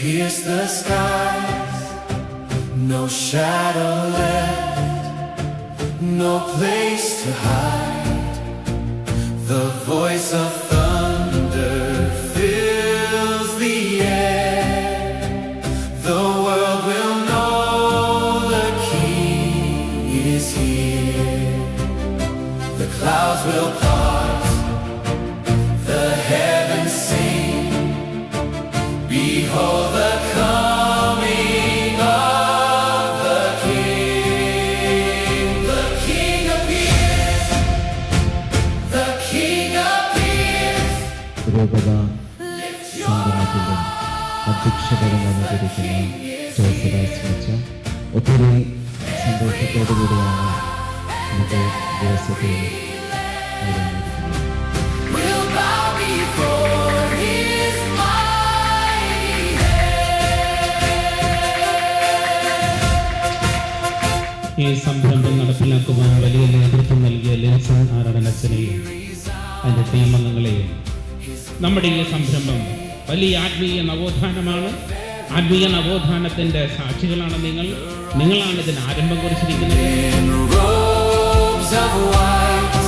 pierce the skies, no shadow left, no place to hide. The voice of thunder fills the air. The world will know the King is here. The clouds will part, the heavens sing. Behold the coming of the King. The King appears. The King appears. പുരോഗത സംഗമത്തിലും അധ്യക്ഷപരമനുകരിക്കുന്ന ജോസഫാസ് വെച്ച ഒത്തിരി സന്തോഷത്തോടുകൂടിയാണ് ഇന്നത്തെ ദിവസത്തെ We'll bow before His mighty hand. ഈ സംരംഭം നടപ്പിലാക്കുവാൻ വലിയ നേതൃത്വം നൽകിയ ലിൻസൺ ആരാധനച്ചനെയും അതിൻ്റെ ടീമംഗങ്ങളെയും നമ്മുടെ ഈ സംരംഭം വലിയ ആത്മീയ നവോത്ഥാനമാണ്. ആത്മീയ നവോത്ഥാനത്തിൻ്റെ സാക്ഷികളാണ് നിങ്ങളാണ് ഇതിന് ആരംഭം കുറിച്ചിരിക്കുന്നത്. In robes of white,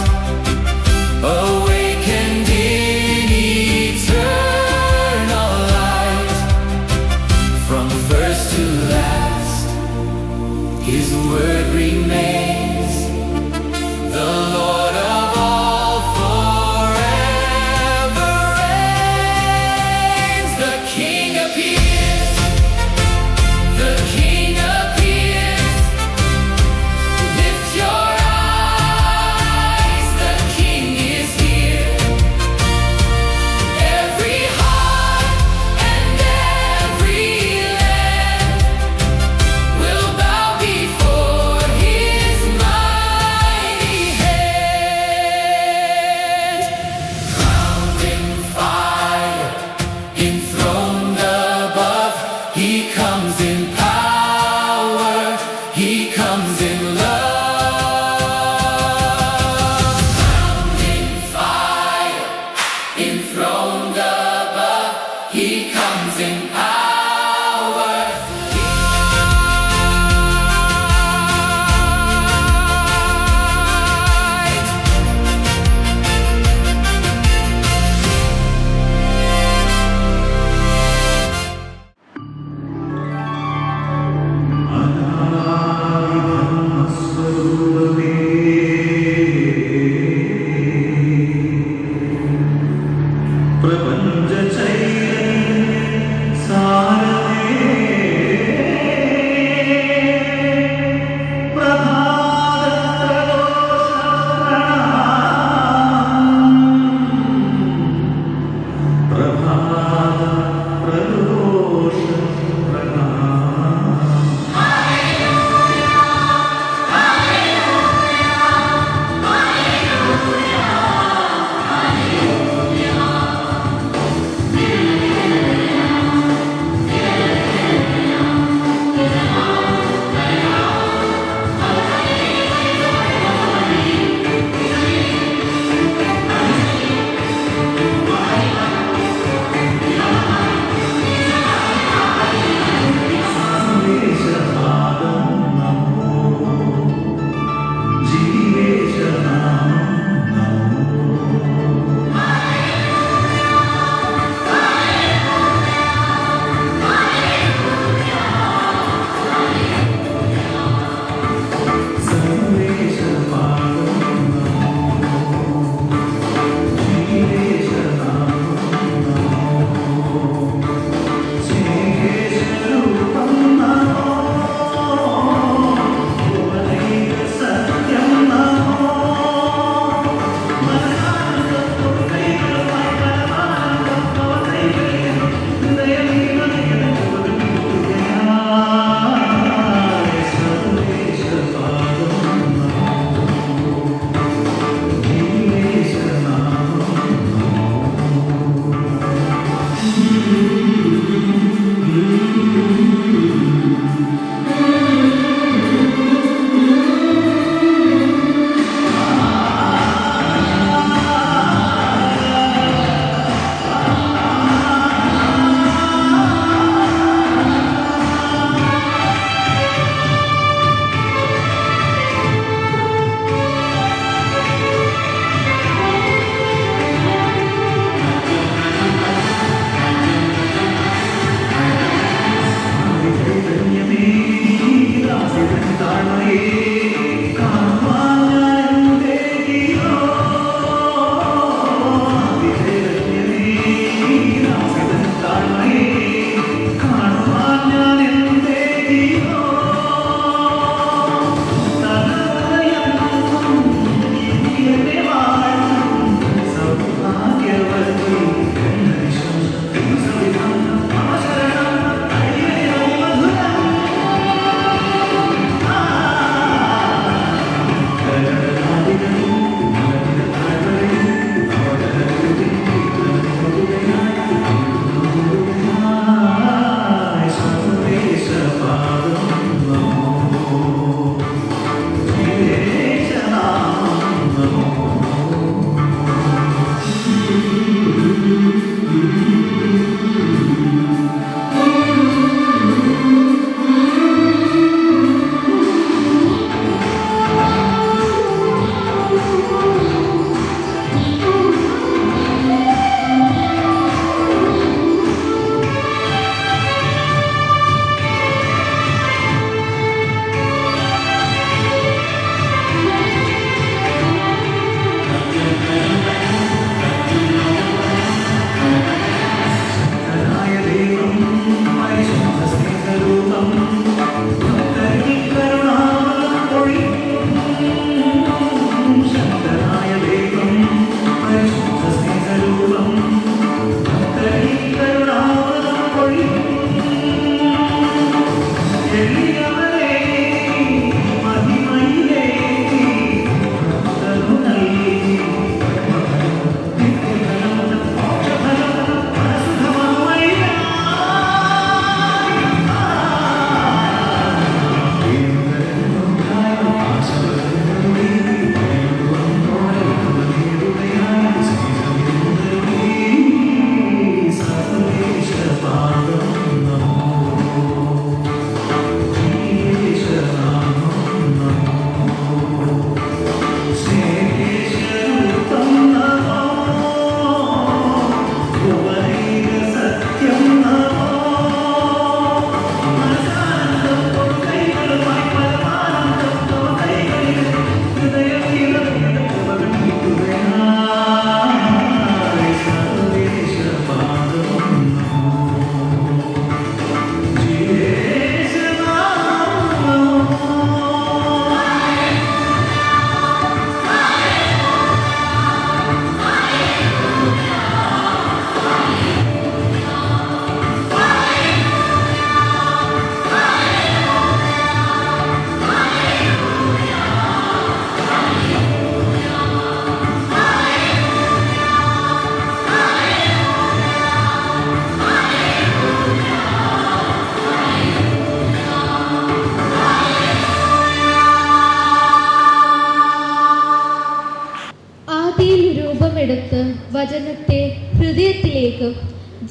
awakened in eternal light. From first to last, His word remains. The Lord of all forever reigns. The King appears. The King appears. Lift your eyes. The King is here. Every heart and every land will bow before His mighty hand. Crowned in fire, enthroned above, He comes in power, He comes in love. Crowned in fire, enthroned above, He comes in power.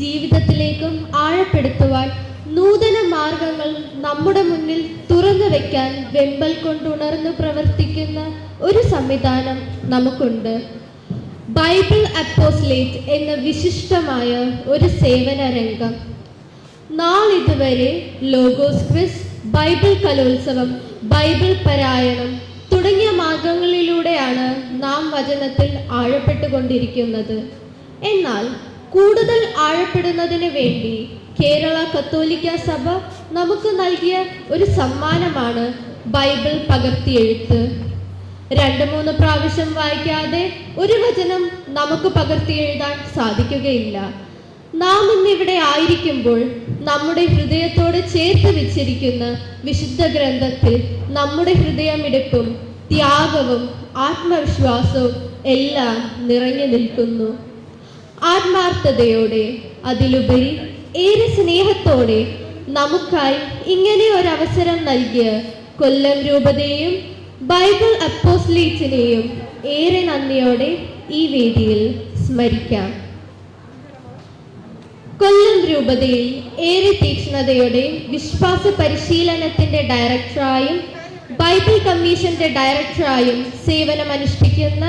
ജീവിതത്തിലേക്കും ആഴപ്പെടുത്തുവാൻ നൂതന മാർഗങ്ങൾ നമ്മുടെ മുന്നിൽ തുറന്നു വയ്ക്കാൻ വെമ്പൽ കൊണ്ടുണർന്നു പ്രവർത്തിക്കുന്ന ഒരു സംവിധാനം നമുക്കുണ്ട്. ബൈബിൾ അപ്പോസ്ലേറ്റ് എന്ന വിശിഷ്ടമായ ഒരു സേവന രംഗം. നാളിതുവരെ ലോഗോസ് ക്വിസ്, ബൈബിൾ കലോത്സവം, ബൈബിൾ പാരായണം തുടങ്ങിയ മാർഗങ്ങളിലൂടെയാണ് നാം വചനത്തിൽ ആഴപ്പെട്ടുകൊണ്ടിരിക്കുന്നത്. എന്നാൽ കൂടുതൽ ആഴപ്പെടുന്നതിന് വേണ്ടി കേരള കത്തോലിക്ക സഭ നമുക്ക് നൽകിയ ഒരു സമ്മാനമാണ് ബൈബിൾ പകർത്തിയെഴുത്ത്. 2-3 പ്രാവശ്യം വായിക്കാതെ ഒരു വചനം നമുക്ക് പകർത്തിയെഴുതാൻ സാധിക്കുകയില്ല. നാം ഇന്നിവിടെ ആയിരിക്കുമ്പോൾ നമ്മുടെ ഹൃദയത്തോട് ചേർത്ത് വെച്ചിരിക്കുന്ന വിശുദ്ധ ഗ്രന്ഥത്തിൽ നമ്മുടെ ഹൃദയമിടിപ്പും ത്യാഗവും ആത്മവിശ്വാസവും എല്ലാം നിറഞ്ഞു നിൽക്കുന്നു. ആത്മാർത്ഥതയോടെ, അതിലുപരി ഏറെ സ്നേഹത്തോടെ നമുക്കായി ഇങ്ങനെ ഒരവസരം നൽകിയ കൊല്ലം രൂപതയെയും ബൈബിൾ അപ്പോസ്ലേറ്റിനെയും ഏറെ നന്ദിയോടെ ഈ വേദിയിൽ സ്മരിക്കാം. കൊല്ലം രൂപതയിൽ ഏറെ തീക്ഷ്ണതയോടെ വിശ്വാസ പരിശീലനത്തിന്റെ ഡയറക്ടറായും ബൈബിൾ കമ്മീഷന്റെ ഡയറക്ടറായും സേവനമനുഷ്ഠിക്കുന്ന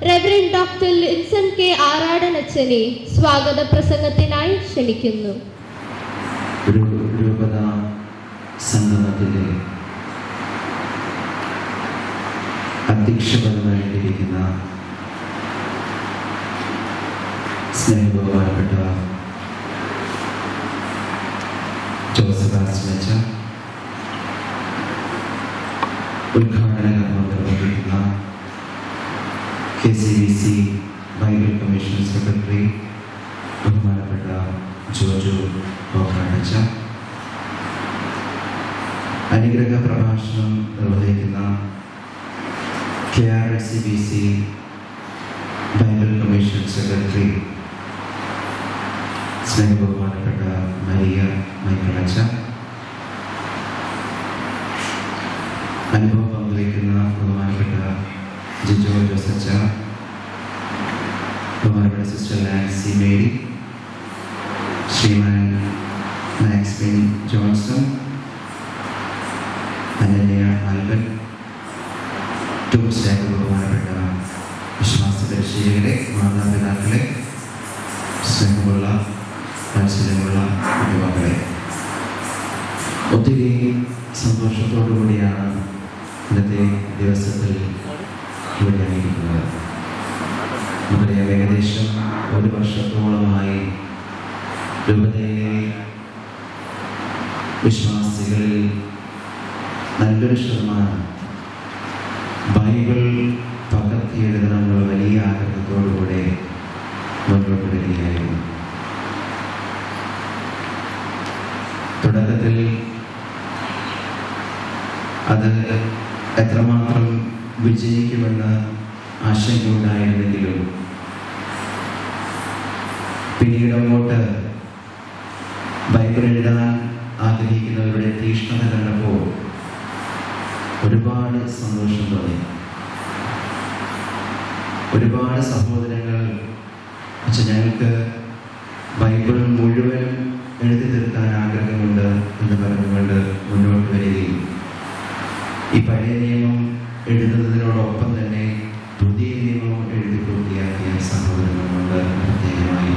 reverend doctor Linson K Aradan അച്ഛനെ സ്വാഗത പ്രസംഗത്തിനായി ക്ഷണിക്കുന്നു. ഒരു രൂപത സംഗമത്തിലെ അധ്യക്ഷപദമായിരിക്കുന്ന സ്നേഹബഹുമാനപ്പെട്ട ജോസഫ് ആസ്മച്ച, ഉദ്ഘാടന കർമ്മം നിർവഹിക്കുന്ന KCVC ബൈബിൾ കമ്മീഷൻ സെക്രട്ടറി ബഹുമാനപ്പെട്ട ജോജു കോക്കാടച്ച, അനുഗ്രഹ പ്രഭാഷണം നിർവഹിക്കുന്ന KRCBC ബൈബിൾ കമ്മീഷൻ സെക്രട്ടറി സ്നേഹബഹുമാനപ്പെട്ട മരിയ മൈക്കിളച്ച, അനുഭവം പങ്കുവയ്ക്കുന്ന ബഹുമാനപ്പെട്ട ജിജോ ജോസച്ച, ബഹുമാനപ്പെട്ട സിസ്റ്റർ ലാൻസി മേരി, ശ്രീമാൻ Maxmin Johnson, Ananya Alban, staff, ബഹുമാനപ്പെട്ട വിശ്വാസ പരിശീലകരെ, മാതാപിതാക്കളെ, സ്നേഹമുള്ള വാത്സല്യമുള്ള കുടുംബങ്ങളെ, ഒത്തിരി സന്തോഷത്തോടു കൂടിയാണ് ഇന്നത്തെ ദിവസത്തിൽ ഇവിടെയായിരിക്കുന്നത്. നമുക്കറിയാം, ഏകദേശം 1 വർഷത്തോളമായി രൂപതയിലെ വിശ്വാസികളിൽ നല്ലൊരു ശതമാനം ബൈബിൾ പകർത്തിയെഴുതണമെന്നുള്ള വലിയ ആഗ്രഹത്തോടുകൂടെ മുന്നോട്ട് വരികയായിരുന്നു. തുടക്കത്തിൽ അത് എത്രമാത്രം വിജയിക്കുമെന്ന് ആശങ്കയുണ്ടായിരുന്നെങ്കിലും പിന്നീട് അങ്ങോട്ട് ബൈബിൾ എഴുതാൻ ആഗ്രഹിക്കുന്നവരുടെ തീഷ്ണത കണ്ടപ്പോൾ ഒരുപാട് സന്തോഷം തോന്നി. ഒരുപാട് സഹോദരങ്ങൾ ഞങ്ങൾക്ക് ബൈബിൾ മുഴുവനും എഴുതി തീർക്കാൻ ആഗ്രഹമുണ്ട് എന്ന് പറഞ്ഞുകൊണ്ട് മുന്നോട്ട് വരികയും ഈ പഴയ നിയമം എഴുതുന്നതിനോടൊപ്പം തന്നെ പുതിയ നിയമം എഴുതി പൂർത്തിയാക്കിയ സഹോദരങ്ങൾ കൊണ്ട് പ്രത്യേകമായി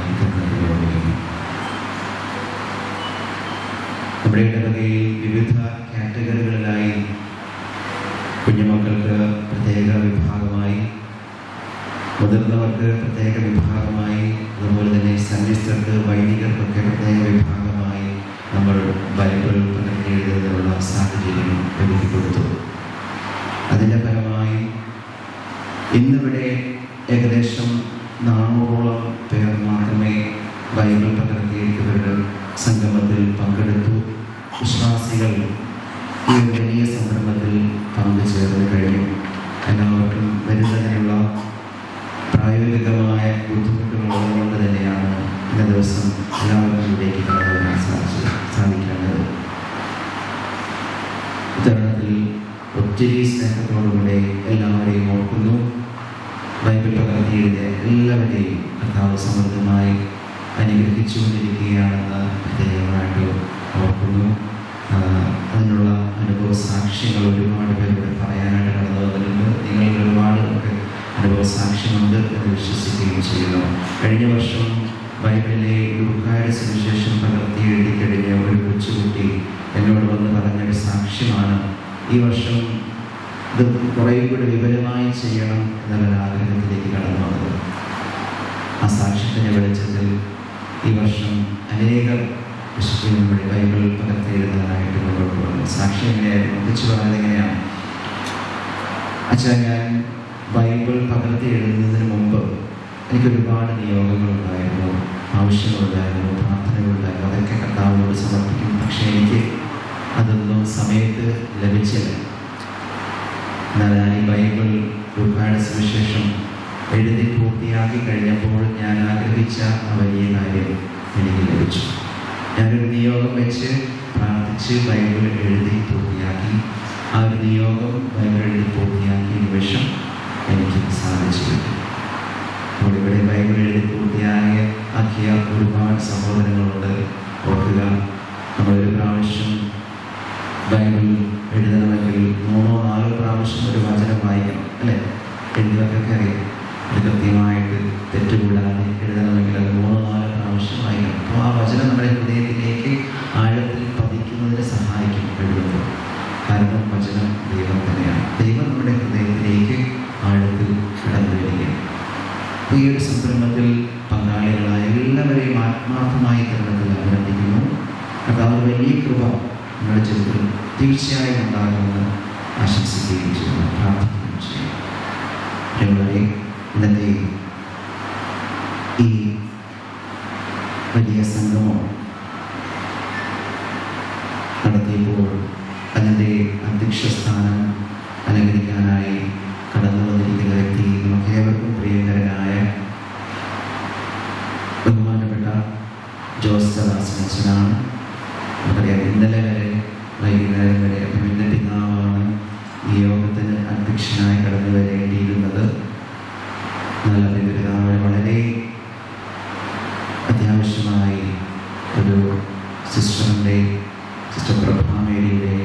ഓർമ്മിക്കുന്നു. നമ്മുടെ ഇടവകയിൽ വിവിധ കാറ്റഗറികളിലായി കുഞ്ഞുമക്കൾക്ക് പ്രത്യേക വിഭാഗമായി, മുതിർന്നവർക്ക് പ്രത്യേക വിഭാഗമായി, അതുപോലെ തന്നെ സന്യസ്തർക്ക്, വൈദികർക്കൊക്കെ പ്രത്യേക വിഭാഗമായി നമ്മൾ ബൈബിൾ പകർത്തി എഴുതുന്നതിനുള്ള സാഹചര്യം ഒരുക്കി കൊടുത്തു. അതിൻ്റെ ഫലമായി ഇന്നിവിടെ ഏകദേശം 400ഓളം പേർ മാത്രമേ ബൈബിൾ പകർത്തിയെഴുത്തവരുടെ സംഗമത്തിൽ പങ്കെടുത്തു. വിശ്വാസികൾ ഈ വലിയ സംരംഭത്തിൽ പങ്കുചേർന്ന് കഴിഞ്ഞു. എല്ലാവർക്കും വരുന്നതിനുള്ള പ്രായോഗികമായ ബുദ്ധിമുട്ടുകളുള്ളതുകൊണ്ട് തന്നെയാണ് ഇന്ന ദിവസം എല്ലാവർക്കും ഇവിടേക്ക് കടന്നു വരാൻ സാധിക്കേണ്ടത്. ഇത്തരണത്തിൽ ഒത്തിരി സ്നേഹത്തോടുകൂടെ എല്ലാവരെയും ഓർക്കുന്നു. ബൈബിൾ പകർത്തിയെഴുതിയ എല്ലാവരെയും കർത്താവ് സമൃദ്ധമായി അനുഗ്രഹിച്ചുകൊണ്ടിരിക്കുകയാണെന്ന് പ്രത്യേകമായിട്ട് ഓർക്കുന്നു. അതിനുള്ള അനുഭവ സാക്ഷ്യങ്ങൾ ഒരുപാട് പേരോട് പറയാനായിട്ട് കടന്നു വന്നിട്ടുണ്ട്. നിങ്ങൾക്ക് ഒരുപാട് അനുഭവ സാക്ഷ്യമുണ്ട് എന്ന് വിശ്വസിക്കുകയും ചെയ്യുന്നു. കഴിഞ്ഞ വർഷം ബൈബിളിലെ ലൂക്കായുടെ സുവിശേഷം പകർത്തി എഴുതി കഴിഞ്ഞ ഒരു കൊച്ചുകുട്ടി എന്നോട് വന്ന് പറഞ്ഞൊരു സാക്ഷ്യമാണ്. ഈ വർഷം ഇത് കുറേ കൂടി വിപുലമായി ചെയ്യണം എന്നുള്ള ആഗ്രഹത്തിലേക്ക് കടന്നു വന്നത്. ആ സാക്ഷ്യത്തിൻ്റെ വെളിച്ചത്തിൽ ഈ വർഷം അനേകം വിശുദ്ധ ബൈബിൾ പകർത്തി എഴുതാനായിട്ട് മുന്നോട്ട് വന്നു. സാക്ഷ്യം എങ്ങനെയായിരുന്നു? ഒന്നിച്ച് പറയുന്നത് എങ്ങനെയാണ്? അച്ഛാ, ഞാൻ ബൈബിൾ പകർത്തി എഴുതുന്നതിന് മുമ്പ് എനിക്കൊരുപാട് നിയോഗങ്ങളുണ്ടായിരുന്നു, ആവശ്യങ്ങളുണ്ടായിരുന്നു, പ്രാർത്ഥനകളുണ്ടായിരുന്നു. അതൊക്കെ കർത്താവിനോട് സമർപ്പിക്കും. പക്ഷേ എനിക്ക് അതൊന്നും സമയത്ത് ലഭിച്ചില്ല. എന്നാൽ ഈ ബൈബിൾ ലൂക്കായുടെ സുവിശേഷം എഴുതി പൂർത്തിയാക്കി കഴിഞ്ഞപ്പോൾ ഞാൻ ആഗ്രഹിച്ച ആ വലിയ കാര്യം എനിക്ക് ലഭിച്ചു. ഞാനൊരു നിയോഗം വെച്ച് പ്രാർത്ഥിച്ച് ബൈബിൾ എഴുതി പൂർത്തിയാക്കി. ആ ഒരു നിയോഗം ബൈബിൾ എഴുതി പൂർത്തിയാക്കിയ നിമിഷം എനിക്ക് സാധിച്ചു. അപ്പോൾ ഇവിടെ ബൈബിൾ എഴുതി പൂർത്തിയാക്കിയ ഒരുപാട് സഹോദരങ്ങളുണ്ട്. ഓർക്കുക, നമ്മളൊരു പ്രാവശ്യം ബൈബിൾ എഴുതണമെങ്കിൽ 3-4 പ്രാവശ്യം ഒരു വചനം വായിക്കണം, അല്ലേ? എഴുതുകയൊക്കെ അറിയാം. ഇത് കൃത്യമായിട്ട് തെറ്റുകൂടാതെ എഴുതണമെങ്കിൽ അത് 3-4 പ്രാവശ്യം വായിക്കണം. അപ്പോൾ ആ വചനം നമ്മുടെ ഹൃദയത്തിലേക്ക് ആഴത്തിൽ പതിക്കുന്നതിന് സഹായിക്കും എഴുതുമ്പോൾ. കാരണം വചനം ദൈവം തന്നെയാണ്. ദൈവം നമ്മുടെ ഹൃദയത്തിലേക്ക് ആഴത്തിൽ കടന്നു വരികയാണ്. ഈ ഒരു സംരംഭത്തിൽ പങ്കാളികളായ എല്ലാവരെയും ആത്മാർത്ഥമായി തരണത്തിൽ അഭിനന്ദിക്കുന്നു. കർത്താവ് വലിയ കൃപ നിങ്ങളുടെ ജീവിതത്തിൽ തീർച്ചയായും ഉണ്ടാകുമെന്ന് ആശംസിക്കുകയും ചെയ്യുന്നു, പ്രാർത്ഥിക്കുകയും ചെയ്യുന്നു. ഞങ്ങളുടെ ഇന്നത്തെ ഈ വലിയ സംഗമം നടത്തിയപ്പോൾ അതിൻ്റെ അധ്യക്ഷ സ്ഥാനം അലങ്കരിക്കാനായി കടന്നു വന്നിരിക്കുന്ന വ്യക്തി നമുക്കേവർക്കും പ്രിയങ്കരനായ ബഹുമാനപ്പെട്ട ജോസ് സദാസനച്ചനാണ്. നമുക്കറിയാം, ഇന്നലെ വരെ വൈകുന്നേരം വരെ അഭിമന്യ പിതാവാണ് ഈ യോഗത്തിന് അധ്യക്ഷനായി കടന്നു വരേണ്ടിയിരുന്നത്. എന്നാൽ അഭിമന്യ പിതാവിന് വളരെ അത്യാവശ്യമായി ഒരു സിസ്റ്റർ പ്രഭാമേരിയുടെ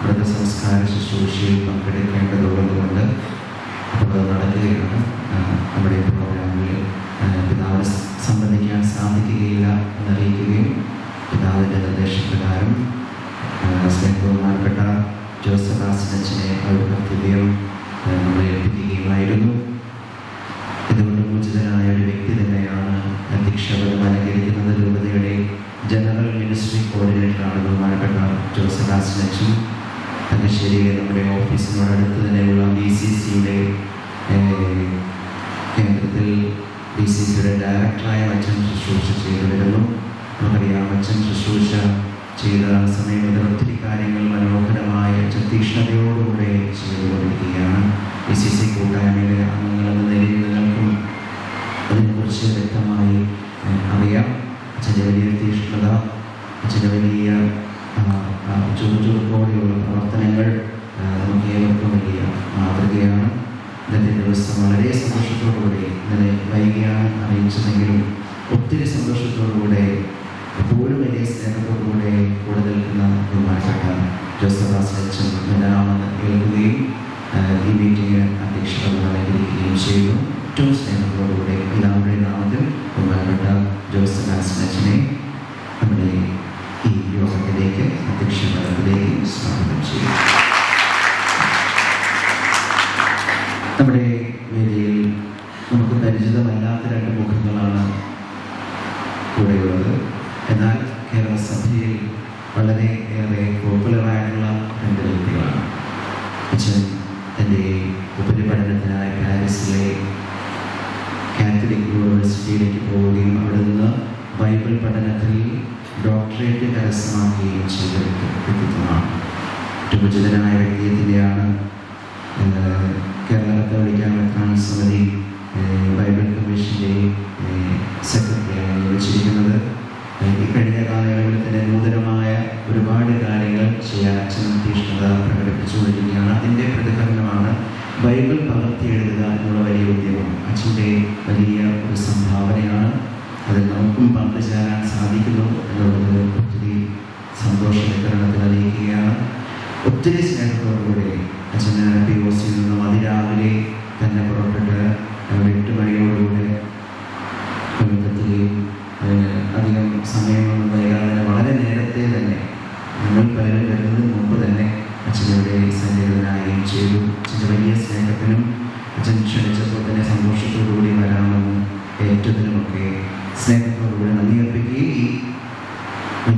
മൃതസംസ്കാര ശുശ്രൂഷയിൽ പങ്കെടുക്കേണ്ടതുള്ളതുകൊണ്ട് അപ്പോൾ അത് നടക്കുകയാണ്. നമ്മുടെ പ്രോഗ്രാമിൽ പിതാവിനെ സംബന്ധിക്കാൻ സാധിക്കുകയില്ല എന്നറിയിക്കുകയും പിതാവിൻ്റെ നിർദ്ദേശപ്രകാരം ബഹുമാനപ്പെട്ട ജോസഫ് ദാസനച്ചനെ ഒരു കർത്തവ്യം നമ്മളെ ഏൽപ്പിക്കുകയുമായിരുന്നു. ഇതുകൊണ്ട് മോചിതനായ ഒരു വ്യക്തി തന്നെയാണ് അധ്യക്ഷപദം അലങ്കരിക്കുന്നത്. രൂപതയുടെ ജനറൽ മിനിസ്ട്രി കോർഡിനേറ്ററാണ് ബഹുമാനപ്പെട്ട ജോസഫ് ദാസനച്ചൻ. തലശ്ശേരിയിലെ നമ്മുടെ ഓഫീസിനോടടുത്ത് തന്നെയുള്ള BCCയുടെ കേന്ദ്രത്തിൽ BCCയുടെ ഡയറക്ടറായ അച്ഛൻ ശുശ്രൂഷ ചെയ്തു വരുന്നു. നമുക്കറിയാം, അച്ഛൻ ശുശ്രൂഷ ചെയ്ത സമയം മുതൽ ഒത്തിരി കാര്യങ്ങൾ മനോഹരമായ തീക്ഷ്ണതയോടുകൂടെ ചെയ്തുകൊണ്ടിരിക്കുകയാണ്. BCC കൂട്ടായ്മയിലെ അംഗങ്ങളെന്ന നിലയിൽ നിങ്ങൾക്കും അതിനെക്കുറിച്ച് വ്യക്തമായി അറിയാം. അച്ഛൻ്റെ വലിയ തീക്ഷ്ണത, അച്ഛൻ്റെ വലിയ ചുറുചുറുക്കോടെയുള്ള പ്രവർത്തനങ്ങൾ നമുക്ക് ഏവർക്കും വലിയ മാതൃകയാണ്. ഇന്നത്തെ ദിവസം വളരെ സന്തോഷത്തോടുകൂടി, ഇന്നലെ വൈകിയാണ് അറിയിച്ചതെങ്കിലും ഒത്തിരി സന്തോഷത്തോടുകൂടെ എപ്പോഴും വലിയ സ്നേഹത്തോടുകൂടെ കൂടെ നിൽക്കുന്ന ബഹുമാനപ്പെട്ട ജോസഫ് ദാസനച്ചൻ വരാമെന്ന് കേൾക്കുകയും ഈ മീറ്റിംഗ് അധ്യക്ഷത അലങ്കരിക്കുകയും ചെയ്തു. ഏറ്റവും സ്നേഹത്തോടുകൂടെ എല്ലാവരുടെയും നാമത്തിൽ ബഹുമാനപ്പെട്ട ജോസഫ് ദാസനച്ചനെ നമ്മുടെ ഈ യോഗത്തിലേക്ക് അധ്യക്ഷ പദത്തിലേക്ക് സ്വാഗതം ചെയ്യും. നമ്മുടെ വേദിയിൽ നമുക്ക് പരിചിതമല്ലാത്ത 2 മുഖങ്ങളാണ് കൂടെയുള്ളത്. എന്നാൽ കേരള സഭയിൽ വളരെ ഏറെ പോപ്പുലറായിട്ടുള്ള 2 വ്യക്തികളാണ്. അച്ഛൻ തൻ്റെ ഉപരിപഠനത്തിനായി പാരീസിലെ കാത്തലിക് യൂണിവേഴ്സിറ്റിയിലേക്ക് പോവുകയും അവിടെ നിന്ന് ബൈബിൾ പഠനത്തിൽ ഡോക്ടറേറ്റ് കരസ്ഥമാക്കുകയും ചെയ്ത വ്യക്തിത്വമാണ്. ഏറ്റവും ഉചിതനായ വ്യക്തിത്വത്തിൻ്റെയാണ് കേരള കത്തോലിക്ക മെത്രാൻ സമിതി ബൈബിൾ കമ്മീഷൻ്റെ സെക്രട്ടറിയാണ് നിയമിച്ചിരിക്കുന്നത്. ഈ കഴിഞ്ഞ കാലയളവിൽ തന്നെ നൂതനമായ ഒരുപാട് കാര്യങ്ങൾ ചെയ്യാൻ അച്ഛൻ തീക്ഷ്ണത പ്രകടിപ്പിച്ചുകൊണ്ടിരിക്കുകയാണ്. അതിൻ്റെ പ്രതിഫലനമാണ് ബൈബിൾ പകർത്തി എഴുതുക എന്നുള്ള വലിയ ഉദ്യമം. അച്ഛൻ്റെ വലിയ ഒരു സംഭാവനയാണ്. അതിൽ നമുക്കും പങ്കു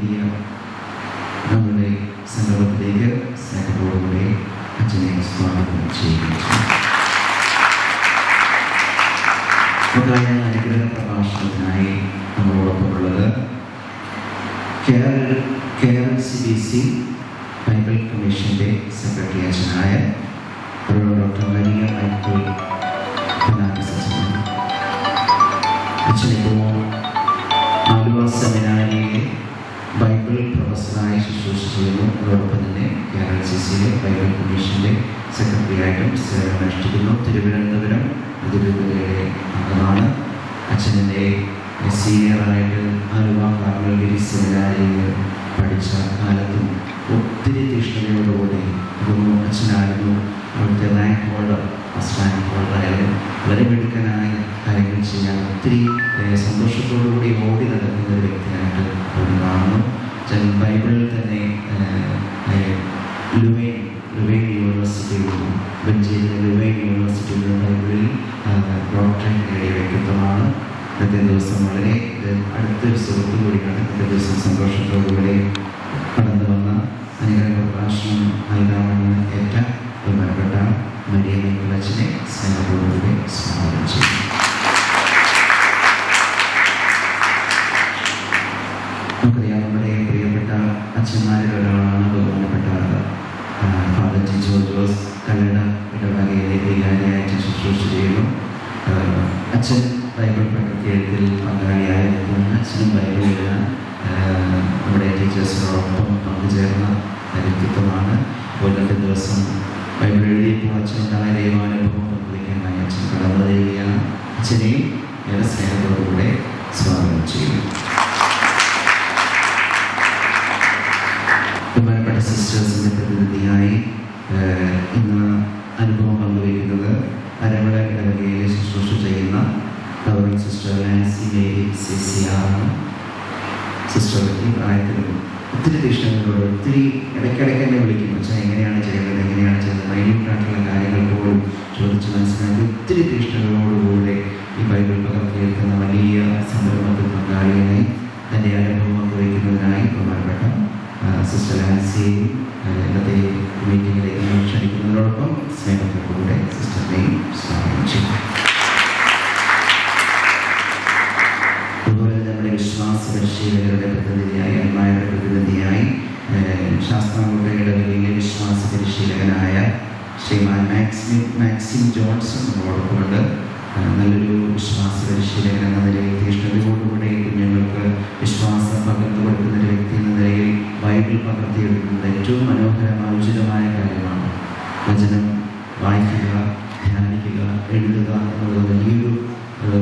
നൽകിയ നമ്മുടെ സംഗമത്തിലേക്ക് സ്നേഹത്തോടുകൂടി അച്ഛനെ സ്വാഗതം ചെയ്യുകയും മക്കളായ അനുഗ്രഹ പ്രഭാഷണത്തിനായി നമ്മളോടൊപ്പമുള്ളത് KRCBC ബൈബിൾ കമ്മീഷൻ്റെ സെക്രട്ടറി അച്ഛനായ ഡോക്ടർ മരിയ മൈക്കിൾ ഫെർണാണ്ടസ് അച്ഛനിപ്പോൾ ആലുവ സെമിനാരിയിലെ ബൈബിൾ പ്രൊഫസറായി ശുശ്രൂഷ ചെയ്യുന്നു. അതോടൊപ്പം തന്നെ KRCCയിലെ ബൈബിൾ കമ്മീഷൻ്റെ സെക്രട്ടറിയായിട്ടും സേവനമനുഷ്ഠിക്കുന്നു. തിരുവനന്തപുരം അതിരൂപതയുടെ അംഗമാണ്. അച്ഛൻ്റെ സീനിയറായിട്ട് ആലുവ കാർമൽഗിരി സെമിനാരിയിൽ പഠിച്ച കാലത്തും ഒത്തിരി തീഷ്ണതയോടുകൂടി അതൊന്നും അച്ഛനായിരുന്നു അവിടുത്തെ റാങ്ക് ഹോൾഡർ, ഫസ്റ്റ് റാങ്ക് ഹോൾഡറായാലും വളരെ മിടുക്കനായി കാര്യങ്ങൾ ചെയ്യാൻ ഒത്തിരി സന്തോഷത്തോടുകൂടി ഓടി നടക്കുന്ന ഒരു വ്യക്തിയായിട്ട് അവിടെ കാണുന്നു. ബൈബിളിൽ തന്നെ ലുവൈൻ യൂണിവേഴ്സിറ്റിയിൽ നിന്നും ബെഞ്ചിയിലെ ലുവൈൻ യൂണിവേഴ്സിറ്റിയിൽ നിന്നും ബൈബിളിൽ ഡോക്ടറേറ്റ് നേടിയ വ്യക്തിത്വമാണ്. ഇന്നത്തെ ദിവസം വളരെ അടുത്തൊരു സുഹൃത്തു കൂടിയാണ്. ഇന്നത്തെ ദിവസം സന്തോഷത്തോടുകൂടി കടന്നു വന്ന അനുഗ്രഹ പ്രഭാഷണം നൽകാമെന്ന് ഏറ്റ ബഹുമാനപ്പെട്ട മരിയ മൈക്കിൾ അച്ഛനെ സ്നേഹത്തോടുകൂടി സ്വാഗതം ചെയ്യുന്നു. നമുക്കറിയാം, നമ്മുടെ പ്രിയപ്പെട്ട അച്ഛന്മാരിൽ ഒരാളാണ് ബഹുമാനപ്പെട്ട ഫാദർ ജിജോ ജോസ്. കല്ലട ഇടവകയിലെ വികാരിയായിട്ട് ശുശ്രൂഷ ചെയ്യുന്നു. അച്ഛൻ ബൈബിൾ പ്രകൃതിയെഴുത്തിൽ പങ്കാളിയായ അച്ഛനും ബൈബിൾ എഴുതാൻ നമ്മുടെ ടീച്ചേഴ്സിനോടൊപ്പം പങ്കുചേർന്ന വ്യക്തിത്വമാണ്. ഇന്നത്തെ ദിവസം ബൈബിൾ എഴുതിയപ്പോൾ അച്ഛനുണ്ടായ ദൈവാനുഭവം പങ്കുവയ്ക്കാനായി അച്ഛൻ കടന്നു വരികയാണ്. അച്ഛനെയും ഏറെ സ്നേഹത്തോടുകൂടെ സ്വാഗതം ചെയ്യുന്നു. ബഹുമാനപ്പെട്ട സിസ്റ്റേഴ്സിൻ്റെ പ്രതിനിധിയായി ഇന്ന് അനുഭവം പങ്കുവയ്ക്കുന്നത് അരവിള ഇടവകയിലെ ശുശ്രൂഷ ചെയ്യുന്ന റവറൻഡ് സിസ്റ്റർ നാൻസി മേരി സിസിയാണ്. സിസ്റ്റർ ഈ പ്രായത്തിലും ഒത്തിരി തീഷ്ണതകളോട് ഒത്തിരി ഇടയ്ക്കിടയ്ക്ക് എന്നെ വിളിക്കും, പക്ഷേ എങ്ങനെയാണ് ചെയ്യുന്നത് മൈന്യൂട്ടായിട്ടുള്ള കാര്യങ്ങൾ പോലും ചോദിച്ച് മനസ്സിലാക്കി ഒത്തിരി തീഷ്ണതകളോടുകൂടെ ഈ ബൈബിൾ പകർത്തിയെടുക്കുന്ന വലിയ സംരംഭത്തിൽ പങ്കാളിയായി തൻ്റെ അനുഭവം പങ്കുവയ്ക്കുന്നതിനായി ബഹുമാനപ്പെട്ട സിസ്റ്റർ നാൻസിയെയും ഇന്നത്തെ മീറ്റിങ്ങിലേക്ക് ക്ഷണിക്കുന്നതിനോടൊപ്പം സ്നേഹത്തോടുകൂടെ സിസ്റ്ററിനെയും സ്വാഗതം ചെയ്യും. അതുപോലെ നമ്മുടെ വിശ്വാസ പരിശീലകരുടെ പ്രതിനിധിയായി അമ്മയുടെ പ്രതിനിധിയായി ശാസ്താംകോട്ട ഇടവകയിലെ വിശ്വാസ പരിശീലകനായ ശ്രീമാൻ മാക്സിം ജോൺസൺ നമ്മളോടൊപ്പമുണ്ട്. നല്ലൊരു വിശ്വാസ പരിശീലകൻ എന്ന നിലയിൽ തീഷ്ണതയോടുകൂടെ കുഞ്ഞുങ്ങൾക്ക് വിശ്വാസം പകർന്നു കൊടുക്കുന്ന ഒരു വ്യക്തി എന്ന നിലയിൽ ബൈബിൾ പകർത്തിയെടുക്കുന്നത് ഏറ്റവും മനോഹരമായ ഉചിതമായ കാര്യമാണ്. വചനം വായിക്കുക, ധ്യാനിക്കുക, എഴുതുക എന്നുള്ളത്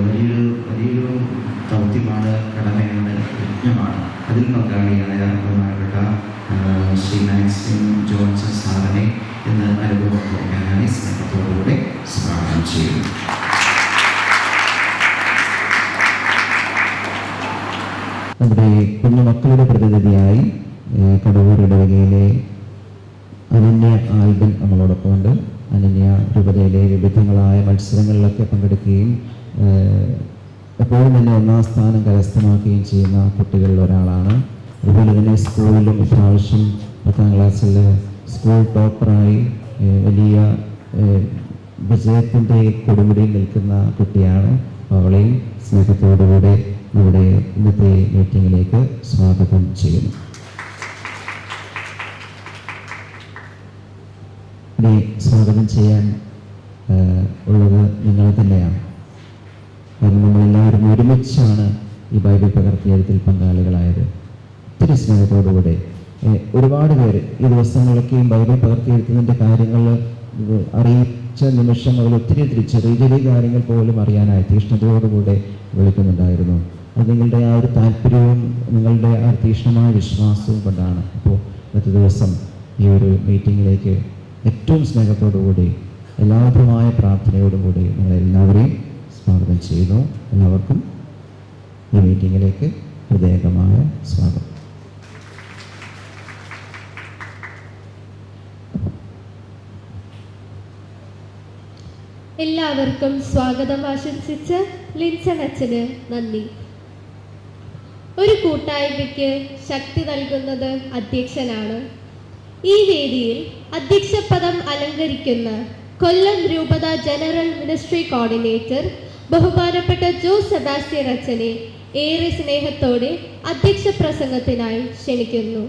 വലിയൊരു ദൗത്യമാണ്, കടമയാണ്, യജ്ഞമാണ്. അതിൽ പങ്കാളിയായ ബഹുമാനപ്പെട്ട ശ്രീ മാക്സിം ജോൺസൺ സാറിനെ ഇന്ന് അനുഭവം കൊടുക്കാനായി സ്നേഹത്തോടുകൂടെ സ്വാഗതം ചെയ്യുന്നു. നമ്മുടെ കുഞ്ഞുമക്കളുടെ പ്രതിനിധിയായി കടവൂർ ഇടവകയിലെ അനന്യ ആൽബൻ നമ്മളോടൊപ്പമുണ്ട്. അനന്യ രൂപതയിലെ വിവിധങ്ങളായ മത്സരങ്ങളിലൊക്കെ പങ്കെടുക്കുകയും എപ്പോഴും തന്നെ ഒന്നാം സ്ഥാനം കരസ്ഥമാക്കുകയും ചെയ്യുന്ന കുട്ടികളിൽ ഒരാളാണ്. അതുപോലെ തന്നെ സ്കൂളിലും ഇപ്രാവശ്യം 10ാം ക്ലാസ്സിൽ സ്കൂൾ ടോപ്പറായി വലിയ വിജയത്തിൻ്റെ കൊടുമുടിയിൽ നിൽക്കുന്ന കുട്ടിയാണ്. അവളെയും സ്നേഹത്തോടുകൂടെ നമ്മുടെ ഇന്നത്തെ മീറ്റിങ്ങിലേക്ക് സ്വാഗതം ചെയ്യുന്നു. ഇനി സ്വാഗതം ചെയ്യാൻ ഉള്ളത് നിങ്ങൾ തന്നെയാണ്. കാരണം നമ്മളെല്ലാവരും ഒരുമിച്ചാണ് ഈ ബൈബിൾ പകർത്തിയെഴുത്തിൽ പങ്കാളികളായത്. ഒത്തിരി സ്നേഹത്തോടുകൂടെ ഒരുപാട് പേര് ഈ ദിവസങ്ങളൊക്കെയും ബൈബിൾ പകർത്തിയെഴുത്തുന്നതിൻ്റെ കാര്യങ്ങൾ അറിയിച്ച നിമിഷം മുതൽ ഒത്തിരി ചെറിയ ചെറിയ കാര്യങ്ങൾ പോലും അറിയാനായി തീഷ്ണതയോടുകൂടെ വിളിക്കുന്നുണ്ടായിരുന്നു. അത് നിങ്ങളുടെ ആ ഒരു താല്പര്യവും നിങ്ങളുടെ ആ തീഷ്ണമായ വിശ്വാസവും കൊണ്ടാണ്. അപ്പോൾ ഇന്നത്തെ ദിവസം ഈ ഒരു മീറ്റിങ്ങിലേക്ക് ഏറ്റവും സ്നേഹത്തോടുകൂടി എല്ലാവിധമായ പ്രാർത്ഥനയോടുകൂടി നിങ്ങളെല്ലാവരെയും സ്വാഗതം ചെയ്യുന്നു. എല്ലാവർക്കും ഈ മീറ്റിങ്ങിലേക്ക് ഹൃദയംഗമായ സ്വാഗതം. എല്ലാവർക്കും സ്വാഗതം ആശംസിച്ച് ലിൻസൺ അച്ഛന് നന്ദി. ഒരു കൂട്ടായ്മയ്ക്ക് ശക്തി നൽകുന്നത് അധ്യക്ഷനാണ്. ഈ വേദിയിൽ അധ്യക്ഷപദം അലങ്കരിക്കുന്ന കൊല്ലം രൂപത ജനറൽ മിനിസ്ട്രി കോർഡിനേറ്റർ ബഹുമാനപ്പെട്ട ജോസ് സെബാസ്റ്റ്യൻ അച്ഛനെ ഏറെ സ്നേഹത്തോടെ അധ്യക്ഷ പ്രസംഗത്തിനായി ക്ഷണിക്കുന്നു.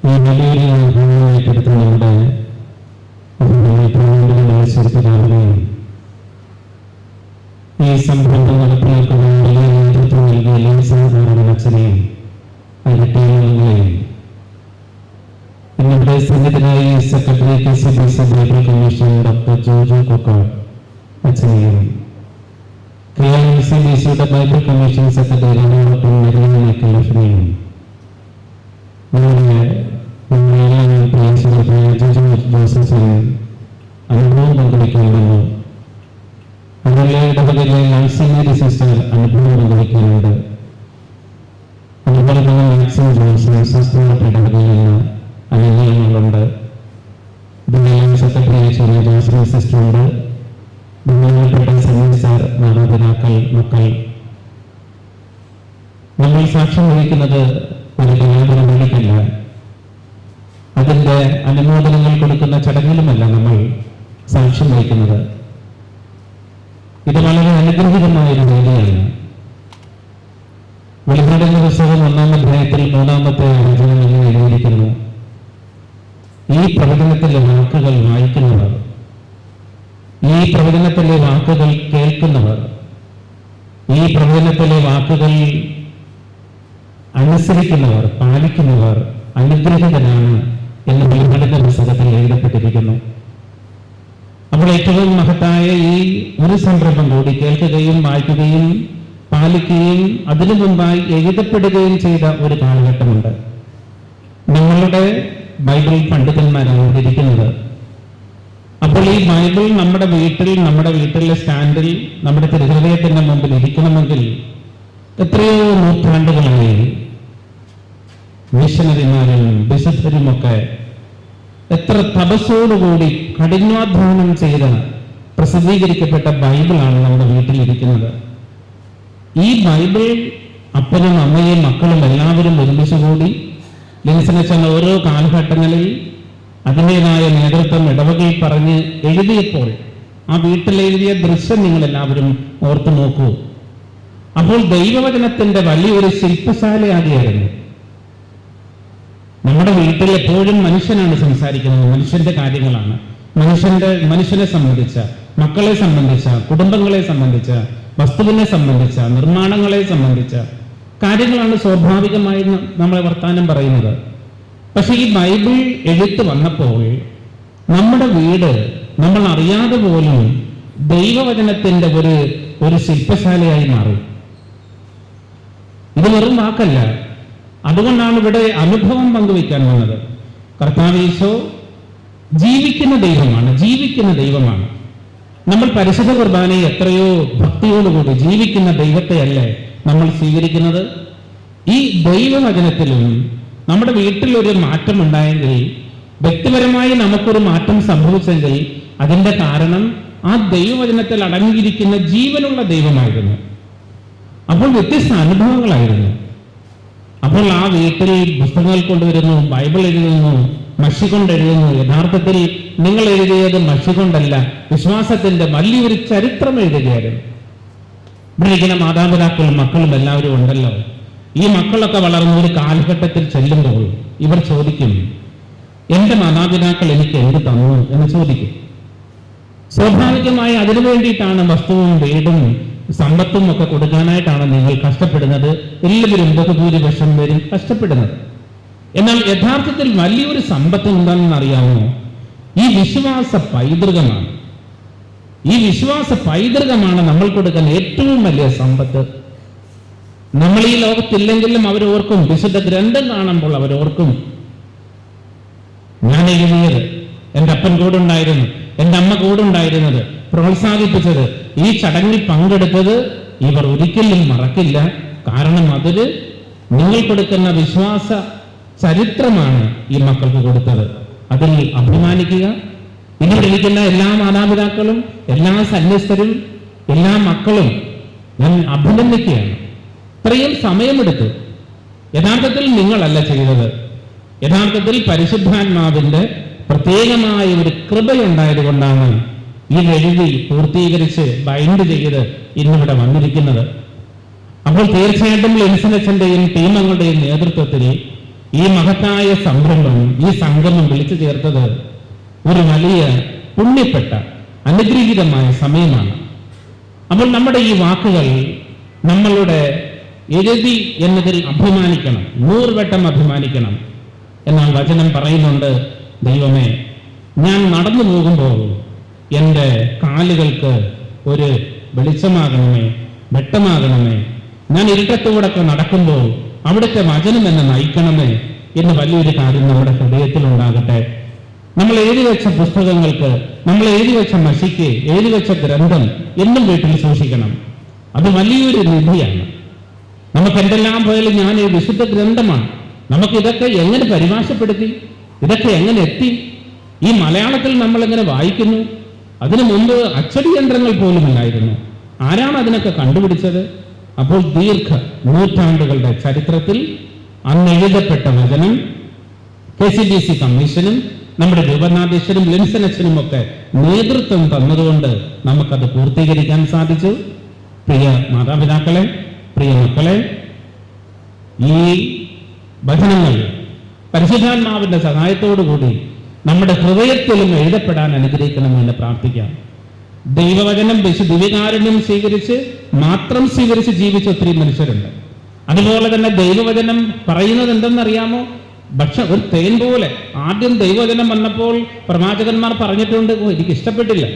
ഈ വലിയൊരു അനുഭവമായിട്ടെടുത്ത് നമ്മുടെ ഈ സംരംഭം നടപ്പിലാക്കുന്ന വലിയ നേതൃത്വം നൽകിയ ലിൻസൺ അച്ഛനെയും അതിന്റെ ടീമുകളെയും ഇന്നത്തെ സന്നിധിനായി secretary KCBC Bible commission doctor Joju Kokkad അച്ഛനെയും KCBCയുടെ Bible commission secretary doctor Maria മൈക്കലിനെയും ജോസഫിന് അനുഭവം പങ്കുവയ്ക്കുന്നുണ്ടെന്ന് അതുപോലെ ഇടപെടലിലെ നഴ്സിംഗ് സിസ്റ്റർ അനുഭവം പങ്കുവയ്ക്കുന്നുണ്ട്. അതുപോലെ തന്നെ മാക്സിം ജോൺസൺ സിസ്റ്ററുടെ ഇടപെടലിൽ നിന്ന് അനുഭവങ്ങളുണ്ട്. ഇതിനെല്ലാം സെക്രട്ടറി ചെറിയ ജോസഫ് സിസ്റ്ററുണ്ട്. ബഹുമാനപ്പെട്ട സന്യസ്തർ, മാതാപിതാക്കൾ, മക്കൾ, നമ്മൾ സാക്ഷ്യം വഹിക്കുന്നത് ഒരു കലാപരം വേണ്ടിയിട്ടില്ല, അതിൻ്റെ അനുമോദനങ്ങൾ കൊടുക്കുന്ന ചടങ്ങിലുമല്ല നമ്മൾ സാക്ഷ്യം വഹിക്കുന്നത്. ഇത് വളരെ അനുഗ്രഹീതമായൊരു വേദിയാണ്. വെളിപാടിന്റെ പുസ്തകം 1-ാം അധ്യായത്തിൽ 3-ാമത്തെ വചനം ഇങ്ങനെ എഴുതിയിരിക്കുന്നു: ഈ പ്രവചനത്തിലെ വാക്കുകൾ വായിക്കുന്നവർ, ഈ പ്രവചനത്തിലെ വാക്കുകൾ കേൾക്കുന്നവർ, ഈ പ്രവചനത്തിലെ വാക്കുകൾ അനുസരിക്കുന്നവർ, പാലിക്കുന്നവർ അനുഗ്രഹിതനാണ് എന്ന് വെളിപാടിന്റെ പുസ്തകത്തിൽ എഴുതപ്പെട്ടിരിക്കുന്നു. അപ്പോൾ ഏറ്റവും മഹത്തായ ഈ ഒരു സംരംഭം കൂടി കേൾക്കുകയും വായിക്കുകയും പാലിക്കുകയും അതിനു മുമ്പായി എഴുതപ്പെടുകയും ചെയ്ത ഒരു കാലഘട്ടമുണ്ട്. നമ്മളുടെ ബൈബിൾ പണ്ഡിതന്മാരാണ് ഇരിക്കുന്നത്. അപ്പോൾ ഈ ബൈബിൾ നമ്മുടെ വീട്ടിലെ സ്റ്റാൻഡിൽ, നമ്മുടെ തിരുഹൃദയത്തിന്റെ മുമ്പിൽ ഇരിക്കണമെങ്കിൽ എത്രയോ നൂറ്റാണ്ടുകളായി മിഷനറിമാരും വിശുദ്ധരുമൊക്കെ എത്ര തപസ്സോടുകൂടി കഠിനാധ്വാനം ചെയ്ത് പ്രസിദ്ധീകരിക്കപ്പെട്ട ബൈബിളാണ് നമ്മുടെ വീട്ടിലിരിക്കുന്നത്. ഈ ബൈബിൾ അപ്പനും അമ്മയും മക്കളും എല്ലാവരും ഒരുമിച്ച് കൂടി ലിൻസനച്ചൻ ഓരോ കാലഘട്ടങ്ങളിൽ അതിൻ്റെതായ നേതൃത്വം ഇടവകയിൽ പറഞ്ഞ് എഴുതിയപ്പോൾ ആ വീട്ടിലെഴുതിയ ദൃശ്യം നിങ്ങൾ എല്ലാവരും ഓർത്തു നോക്കൂ. അപ്പോൾ ദൈവവചനത്തിന്റെ വലിയൊരു ശില്പശാലയാകിയായിരുന്നു. നമ്മുടെ വീട്ടിൽ എപ്പോഴും മനുഷ്യനാണ് സംസാരിക്കുന്നത്, മനുഷ്യന്റെ കാര്യങ്ങളാണ്, മനുഷ്യനെ സംബന്ധിച്ച, മക്കളെ സംബന്ധിച്ച, കുടുംബങ്ങളെ സംബന്ധിച്ച, വസ്തുവിനെ സംബന്ധിച്ച, നിർമ്മാണങ്ങളെ സംബന്ധിച്ച കാര്യങ്ങളാണ് സ്വാഭാവികമായി നമ്മളെ വർത്താനം പറയുന്നത്. പക്ഷെ ഈ ബൈബിൾ എഴുത്ത് വന്നപ്പോൾ നമ്മുടെ വീട് നമ്മൾ അറിയാതെ പോലും ദൈവവചനത്തിന്റെ ഒരു ശില്പശാലയായി മാറി. ഇത് വെറും വാക്കല്ല. അതുകൊണ്ടാണ് ഇവിടെ അനുഭവം പങ്കുവയ്ക്കാൻ വന്നത്. കർത്താവ് ഈശോ ജീവിക്കുന്ന ദൈവമാണ്. നമ്മൾ പരിശുദ്ധ കുർബാനയെ എത്രയോ ഭക്തിയോടുകൂടി ജീവിക്കുന്ന ദൈവത്തെയല്ലേ നമ്മൾ സ്വീകരിക്കുന്നത്. ഈ ദൈവവചനത്തിലും നമ്മുടെ വീട്ടിൽ ഒരു മാറ്റം ഉണ്ടായെങ്കിൽ, വ്യക്തിപരമായി നമുക്കൊരു മാറ്റം സംഭവിച്ചെങ്കിൽ അതിന്റെ കാരണം ആ ദൈവവചനത്തിൽ അടങ്ങിയിരിക്കുന്ന ജീവനുള്ള ദൈവമായിരുന്നു. അപ്പോൾ വ്യത്യസ്ത അനുഭവങ്ങളായിരുന്നു. അപ്പോൾ ആ വീട്ടിൽ പുസ്തകങ്ങൾ കൊണ്ടുവരുന്നു, ബൈബിൾ എഴുതുന്നു, മഷി കൊണ്ടെഴുതുന്നു. യഥാർത്ഥത്തിൽ നിങ്ങൾ എഴുതിയത് മഷി കൊണ്ടല്ല, വിശ്വാസത്തിന്റെ വലിയൊരു ചരിത്രം എഴുതുകയായിരുന്നു. ഇവിടെ ഇങ്ങനെ മാതാപിതാക്കളും മക്കളും എല്ലാവരും ഉണ്ടല്ലോ. ഈ മക്കളൊക്കെ വളർന്ന ഒരു കാലഘട്ടത്തിൽ ചെല്ലുമ്പോൾ ഇവർ ചോദിക്കും, എന്റെ മാതാപിതാക്കൾ എനിക്ക് എന്ത് തന്നു എന്ന് ചോദിക്കും. സ്വാഭാവികമായി അതിനു വേണ്ടിയിട്ടാണ് വസ്തുവും വീടും സമ്പത്തും ഒക്കെ കൊടുക്കാനായിട്ടാണ് നിങ്ങൾ കഷ്ടപ്പെടുന്നത്. എല്ലാവരും ബഹുഭൂരിപക്ഷം പേരും കഷ്ടപ്പെടുന്നത്. എന്നാൽ യഥാർത്ഥത്തിൽ വലിയൊരു സമ്പത്ത് എന്താണെന്ന് അറിയാമോ? ഈ വിശ്വാസ പൈതൃകമാണ്. ഈ വിശ്വാസ പൈതൃകമാണ് നമ്മൾ കൊടുക്കുന്ന ഏറ്റവും വലിയ സമ്പത്ത്. നമ്മൾ ഈ ലോകത്തില്ലെങ്കിലും അവരോർക്കും, വിശുദ്ധ ഗ്രന്ഥം കാണുമ്പോൾ അവരോർക്കും, ഞാൻ എഴുതിയത്, എൻ്റെ അപ്പൻ കൂടുണ്ടായിരുന്നു, എൻ്റെ അമ്മ കൂടുണ്ടായിരുന്നത്, പ്രോത്സാഹിപ്പിച്ചത്, ഈ ചടങ്ങിൽ പങ്കെടുത്തത് ഇവർ ഒരിക്കലും മറക്കില്ല. കാരണം അതൊരു നിങ്ങൾ കൊടുക്കുന്ന വിശ്വാസ ചരിത്രമാണ് ഈ മക്കൾക്ക് കൊടുത്തത്. അതിൽ അഭിമാനിക്കുക. ഇനി വിളിക്കുന്ന എല്ലാ മാതാപിതാക്കളും എല്ലാ സന്യസ്തരും എല്ലാ മക്കളും ഞാൻ അഭിനന്ദിക്കുകയാണ്. ഇത്രയും സമയമെടുത്തു. യഥാർത്ഥത്തിൽ നിങ്ങളല്ല ചെയ്തത്. യഥാർത്ഥത്തിൽ പരിശുദ്ധാത്മാവിന്റെ പ്രത്യേകമായ ഒരു കൃപയുണ്ടായത് കൊണ്ടാണ് ഈ എഴുതി പൂർത്തീകരിച്ച് ബൈൻഡ് ചെയ്ത് ഇന്നിവിടെ വന്നിരിക്കുന്നത്. അപ്പോൾ തീർച്ചയായിട്ടും ലിൻസനച്ചന്റെയും ടീമങ്ങളുടെയും നേതൃത്വത്തിൽ ഈ മഹത്തായ സംരംഭം, ഈ സംഗമം വിളിച്ചു ചേർത്തത് ഒരു വലിയ പുണ്യപ്പെട്ട അനുഗ്രഹീതമായ സമയമാണ്. അപ്പോൾ നമ്മുടെ ഈ വാക്കുകൾ നമ്മളുടെ എഴുതി എന്നതിൽ അഭിമാനിക്കണം, 100 വട്ടം അഭിമാനിക്കണം. എന്നാൽ വചനം പറയുന്നുണ്ട്, ദൈവമേ, ഞാൻ നടന്നു പോകുമ്പോൾ എൻ്റെ കാലുകൾക്ക് ഒരു വെളിച്ചമാകണമേ, വെട്ടമാകണമേ. ഞാൻ ഇരുട്ടത്തോടൊക്കെ നടക്കുമ്പോൾ അവിടുത്തെ വചനം എന്നെ നയിക്കണമേ എന്ന് വലിയൊരു കാര്യം നമ്മുടെ ഹൃദയത്തിൽ ഉണ്ടാകട്ടെ. നമ്മൾ എഴുതി വെച്ച പുസ്തകങ്ങൾക്ക്, നമ്മൾ എഴുതി വെച്ച മഷിക്ക്, എഴുതി വെച്ച ഗ്രന്ഥം എന്നും വീട്ടിൽ സൂക്ഷിക്കണം. അത് വലിയൊരു നിധിയാണ്. നമുക്ക് എന്തെല്ലാം പോയാലും ഞാൻ ഈ വിശുദ്ധ ഗ്രന്ഥമാണ്. നമുക്ക് ഇതൊക്കെ എങ്ങനെ പരിഭാഷപ്പെടുത്തി, ഇതൊക്കെ എങ്ങനെ എത്തി? ഈ മലയാളത്തിൽ നമ്മൾ എങ്ങനെ വായിക്കുന്നു? അതിനു മുമ്പ് അച്ചടി യന്ത്രങ്ങൾ പോലും ഇല്ലായിരുന്നു. ആരാണ് അതിനൊക്കെ കണ്ടുപിടിച്ചത്? അപ്പോൾ നൂറ്റാണ്ടുകളുടെ ചരിത്രത്തിൽ അന്ന് എഴുതപ്പെട്ട വചനം KCBC കമ്മീഷനും നമ്മുടെ രൂപനാഥേശ്വരും ലിൻസനച്ചനും ഒക്കെ നേതൃത്വം തന്നതുകൊണ്ട് നമുക്കത് പൂർത്തീകരിക്കാൻ സാധിച്ചു. പ്രിയ മാതാപിതാക്കളെ, പ്രിയ മക്കളെ, ഈ വചനങ്ങൾ പരിശുദ്ധാത്മാവിന്റെ സഹായത്തോടുകൂടി നമ്മുടെ ഹൃദയത്തിലും എഴുതപ്പെടാൻ അനുഗ്രഹിക്കണമെന്ന് പ്രാർത്ഥിക്കാം. ദൈവവചനം ദിവ്യകാരുണ്യം മാത്രം സ്വീകരിച്ച് ജീവിച്ച ഒത്തിരി മനുഷ്യരുണ്ട്. അതുപോലെ തന്നെ ദൈവവചനം പറയുന്നത് എന്തെന്നറിയാമോ? ഒരു തേൻ പോലെ. ആദ്യം ദൈവവചനം വന്നപ്പോൾ പ്രവാചകന്മാർ പറഞ്ഞിട്ടുണ്ട്, എനിക്ക് ഇഷ്ടപ്പെട്ടില്ല,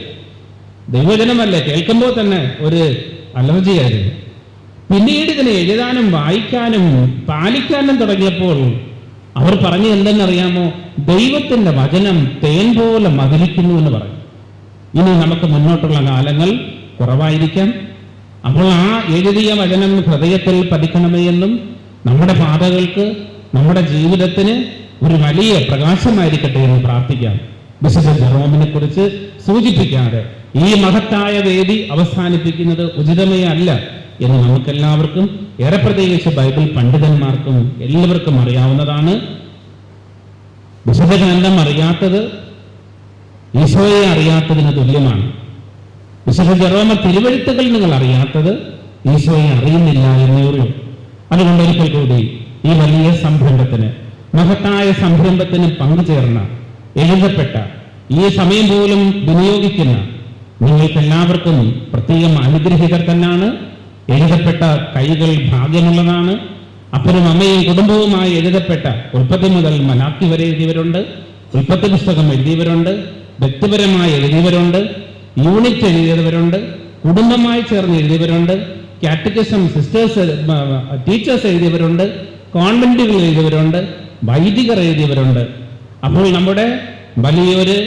ദൈവവചനമല്ലേ, കേൾക്കുമ്പോൾ തന്നെ ഒരു അലർജിയായിരുന്നു. പിന്നീട് ഇതിനെ എഴുതാനും വായിക്കാനും പാലിക്കാനും തുടങ്ങിയപ്പോൾ അവർ പറഞ്ഞു എന്തെന്നറിയാമോ? ദൈവത്തിന്റെ വചനം തേൻ പോലെ മധുരിക്കുന്നു എന്ന് പറഞ്ഞു. ഇനി നമുക്ക് മുന്നോട്ടുള്ള കാലങ്ങൾ കുറവായിരിക്കാം. അപ്പോൾ ആ എഴുതിയ വചനം ഹൃദയത്തിൽ പതിക്കണമേ എന്നും നമ്മുടെ പാതകൾക്ക്, നമ്മുടെ ജീവിതത്തിന് ഒരു വലിയ പ്രകാശമായിരിക്കട്ടെ എന്ന് പ്രാർത്ഥിക്കാം. വിശുദ്ധ ജെറോമിനെ കുറിച്ച് സൂചിപ്പിക്കാതെ ഈ മഹത്തായ വേദി അവസാനിപ്പിക്കുന്നത് ഉചിതമേ അല്ല എന്ന് നമുക്കെല്ലാവർക്കും, ഏറെ പ്രത്യേകിച്ച് ബൈബിൾ പണ്ഡിതന്മാർക്കും എല്ലാവർക്കും അറിയാവുന്നതാണ്. വിശുദ്ധ ഗ്രന്ഥം അറിയാത്തത് ഈശോയെ അറിയാത്തതിന് തുല്യമാണ്. വിശുദ്ധ ജെറോമ തിരുവെഴുത്തുകൾ നിങ്ങൾ അറിയാത്തത് ഈശോയെ അറിയുന്നില്ല എന്നേ ഉള്ളൂ. അതുകൊണ്ട് ഒരിക്കൽ കൂടി ഈ വലിയ സംരംഭത്തിന്, മഹത്തായ സംരംഭത്തിന് പങ്കുചേർന്ന, എഴുതപ്പെട്ട, ഈ സമയം പോലും വിനിയോഗിക്കുന്ന നിങ്ങൾക്കെല്ലാവർക്കും പ്രത്യേകം അനുഗ്രഹീതർ തന്നെയാണ്. എഴുതപ്പെട്ട കൈകൾ ഭാഗ്യമുള്ളതാണ്. അപ്പനും അമ്മയും കുടുംബവുമായി എഴുതപ്പെട്ട ഉൽപ്പത്തി മുതൽ മലാക്കി വരെ എഴുതിയവരുണ്ട്, ഉൽപ്പത്തി പുസ്തകം എഴുതിയവരുണ്ട്, വ്യക്തിപരമായി എഴുതിയവരുണ്ട്, യൂണിറ്റ് എഴുതിയവരുണ്ട്, കുടുംബമായി ചേർന്ന് എഴുതിയവരുണ്ട്, കാറ്റഗിസം സിസ്റ്റേഴ്സ് ടീച്ചേഴ്സ് എഴുതിയവരുണ്ട്, കോൺവെന്റുകൾ എഴുതിയവരുണ്ട്, വൈദികർ എഴുതിയവരുണ്ട്. അപ്പോൾ നമ്മുടെ വലിയൊരു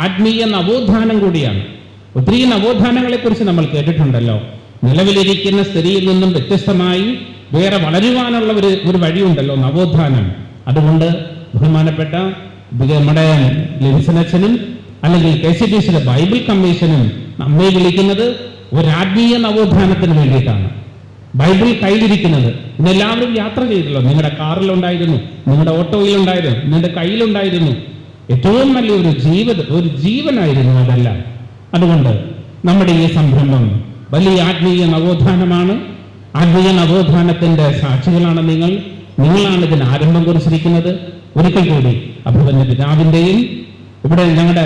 ആത്മീയ നവോത്ഥാനം കൂടിയാണ്. ഒത്തിരി നവോത്ഥാനങ്ങളെ കുറിച്ച് നമ്മൾ കേട്ടിട്ടുണ്ടല്ലോ. നിലവിലിരിക്കുന്ന സ്ഥിതിയിൽ നിന്നും വ്യത്യസ്തമായി വേറെ വളരുവാനുള്ള ഒരു വഴിയുണ്ടല്ലോ, നവോത്ഥാനം. അതുകൊണ്ട് ബഹുമാനപ്പെട്ട നമ്മുടെ ലിൻസനച്ചനും അല്ലെങ്കിൽ KCBCയുടെ ബൈബിൾ കമ്മീഷനും നമ്മെ വിളിക്കുന്നത് ഒരു ആത്മീയ നവോത്ഥാനത്തിന് വേണ്ടിയിട്ടാണ്. ബൈബിൾ കയ്യിലിരിക്കുന്നത് ഇന്നെല്ലാവരും യാത്ര ചെയ്തല്ലോ. നിങ്ങളുടെ കാറിലുണ്ടായിരുന്നു, നിങ്ങളുടെ ഓട്ടോയിലുണ്ടായിരുന്നു, നിങ്ങളുടെ കയ്യിലുണ്ടായിരുന്നു. ഏറ്റവും വലിയൊരു ജീവനായിരുന്നു അതെല്ലാം. അതുകൊണ്ട് നമ്മുടെ ഈ സംരംഭം വലിയ ആത്മീയ നവോത്ഥാനമാണ്. ആത്മീയ നവോത്ഥാനത്തിന്റെ സാക്ഷികളാണ് നിങ്ങളാണ് ഇതിന് ആരംഭം കുറിച്ചിരിക്കുന്നത്. ഒരിക്കൽ കൂടി അഭിമന്യ പിതാവിന്റെയും ഇവിടെ ഞങ്ങളുടെ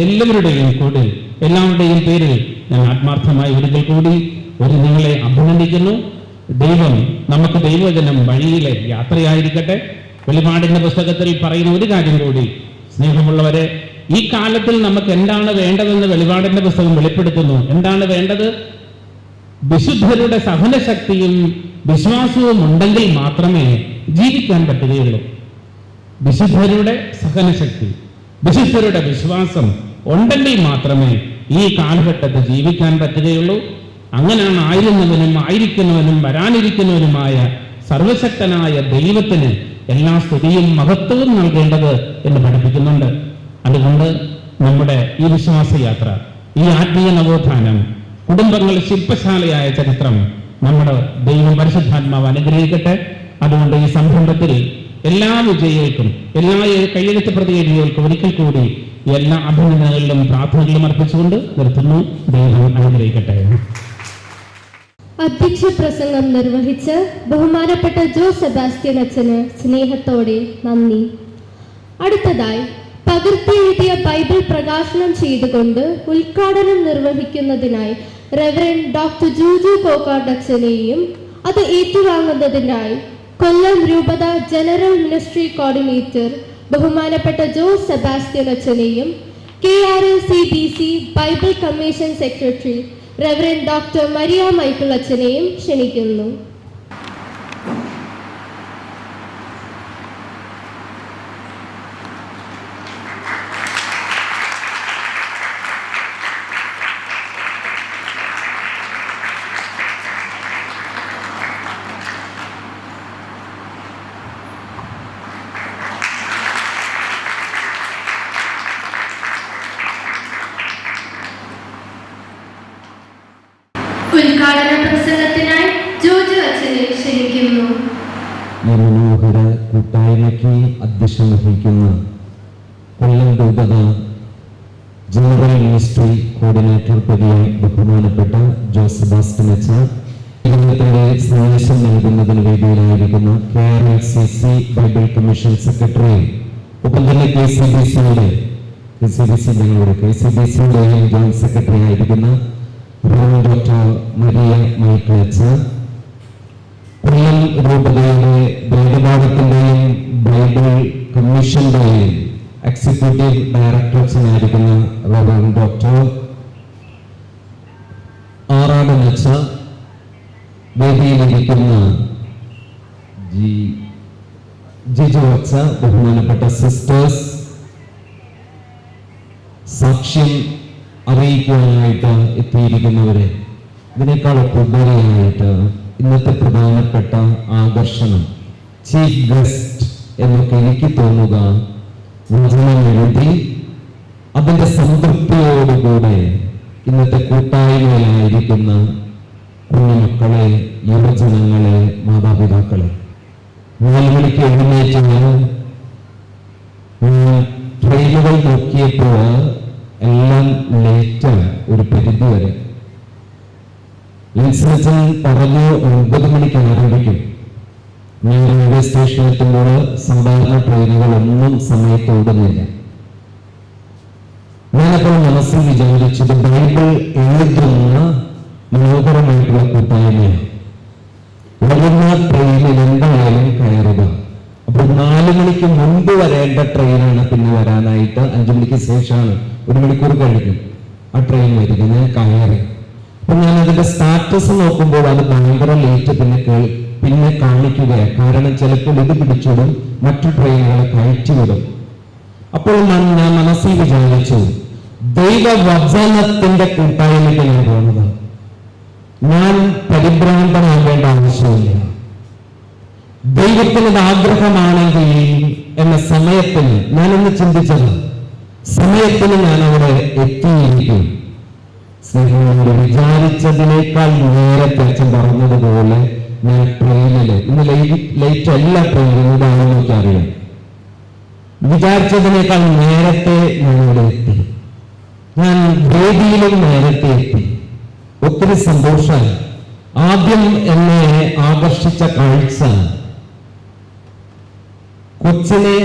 എല്ലാവരുടെയും പേരിൽ ഞാൻ ആത്മാർത്ഥമായി ഒരിക്കൽ കൂടി നിങ്ങളെ അഭിനന്ദിക്കുന്നു. ദൈവം നമുക്ക് ദൈവവചനം വഴിയിലെ യാത്രയായിരിക്കട്ടെ. വെളിപാടിന്റെ പുസ്തകത്തിൽ പറയുന്ന ഒരു കാര്യം കൂടി, സ്നേഹമുള്ളവരെ, ഈ കാലത്തിൽ നമുക്ക് എന്താണ് വേണ്ടതെന്ന് വെളിപാടിന്റെ പുസ്തകം വെളിപ്പെടുത്തുന്നു. എന്താണ് വേണ്ടത്? വിശുദ്ധരുടെ സഹനശക്തിയും വിശ്വാസവും ഉണ്ടെങ്കിൽ മാത്രമേ ജീവിക്കാൻ പറ്റുകയുള്ളൂ. വിശുദ്ധരുടെ സഹനശക്തി, വിശുദ്ധരുടെ വിശ്വാസം ഉണ്ടെങ്കിൽ മാത്രമേ ഈ കാലഘട്ടത്തിൽ ജീവിക്കാൻ പറ്റുകയുള്ളൂ. അങ്ങനെയാണ് ആയിരുന്നവനും ആയിരിക്കുന്നവനും വരാനിരിക്കുന്നവനുമായ സർവശക്തനായ ദൈവത്തിന് എല്ലാ സ്തുതിയും മഹത്വവും നൽകേണ്ടത് എന്ന് പഠിപ്പിക്കുന്നുണ്ട്. അതുകൊണ്ട് നമ്മുടെ ഈ വിശ്വാസയാത്ര, ഈ ആത്മീയ നവോത്ഥാനം കുടുംബങ്ങൾ ശില്പശാലയായ ചരിത്രം നമ്മുടെ ദൈവം പരിശുദ്ധാത്മാവ് അനുഗ്രഹിക്കട്ടെ. അതുകൊണ്ട് ഈ സംരംഭത്തിൽ എല്ലാ വിജയികൾക്കും, എല്ലാ കയ്യെഴുത്ത് പ്രതിനിധികൾക്കും ഒരിക്കൽ കൂടി എല്ലാ അഭിനന്ദനങ്ങളിലും പ്രാർത്ഥനകളിലും അർപ്പിച്ചുകൊണ്ട് നിർത്തുന്നു. ദൈവം അനുഗ്രഹിക്കട്ടെ. അധ്യക്ഷ പ്രസംഗം നിർവഹിച്ച് ബഹുമാനപ്പെട്ട ജോ സെബാസ്റ്റ്യൻ അച്ഛന് സ്നേഹത്തോടെ നന്ദി. അടുത്തതായി പകർത്തിയെഴുതിയ ബൈബിൾ പ്രകാശനം ചെയ്തുകൊണ്ട് ഉദ്ഘാടനം നിർവഹിക്കുന്നതിനായി റെവറൻഡ് ഡോക്ടർ ജൂജു കോക്കാട് അച്ഛനെയും അത് ഏറ്റുവാങ്ങുന്നതിനായി കൊല്ലം രൂപത ജനറൽ മിനിസ്ട്രി കോർഡിനേറ്റർ ബഹുമാനപ്പെട്ട ജോ സെബാസ്റ്റ്യൻ അച്ഛനെയും KRLCBC Bible commission secretary Reverend doctor Maria Michael അച്ഛനെയും ക്ഷണിക്കുന്നു. ഉദ്ഘാടന പ്രസംഗത്തിനായി ജോജു അച്ഛനെ ക്ഷണിക്കുന്നു. ഈ മനോഹര കൂട്ടായ്മയ്ക്ക് അധ്യക്ഷം വഹിക്കുന്ന കൊല്ലം രൂപത ജനറൽ മിനിസ്ട്രി കോർഡിനേറ്റർ പതിയായി ബഹുമാനപ്പെട്ട ജോ സെബാസ്റ്റ്യൻ അച്ഛൻ, കേരളത്തിന്റെ സന്ദേശം നൽകുന്നതിന് വേദിയിലായിരിക്കുന്ന KRLCC ബൈബിൾ കമ്മീഷൻ സെക്രട്ടറി, ഒപ്പം തന്നെ KCBCയുടെ ജോയിന്റ് സെക്രട്ടറി ആയിരിക്കുന്ന ഡോക്ടർ മരിയ മൈക്കിൾ അച്ഛൻ, കൊല്ലം രൂപതയുടെ വേദപാഠത്തിന്റെയും ബൈബിൾ കമ്മീഷന്റെയും എക്സിക്യൂട്ടീവ് ഡയറക്ടർസിനായിരിക്കുന്ന റവറൻഡ് ഡോക്ടർ ആറാടൻ അച്ഛൻ, വേദിയിലിരിക്കുന്ന ജിജു അച്ഛൻ, ബഹുമാനപ്പെട്ട സിസ്റ്റേഴ്സ്, സാക്ഷ്യം അറിയിക്കാനായിട്ട് എത്തിയിരിക്കുന്നവരെ, ഇതിനേക്കാളൊക്കെ ഉപരിയായിട്ട് ഇന്നത്തെ പ്രധാനപ്പെട്ട ആകർഷണം, ചീഫ് ഗസ്റ്റ് എന്നൊക്കെ എനിക്ക് തോന്നുക, വചനം എഴുതി അതിന്റെ സംതൃപ്തിയോടുകൂടെ ഇന്നത്തെ കൂട്ടായ്മയിലായിരിക്കുന്ന കുഞ്ഞുമക്കളെ, യുവജനങ്ങളെ, മാതാപിതാക്കളെ, 4 മണിക്ക് എഴുന്നേറ്റ് ട്രെയിനുകൾ നോക്കിയപ്പോൾ എല്ലാം ലേറ്റാണ്. ഒരു പരിധി വരെ ലിൻസൻ പറഞ്ഞു 9 മണിക്ക് ആരംഭിക്കും. ഞാൻ റെയിൽവേ സ്റ്റേഷനിൽ എത്തുമ്പോൾ സാധാരണ ട്രെയിനുകളൊന്നും സമയത്ത് ഓടുന്നില്ല. ഞാനപ്പോൾ മനസ്സിൽ വിചാരിച്ചത് ബൈബിൾ എഴുതുന്ന മനോഹരമായിട്ടുള്ള കൂട്ടായ്മയാണ്. വരുന്ന ട്രെയിനിൽ എന്തായാലും കയറുക. അപ്പോൾ 4 മണിക്ക് മുൻപ് വരേണ്ട ട്രെയിനാണ് പിന്നെ വരാനായിട്ട്. 5 മണിക്ക് ശേഷമാണ്, 1 മണിക്കൂർ കഴിഞ്ഞു ആ ട്രെയിൻ വരിക. ഞാൻ കയറി. അപ്പൊ ഞാൻ അതിന്റെ സ്റ്റാറ്റസ് നോക്കുമ്പോൾ അത് ഭയങ്കര ലേറ്റ് പിന്നെ കാണിക്കുകയാണ്. കാരണം ചിലപ്പോൾ ഇത് പിടിച്ചിടും, മറ്റു ട്രെയിനുകളെ കയറ്റിവിടും. അപ്പോൾ ഞാൻ മനസ്സിൽ വിചാരിച്ചു, ദൈവവചനത്തിന്റെ കൂട്ടായ്മയ്ക്ക് ഞാൻ പോകുന്നത്. ഞാൻ പരിഭ്രാന്തമാകേണ്ട ആവശ്യമില്ല. ദൈവത്തിന് ആഗ്രഹമാണെങ്കിൽ എന്ന സമയത്തിന് ഞാനൊന്ന് ചിന്തിച്ചത്, സമയത്തിന് ഞാൻ അവിടെ എത്തിയിരിക്കും. സ്നേഹങ്ങളോട് വിചാരിച്ചതിനേക്കാൾ നേരത്തെ അച്ഛൻ പറഞ്ഞതുപോലെ ഞാൻ ട്രെയിനില്, ഇന്ന് ലേറ്റ് അല്ല ട്രെയിനിൽ, ഇതാണെന്ന് എനിക്കറിയാം. വിചാരിച്ചതിനേക്കാൾ നേരത്തെ ഞാൻ ഇവിടെ എത്തി. ഞാൻ വേദിയിലും നേരത്തെ എത്തി. ഒത്തിരി സന്തോഷമായി. ആദ്യം എന്നെ ആകർഷിച്ച കാഴ്ച, കൊച്ചിനെ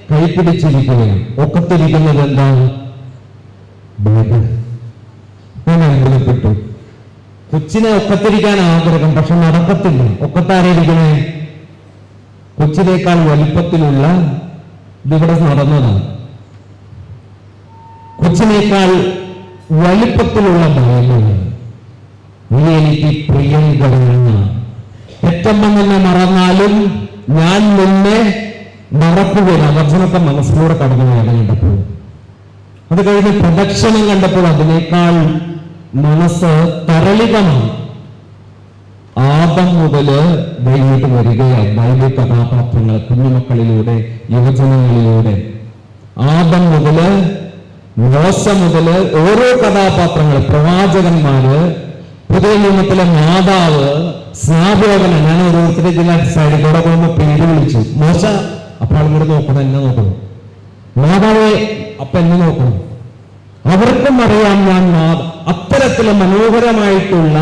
കൈപിടിച്ചിരിക്കുകയാണ്. ഒക്കത്തിരിക്കുന്നത് എന്താണ്? ബൈബിൾ. ഞാൻ അത്ഭുതപ്പെട്ടു. കൊച്ചിനെ ഒക്കത്തിരിക്കാൻ ആഗ്രഹം, പക്ഷെ നടക്കത്തില്ല. ഒക്കത്താരിയിരിക്കണേ? കൊച്ചിനേക്കാൾ വലിപ്പത്തിലുള്ള ഇതിവിടെ നടന്നതാണ്. കൊച്ചിനേക്കാൾ വലിപ്പത്തിലുള്ള ബൈബിൾ. നീ എനിക്ക് പ്രിയങ്കരമാണ്. പെറ്റമ്മ നിന്നെ മറന്നാലും ഞാൻ നിന്നെ മറക്കുകയില്ല. വചനത്തെ മനസ്സിലൂടെ കടന്നു പോയത് കണ്ടപ്പോൾ, അത് കഴിഞ്ഞ് പ്രദക്ഷിണം കണ്ടപ്പോൾ അതിനേക്കാൾ മനസ്സ് തരളിതമാണ്. ആദം മുതല് ദൈവത്ത് വരികയാണ് ബൈബിൾ കഥാപാത്രങ്ങൾ കുഞ്ഞുമക്കളിലൂടെ, യുവജനങ്ങളിലൂടെ. ആദം മുതല് മോശ മുതല് ഓരോ കഥാപാത്രങ്ങൾ, പ്രവാചകന്മാര്, പുതിയ നിയമത്തിലെ മാതാവ് സ്നാപകന, ഞാൻ ഓരോരുത്തരുടെ ചില സൈഡിൽ കൂടെ പോകുമ്പോൾ പേര് വിളിച്ചു, മോശ. അപ്പൊ ആളുകൾ നോക്കണം, എന്നെ നോക്കണം. മാതാവെ, അപ്പൊ എന്നെ നോക്കണം. അവർക്കും അറിയാം ഞാൻ അത്തരത്തിലെ മനോഹരമായിട്ടുള്ള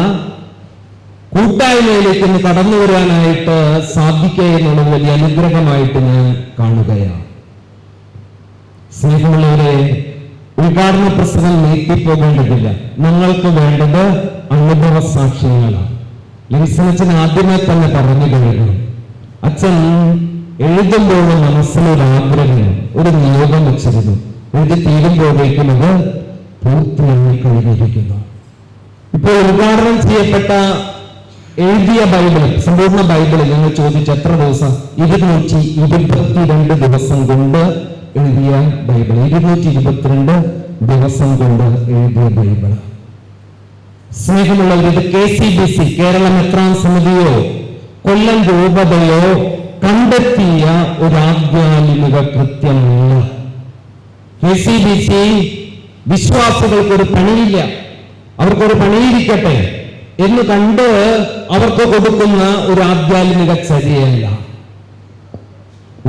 കൂട്ടായ്മയിലേക്ക് ഒന്ന് കടന്നു വരാനായിട്ട് സാധിക്കുക എന്നുള്ളത് വലിയ അനുഗ്രഹമായിട്ട് ഞാൻ കാണുകയാണ്. സ്നേഹമുള്ളവരെ, ഉദ്ഘാടന പ്രസംഗം നീട്ടിപ്പോകേണ്ടതില്ല. ഞങ്ങൾക്ക് വേണ്ടത് അനുഭവ സാക്ഷ്യങ്ങളാണ്. ലിൻസനച്ചൻ ആദ്യമേ തന്നെ പറഞ്ഞു കഴിഞ്ഞു. അച്ഛൻ എഴുതുമ്പോൾ മനസ്സിലൊരാഗ്രഹം, ഒരു നിയോഗം വെച്ചിരുന്നു. എഴുതി തീരുമ്പോഴേക്കും അത് പൂർത്തിയായി കഴിഞ്ഞിരിക്കുന്നു. ഇപ്പോൾ ഉദ്ഘാടനം ചെയ്യപ്പെട്ട എഴുതിയ ബൈബിൾ, സമ്പൂർണ്ണ ബൈബിൾ ഞങ്ങൾ ചോദിച്ചു എത്ര ദിവസം? 222 ദിവസം കൊണ്ട് എഴുതിയ ബൈബിൾ. 222 ദിവസം കൊണ്ട് എഴുതിയ ബൈബിൾ. സ്നേഹമുള്ളവർ, ഇത് KCBC കേരള മെത്രാൻ സമിതിയോ കൊല്ലം രൂപതയോ കണ്ടെത്തിയ ഒരു ആധ്യാത്മിക കൃത്യമല്ല. KCBC വിശ്വാസികൾക്കൊരു പണിയില്ല, അവർക്കൊരു പണിയിരിക്കട്ടെ എന്ന് കണ്ട് അവർക്ക് കൊടുക്കുന്ന ഒരു ആധ്യാത്മിക ചര്യയല്ല.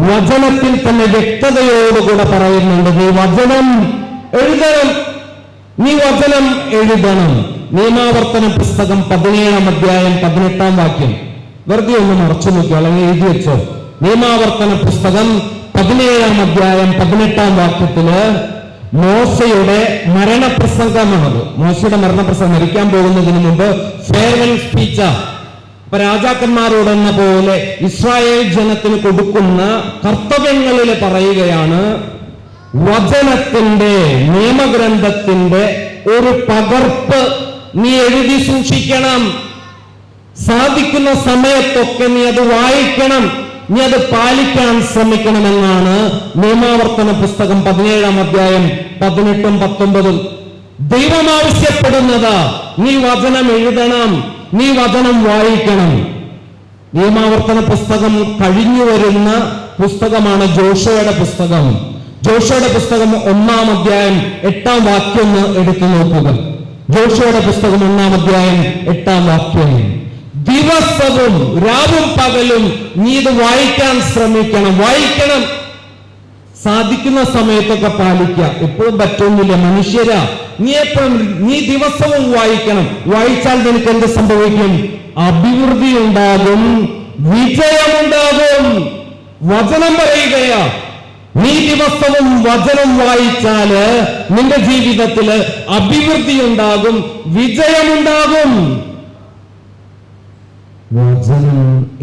വചനത്തിൽ തന്നെ വ്യക്തതയോടുകൂടെ പറയുന്നുണ്ട്, നീ വചനം എഴുതണം, നീ വചനം എഴുതണം. നിയമാവർത്തന പുസ്തകം 17-ാം അധ്യായം 18-ാം വാക്യം വെറുതെ ഒന്ന് മറച്ചു നോക്കി, അല്ലെങ്കിൽ എഴുതി വെച്ചോ. നിയമാവർത്തന പുസ്തകം 17-ാം അധ്യായം 18-ാം വാക്യത്തില് മോശയുടെ മരണപ്രസംഗമാണത്. മോശയുടെ മരണപ്രസംഗം, മരിക്കാൻ പോകുന്നതിന് മുമ്പ് ഫെയർവെൽ സ്പീച്ച്. ഇപ്പൊ രാജാക്കന്മാരോടെന്ന പോലെ ഇസ്രായേൽ ജനത്തിന് കൊടുക്കുന്ന കർത്തവ്യങ്ങളിൽ പറയുകയാണ്, വചനത്തിന്റെ, നിയമഗ്രന്ഥത്തിന്റെ ഒരു പകർപ്പ് നീ എഴുതി സൂക്ഷിക്കണം. സാധിക്കുന്ന സമയത്തൊക്കെ നീ അത് വായിക്കണം, നീ അത് പാലിക്കാൻ ശ്രമിക്കണമെന്നാണ് നിയമാവർത്തന പുസ്തകം 17-ാം അധ്യായം 18-ഉം 19-ഉം. ദൈവം ആവശ്യപ്പെടുന്നത് നീ വചനം എഴുതണം, നീ വചനം വായിക്കണം. നിയമാവർത്തന പുസ്തകം കഴിഞ്ഞു വരുന്ന പുസ്തകമാണ് ജോഷുവയുടെ പുസ്തകം. ജോഷുവയുടെ പുസ്തകം 1-ാം അധ്യായം 8-ാം വാക്യം എടുത്തു നോക്കുക. ജോഷുവയുടെ പുസ്തകം 1-ാം അധ്യായം 8-ാം വാക്യം. ദിവസവും രാവും പകലും നീ ഇത് വായിക്കാൻ ശ്രമിക്കണം, വായിക്കണം. സാധിക്കുന്ന സമയത്തൊക്കെ പാലിക്കുക. എപ്പോഴും പറ്റുന്നില്ല, മനുഷ്യരാ. നീ ദിവസവും വായിക്കണം. വായിച്ചാൽ നിനക്ക് എന്ത് സംഭവിക്കും? അഭിവൃദ്ധി ഉണ്ടാകും, വിജയമുണ്ടാകും. വചനം പറയുകയാ, നീ ദിവസവും വചനം വായിച്ചാല് നിന്റെ ജീവിതത്തില് അഭിവൃദ്ധി ഉണ്ടാകും, വിജയമുണ്ടാകും. വചനം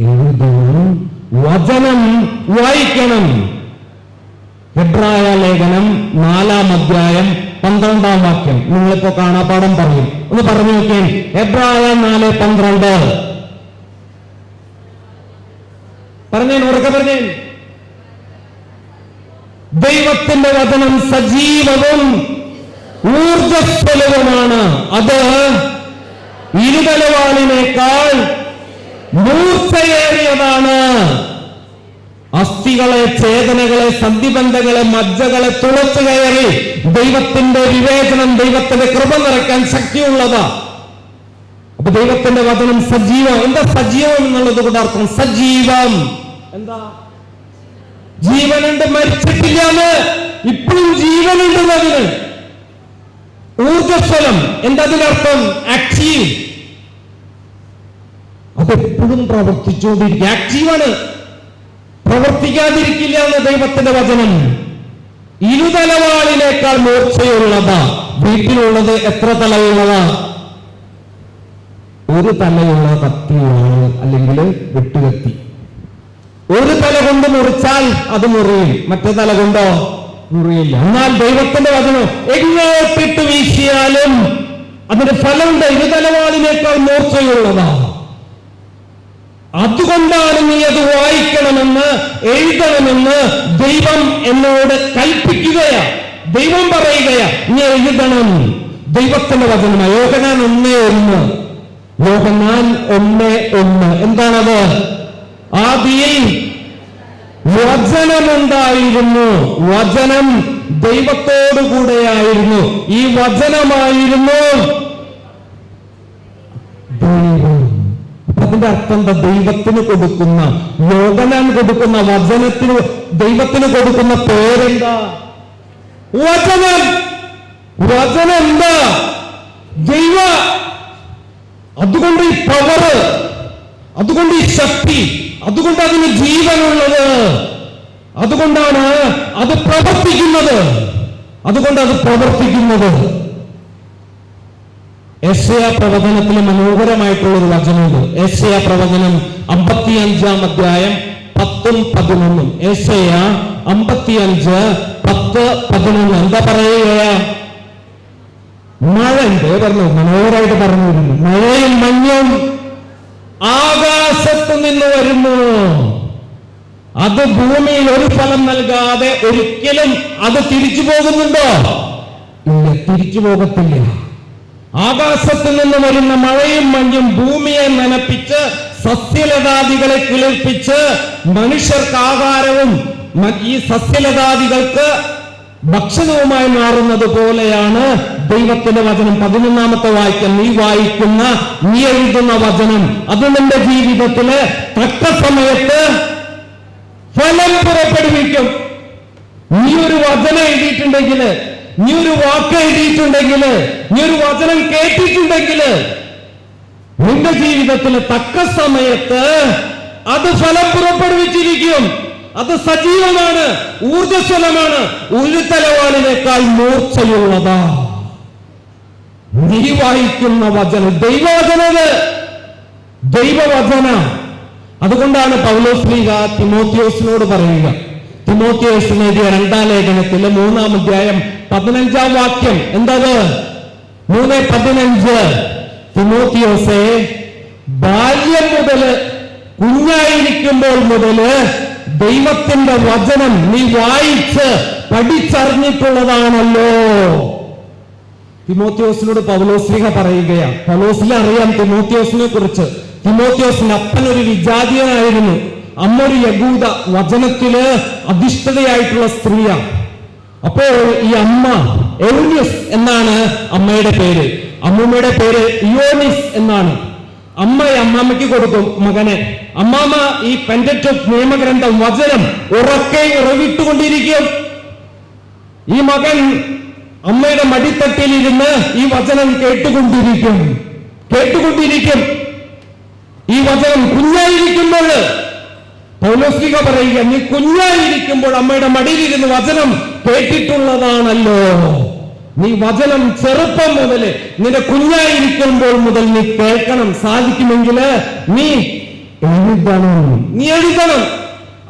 എഴുതണം, വചനം വായിക്കണം. ഹെബ്രായ ലേഖനം 4-ാം അധ്യായം 12-ാം വാക്യം നിങ്ങളിപ്പോ കാണാപ്പാഠം പറയും, ഒന്ന് പറഞ്ഞു നോക്കിയേ. ഹെബ്രായ 4:12 പറഞ്ഞേ, ഉറക്കെ പറഞ്ഞേ. ദൈവത്തിന്റെ വചനം സജീവവും ഊർജസ്വലവുമാണ്, അത് ഇരുതലവാളിനേക്കാൾ മൂർച്ചയേറിയതാണ്. അസ്ഥികളെ, ചേതനകളെ, സന്ധിബന്ധങ്ങളെ, മജ്ജകളെ തുളച്ചു കയറി ദൈവത്തിന്റെ വിവേചനം, ദൈവത്തിന്റെ കൃപ നിറയ്ക്കാൻ ശക്തിയുള്ളതാ. അപ്പൊ ദൈവത്തിന്റെ വചനം സജീവം. എന്താ സജീവം എന്നുള്ളത് കൊണ്ട് അർത്ഥം? സജീവം എന്താ? ജീവനുണ്ട്, മരിച്ചിട്ടില്ലാന്ന്, ഇപ്പോഴും ജീവനുണ്ട് അതിന്. ഊർജസ്വലം എന്താ അതിനർത്ഥം? ആക്റ്റീവ്. അതെപ്പോഴും പ്രവർത്തിച്ചുകൊണ്ടിരിക്കുക, ആക്റ്റീവാണ്, പ്രവർത്തിക്കാതിരിക്കില്ല എന്ന് ദൈവത്തിന്റെ വചനം. ഇരുതലവാളിനേക്കാൾ മൂർച്ചയുള്ളതാ. വീട്ടിലുള്ളത് എത്ര തലയുള്ളതാ? ഒരു തലയുള്ള കത്തിയാണ്, അല്ലെങ്കിൽ വെട്ടുകത്തി. ഒരു തല കൊണ്ട് മുറിച്ചാൽ അത് മുറിയും, മറ്റേ തല കൊണ്ടോ മുറിയില്ല. എന്നാൽ ദൈവത്തിന്റെ വചനം എങ്ങോട്ടിട്ട് വീശിയാലും അതിന്റെ ഫലം ഇരുതലവാളിനേക്കാൾ മൂർച്ചയുള്ളതാ. അതുകൊണ്ടാണ് നീ അത് വായിക്കണമെന്ന്, എഴുതണമെന്ന് ദൈവം എന്നോട് കൽപ്പിക്കുകയാ. ദൈവം പറയുകയാ, നീ എഴുതണം. ദൈവത്തിന്റെ വചനമാണ്. യോഹന്നാൻ 1:1. യോഹന്നാൻ 1:1 എന്താണത്? ആദിയിൽ വചനമുണ്ടായിരുന്നു, വചനം ദൈവത്തോടു കൂടെയായിരുന്നു, ഈ വചനമായിരുന്നു അതിന്റെ അർത്ഥം എന്താ? ദൈവത്തിന് കൊടുക്കുന്ന, യോഹന്നാൻ കൊടുക്കുന്ന വചനത്തിന്, ദൈവത്തിന് കൊടുക്കുന്ന പേരെന്താ? വചനം. വചനം എന്താ? ദൈവ. അതുകൊണ്ട് ഈ പവറ്, അതുകൊണ്ട് ഈ ശക്തി, അതുകൊണ്ട് അതിന് ജീവനുള്ളത്, അതുകൊണ്ടാണ് അത് പ്രവർത്തിക്കുന്നത്, അതുകൊണ്ട് അത് പ്രവർത്തിക്കുന്നത്. യെശയ്യാ പ്രവചനത്തിൽ മനോഹരമായിട്ടുള്ള ഒരു വചനമുണ്ട്. യെശയ്യാ പ്രവചനം 55-ാം അധ്യായം 10-11. യെശയ്യാ 55:10-11 എന്താ പറയുക? മഴ പറഞ്ഞു, മനോഹരമായിട്ട് പറഞ്ഞു വരുന്നു. മഴയും മഞ്ഞും ആകാശത്ത് നിന്ന് വരുന്നു, അത് ഭൂമിയിൽ ഒരു ഫലം നൽകാതെ ഒരിക്കലും അത് തിരിച്ചു പോകുന്നുണ്ടോ? ഇല്ല, തിരിച്ചു പോകത്തില്ല. ആകാശത്ത് നിന്ന് വരുന്ന മഴയും മഞ്ഞും ഭൂമിയെ നനപ്പിച്ച് സസ്യലതാദികളെ കിളിർപ്പിച്ച് മനുഷ്യർക്ക് ആഹാരവും ഈ സസ്യലതാദികൾക്ക് ഭക്ഷണവുമായി മാറുന്നത് പോലെയാണ് ദൈവത്തിന്റെ വചനം. 11-ാമത്തെ വാക്യം, നീ വായിക്കുന്ന, നീ എഴുതുന്ന വചനം അത് നിന്റെ ജീവിതത്തില് തക്ക സമയത്ത് ഫലം പുറപ്പെടുവിക്കും. നീ ഒരു വചനം എഴുതിയിട്ടുണ്ടെങ്കിൽ, നീ ഒരു വാക്ക് എഴുതിയിട്ടുണ്ടെങ്കിൽ, നീ ഒരു വചനം കേട്ടിട്ടുണ്ടെങ്കിൽ, നിന്റെ ജീവിതത്തിൽ തക്ക സമയത്ത് അത് ഫലം പുറപ്പെടുവിച്ചിരിക്കും. അത് സജീവമാണ്, ഊർജ്ജസ്വലമാണ്, ഒരു തലവാളിനേക്കാൾ മൂർച്ചയുള്ളതാ. നീ വായിക്കുന്ന വചനം ദൈവവചനത്, ദൈവവചന. അതുകൊണ്ടാണ് പൗലോസ്ലീഹ തിമോത്തിയോസിനോട് പറയുക, തിമോത്തിയോസിന് എഴുതിയ 2-ാം ലേഖനത്തിൽ 3-ാം അധ്യായം 15-ാം വാക്യം എന്തത്? 3:15, തിമോത്തിയോസേ, ബാല്യം മുതല്, കുഞ്ഞായിരിക്കുമ്പോൾ മുതല് ദൈവത്തിന്റെ വചനം നീ വായിച്ച് പഠിച്ചറിഞ്ഞിട്ടുള്ളതാണല്ലോ. തിമോത്തിയോസിനോട് പൗലോസ്ലീഹ പറയുകയാണ്. പൗലോസിനെ അറിയാം തിമോത്തിയോസിനെ കുറിച്ച്. തിമോത്തിയോസിന്റെ അപ്പനൊരു വിജാതീയനായിരുന്നു, അമ്മ ഒരു യഹൂദ, വചനത്തില് അധിഷ്ഠിതയായിട്ടുള്ള സ്ത്രീയാണ്. അപ്പോൾ ഈ അമ്മ എവ്നിസ് എന്നാണ് അമ്മയുടെ പേര്, അമ്മൂമ്മയുടെ പേര് ഇയോനിസ് എന്നാണ്. അമ്മയ്ക്ക് കൊടുക്കും മകനെ. അമ്മാമ്മ ഈ പെന്ററ്റോക്ക് നിയമഗ്രന്ഥം വചനം ഉറക്കെ ഉറവിട്ടുകൊണ്ടിരിക്കും. ഈ മകൻ അമ്മയുടെ മടിത്തട്ടിലിരുന്ന് ഈ വചനം കേട്ടുകൊണ്ടിരിക്കും. ഈ വചനം കുഞ്ഞായിരിക്കുമ്പോൾ, പൗലോസ്ലീഹ പറയുക, നീ കുഞ്ഞായിരിക്കുമ്പോൾ അമ്മയുടെ മടിയിലിരുന്ന് വചനം കേട്ടിട്ടുള്ളതാണല്ലോ. നീ വചനം ചെറുപ്പം മുതല്, നിന്റെ കുഞ്ഞായിരിക്കുമ്പോൾ മുതൽ നീ കേൾക്കണം. സാധിക്കുമെങ്കിൽ നീ എഴുതണം.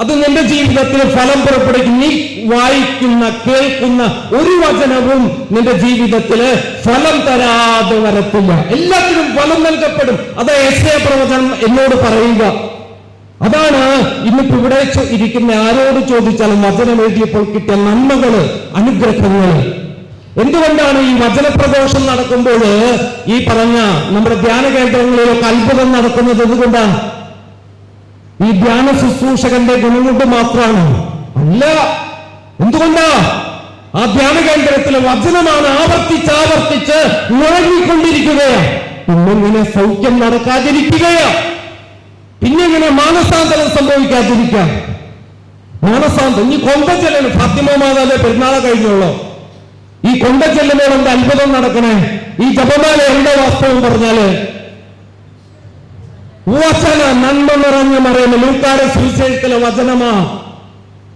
അത് നിന്റെ ജീവിതത്തിൽ ഫലം പുറപ്പെടുവിക്കും. നീ വായിക്കുന്ന, കേൾക്കുന്ന ഒരു വചനവും നിന്റെ ജീവിതത്തില് ഫലം തരാതെ വരത്തില്ല. എല്ലാത്തിനും ഫലം നൽകപ്പെടും. അത് യെശയ്യാ പ്രവചനം എന്നോട് പറയുക. അതാണ് ഇന്നിപ്പോ ഇവിടെ ഇരിക്കുന്ന ആരോട് ചോദിച്ചാലും വചനം എഴുതിയപ്പോൾ കിട്ടിയ നന്മകള്, അനുഗ്രഹങ്ങള്. എന്തുകൊണ്ടാണ് ഈ വചനപ്രഘോഷം നടക്കുമ്പോൾ ഈ പറഞ്ഞ നമ്മുടെ ധ്യാന കേന്ദ്രങ്ങളിലൊക്കെ അത്ഭുതം നടക്കുന്നത്? എന്തുകൊണ്ടാണ്? ഈ ധ്യാന ശുശ്രൂഷകന്റെ ഗുണം കൊണ്ട് മാത്രമാണ്? അല്ല. എന്തുകൊണ്ടാ? ആ ധ്യാന കേന്ദ്രത്തിലെ വചനമാണ് ആവർത്തിച്ച് മുഴങ്ങിക്കൊണ്ടിരിക്കുകയാണ്. പിന്നെങ്ങനെ സൗഖ്യം നടക്കാതിരിക്കുകയാ? പിന്നെങ്ങനെ മാനസാന്തരം സംഭവിക്കാതിരിക്കാം? മാനസാന്തരം ഈ കൊന്തച്ചെല്ലന് ഫാത്തിമ മാതാവിന്റെ പെരുന്നാളെ കഴിഞ്ഞുള്ളൂ. ഈ കൊന്തച്ചെല്ലുമ്പോൾ എന്താ അത്ഭുതം നടക്കണേ? ഈ ജപമാല എന്താ വാസ്തവം പറഞ്ഞാല് വചന നന്മ നിറഞ്ഞ മറിയുന്ന ലൂക്കായുടെ സുവിശേഷത്തിലെ വചനമാ.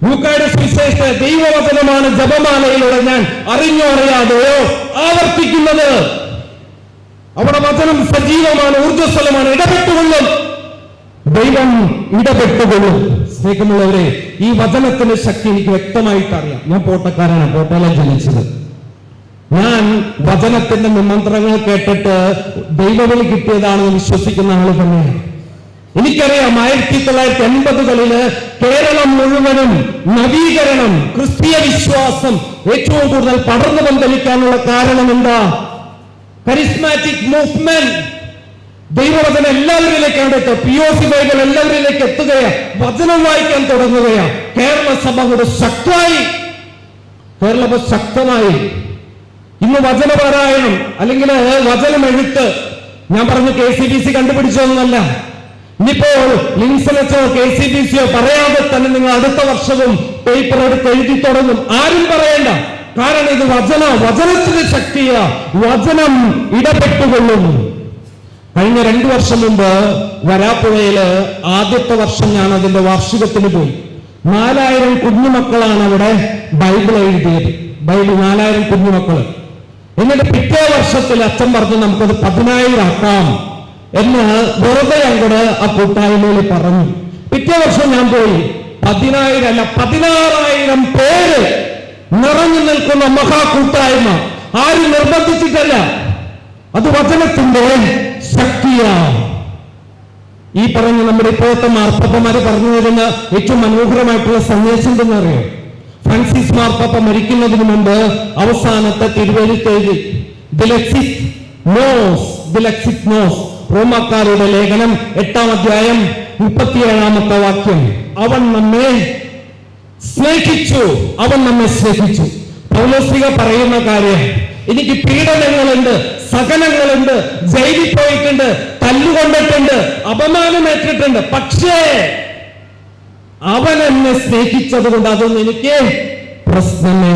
ലൂക്കായുടെ സുവിശേഷത്തിലെ ദൈവവചനമാണ് ജപമാലയിലൂടെ ഞാൻ അറിഞ്ഞോ അറിയാതെയോ ആവർത്തിക്കുന്നത്. അവിടെ വചനം സജീവമാണ്, ഊർജ്ജസ്വലമാണ്, ഇടപെട്ടുകൊള്ളും. ദൈവം ഇടപെട്ടുകൊള്ളും. സ്നേഹമുള്ളവരെ, ഈ വചനത്തിന്റെ ശക്തി എനിക്ക് വ്യക്തമായിട്ട് അറിയാം. ഞാൻ പോട്ടക്കാരാണ്, പോട്ടയിലാണ് ജനിച്ചത്. ഞാൻ വചനത്തിന്റെ നിമന്ത്രങ്ങൾ കേട്ടിട്ട് ദൈവവിളി കിട്ടിയതാണെന്ന് വിശ്വസിക്കുന്ന ആള് തന്നെയാണ്. എനിക്കറിയാം 1980-കളില് കേരളം മുഴുവനും നവീകരണം, ക്രിസ്തീയ വിശ്വാസം ഏറ്റവും കൂടുതൽ പടർന്നു പന്തലിക്കാനുള്ള കാരണം എന്താ? Charismatic movement. ദൈവവചനം എല്ലാവരിലേക്കാണ് എത്തുക. POC ബൈബിൾ എല്ലാവരിലേക്ക് എത്തുകയാണ്. വചനം വായിക്കാൻ തുടങ്ങുകയാണ്. കേരള സഭ കൂടെ ശക്തമായി. ഇന്ന് വചനപാരായണം അല്ലെങ്കിൽ വചനം എഴുത്ത്, ഞാൻ പറഞ്ഞു KCBC കണ്ടുപിടിച്ചതൊന്നല്ല. ഇനിയിപ്പോൾ ലിൻസനച്ചോ KCBC പറയാതെ തന്നെ നിങ്ങൾ അടുത്ത വർഷവും പേപ്പർ എടുത്ത് എഴുതി തുടങ്ങും. ആരും പറയണ്ട. കാരണം ഇത് വചനത്തിന്റെ ശക്തിയാ. വചനം ഇടപെട്ടുകൊള്ളും. കഴിഞ്ഞ 2 വർഷം മുമ്പ് വരാപ്പുഴയില് ആദ്യത്തെ വർഷം ഞാൻ അതിന്റെ വാർഷികത്തിന് പോയി. 4000 കുഞ്ഞുമക്കളാണ് അവിടെ ബൈബിൾ എഴുതിയത്. 4000 കുഞ്ഞുമക്കള്. എന്നിട്ട് പിറ്റേ വർഷത്തിൽ അച്ഛൻ പറഞ്ഞു നമുക്കത് 10,000 ആക്കാം എന്ന് വെറുതെ അങ്ങോട്ട് ആ കൂട്ടായ്മയിൽ പറഞ്ഞു. പിറ്റേ വർഷം ഞാൻ പോയി. 10,000 അല്ല 16,000 പേര് നിറഞ്ഞു നിൽക്കുന്ന മഹാ കൂട്ടായ്മ. ആരും നിർബന്ധിച്ചിട്ടല്ല. അത് വചനത്തിന്റെ ശക്തിയാണ്. ഈ പറഞ്ഞ നമ്മുടെ ഇപ്പോഴത്തെ മാർപ്പാപ്പമാര് പറഞ്ഞു തരുന്ന ഏറ്റവും മനോഹരമായിട്ടുള്ള സന്ദേശം എന്തെന്നറിയോ? ഫ്രാൻസിസ് മാർപ്പാപ്പ മരിക്കുന്നതിന് മുമ്പ് അവസാനത്തെ തിരുവെഴുത്തെഴുതി ദിലക്സിത് നോസ് റോമാക്കാരുടെ ലേഖനം 8-ാം അധ്യായം 37-ാമത്തെ വാക്യം. അവൻ നമ്മെ സ്നേഹിച്ചു. പൗലോസ്ലിഹ പറയുന്ന കാര്യം, എനിക്ക് പീഡനങ്ങളുണ്ട്, സഹനങ്ങളുണ്ട്, ജയിലിൽ പോയിട്ടുണ്ട്, തല്ലുകൊണ്ടിട്ടുണ്ട്, അപമാനമേറ്റിട്ടുണ്ട്. പക്ഷേ അവൻ എന്നെ സ്നേഹിച്ചത് കൊണ്ട് അതൊന്നും എനിക്ക് പ്രശ്നമേ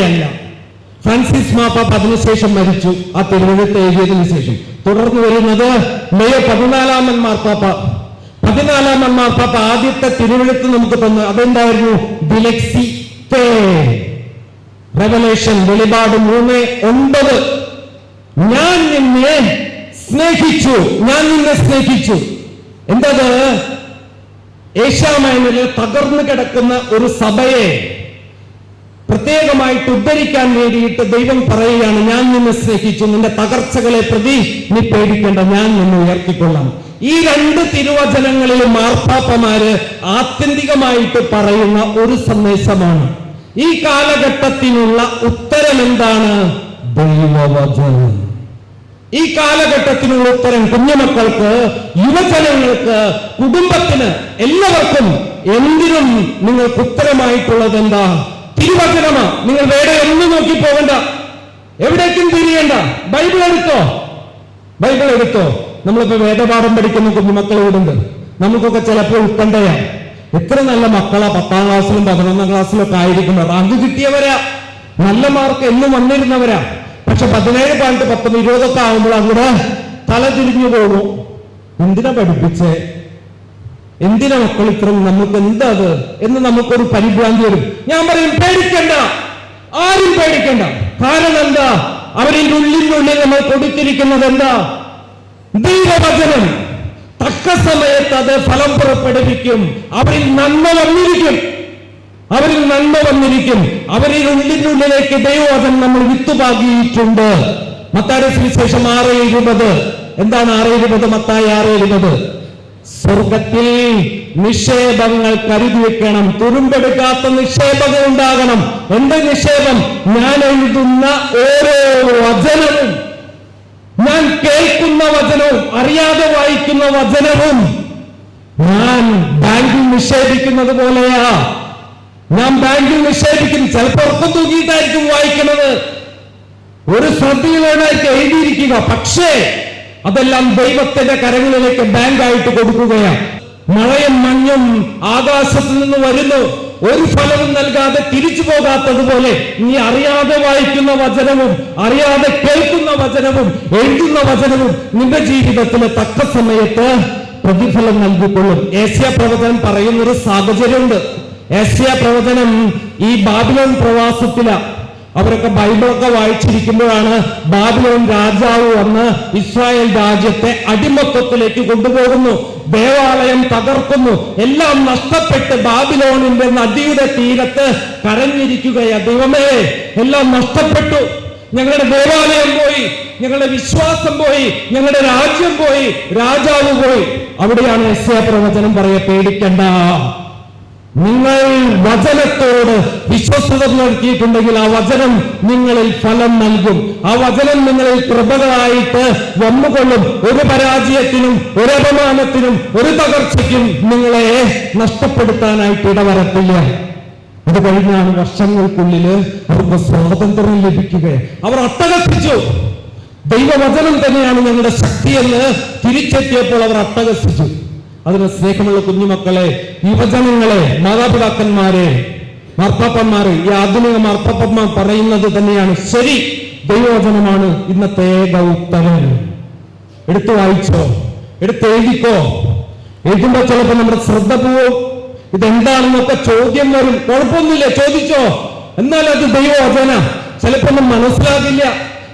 അല്ല. ഫ്രാൻസിസ് മാർപ്പാപ്പ അതിനുശേഷം മരിച്ചു. ആ തിരുവെഴുത്ത് എഴുതിയതിനു ശേഷം തുടർന്ന് വരുന്നത് മെയ് 14-ാമൻ മാർപ്പാപ്പ ആദ്യത്തെ തിരുവെഴുത്ത് നമുക്ക് തന്നു. അതെന്തായിരുന്നു? ദിലക്സിത്തെ റെവലേഷൻ, വെളിപാട് 3:9. ഞാൻ നിന്നെ സ്നേഹിച്ചു. എന്തത്? ഏഷ്യാമൈനിൽ തകർന്നു കിടക്കുന്ന ഒരു സഭയെ പ്രത്യേകമായിട്ട് ഉദ്ധരിക്കാൻ വേണ്ടിയിട്ട് ദൈവം പറയുകയാണ്, ഞാൻ നിന്നെ സ്നേഹിച്ചു, നിന്റെ തകർച്ചകളെ പ്രതി നീ പേടിക്കേണ്ട, ഞാൻ നിന്നെ ഉയർത്തിക്കൊള്ളാം. ഈ 2 തിരുവചനങ്ങളിലും മാർപ്പാപ്പമാര് ആത്യന്തികമായിട്ട് പറയുന്ന ഒരു സന്ദേശമാണ്. ഈ കാലഘട്ടത്തിനുള്ള ഉത്തരം എന്താണ്? ദൈവവചനം. ഈ കാലഘട്ടത്തിനുള്ള ഉത്തരം കുഞ്ഞുമക്കൾക്ക്, യുവജനങ്ങൾക്ക്, കുടുംബത്തിന്, എല്ലാവർക്കും എന്തിനും നിങ്ങൾക്ക് ഉത്തരമായിട്ടുള്ളത് എന്താ? തിരുവചനമാ. നിങ്ങൾ വേറെ ഒന്നും നോക്കി പോകണ്ട, എവിടേക്കും തിരിയണ്ട. ബൈബിൾ എടുത്തോ. നമ്മളിപ്പോ വേദപാഠം പഠിക്കുന്ന കുഞ്ഞുമക്കളോടുണ്ട്. നമുക്കൊക്കെ ചിലപ്പോൾ ഉത്കണ്ഠയാണ്. എത്ര നല്ല മക്കളാ 10-ാം ക്ലാസ്സിലും 11-ാം ക്ലാസ്സിലും ഒക്കെ ആയിരിക്കുമ്പോൾ റാങ്ക് കിട്ടിയവരാ, നല്ല മാർക്ക് എന്നും വന്നിരുന്നവരാ. പക്ഷെ 17, 18, 19, 20 ഒക്കെ ആകുമ്പോൾ അങ്ങോട്ട് തല തിരിഞ്ഞു പോകും. എന്തിനാ പഠിപ്പിച്ചേ? എന്തിനാ മക്കൾ ഇത്രയും? നമുക്ക് എന്താ അത് എന്ന് നമുക്കൊരു പരിഭ്രാന്തി വരും. ഞാൻ പറയും, പേടിക്കണ്ട, ആരും പേടിക്കണ്ട. കാരണം എന്താ? അവരിന്റെ ഉള്ളിനുള്ളിൽ നമ്മൾ കൊടുത്തിരിക്കുന്നത് എന്താ? ദൈവവചനം. തക്ക സമയത്ത് അത് ഫലം പുറപ്പെടുവിക്കും. അവരിൽ നന്മ വന്നിരിക്കും. അവരിൽ ഉള്ളിനുള്ളിലേക്ക് ദൈവവചനം നമ്മൾ വിത്തുപാകിയിട്ടുണ്ട്. മത്തായിയുടെ സുവിശേഷം 6:20. എന്താണ് 6:20? മത്തായി 6:20. സ്വർഗത്തിൽ നിക്ഷേപങ്ങൾ കരുതി വെക്കണം. തുരുമ്പെടുക്കാത്ത നിക്ഷേപങ്ങൾ ഉണ്ടാകണം. എന്ത് നിക്ഷേപം? ഞാൻ എഴുതുന്ന ഓരോ വചനവും, ഞാൻ കേൾക്കുന്ന വചനവും, അറിയാതെ വായിക്കുന്ന വചനവും ഞാൻ ബാങ്കിൽ നിക്ഷേപിക്കുന്നത് പോലെയാ. ഞാൻ ബാങ്കിൽ നിക്ഷേപിക്കുന്നു. ചിലപ്പോൾ ഉറക്കം തൂക്കിയിട്ടായിരിക്കും വായിക്കുന്നത്, ഒരു ശ്രദ്ധയിലായിരിക്കും എഴുതിയിരിക്കുക. പക്ഷേ അതെല്ലാം ദൈവത്തിന്റെ കരങ്ങളിലേക്ക് ബാങ്കായിട്ട് കൊടുക്കുകയാണ്. മഴയും മഞ്ഞും ആകാശത്ത് നിന്ന് വരുന്നു, ഒരു ഫലവും നൽകാതെ തിരിച്ചു പോകാത്തതുപോലെ നീ അറിയാതെ വായിക്കുന്ന വചനവും, അറിയാതെ കേൾക്കുന്ന വചനവും, എഴുതുന്ന വചനവും നിന്റെ ജീവിതത്തിന് തക്ക സമയത്ത് പ്രതിഫലം നൽകിക്കൊള്ളും. ഏശയ്യാ പ്രവചനം പറയുന്നൊരു സാഹചര്യമുണ്ട്. ഏശയ്യാ പ്രവചനം ഈ ബാബിലോൺ പ്രവാസത്തിലാണ്. അവരൊക്കെ ബൈബിളൊക്കെ വായിച്ചിരിക്കുമ്പോഴാണ് ബാബിലോൺ രാജാവ് വന്ന് ഇസ്രായേൽ രാജ്യത്തെ അടിമത്വത്തിലേക്ക് കൊണ്ടുപോകുന്നു. ദേവാലയം തകർക്കുന്നു. എല്ലാം നഷ്ടപ്പെട്ട് ബാബിലോണിന്റെ നദിയുടെ തീരത്ത് കരഞ്ഞിരിക്കുകയാ. ദൈവമേ, എല്ലാം നഷ്ടപ്പെട്ടു. ഞങ്ങളുടെ ദേവാലയം പോയി, ഞങ്ങളുടെ വിശ്വാസം പോയി, ഞങ്ങളുടെ രാജ്യം പോയി, രാജാവ് പോയി. അവിടെയാണ് യെശയ്യാ പ്രവചനം പറയുക, പേടിക്കണ്ട, നിങ്ങൾ വചനത്തോട് വിശ്വസ്തത പുലർത്തിയിട്ടുണ്ടെങ്കിൽ ആ വചനം നിങ്ങളിൽ ഫലം നൽകും. ആ വചനം നിങ്ങളിൽ കൃപകളായിട്ട് വന്നുകൊള്ളും. ഒരു പരാജയത്തിനും, ഒരു അപമാനത്തിനും, ഒരു തകർച്ചയ്ക്കും നിങ്ങളെ നഷ്ടപ്പെടുത്താനായിട്ട് ഇടവരത്തില്ല. അത് കഴിഞ്ഞാണ് വർഷങ്ങൾക്കുള്ളിൽ അവർക്ക് സ്വാതന്ത്ര്യം ലഭിക്കുക. അവർ അട്ടഹസിച്ചു. ദൈവവചനം തന്നെയാണ് ഞങ്ങളുടെ ശക്തിയെന്ന് തിരിച്ചെത്തിയപ്പോൾ അവർ അട്ടഹസിച്ചു. അതിന് സ്നേഹമുള്ള കുഞ്ഞുമക്കളെ, യുവജനങ്ങളെ, മാതാപിതാക്കന്മാരെ, മാർപ്പാപ്പന്മാരെ, ഈ ആധുനിക മാർപ്പാപ്പന്മാർ പറയുന്നത് തന്നെയാണ് ശരി. ദൈവവചനമാണ് ഇന്നത്തെ ഏക ഉത്തരം. എടുത്തു വായിച്ചോ, എടുത്ത് എഴുതിക്കോ. എഴുതുമ്പോൾ ചിലപ്പോൾ നമ്മുടെ ശ്രദ്ധ പോവും. ഇതെന്താണെന്നൊക്കെ ചോദ്യം വരും. കുഴപ്പമൊന്നുമില്ല, ചോദിച്ചോ. എന്നാൽ അത് ദൈവവചന. ചിലപ്പോൾ ഒന്നും മനസ്സിലാകില്ല,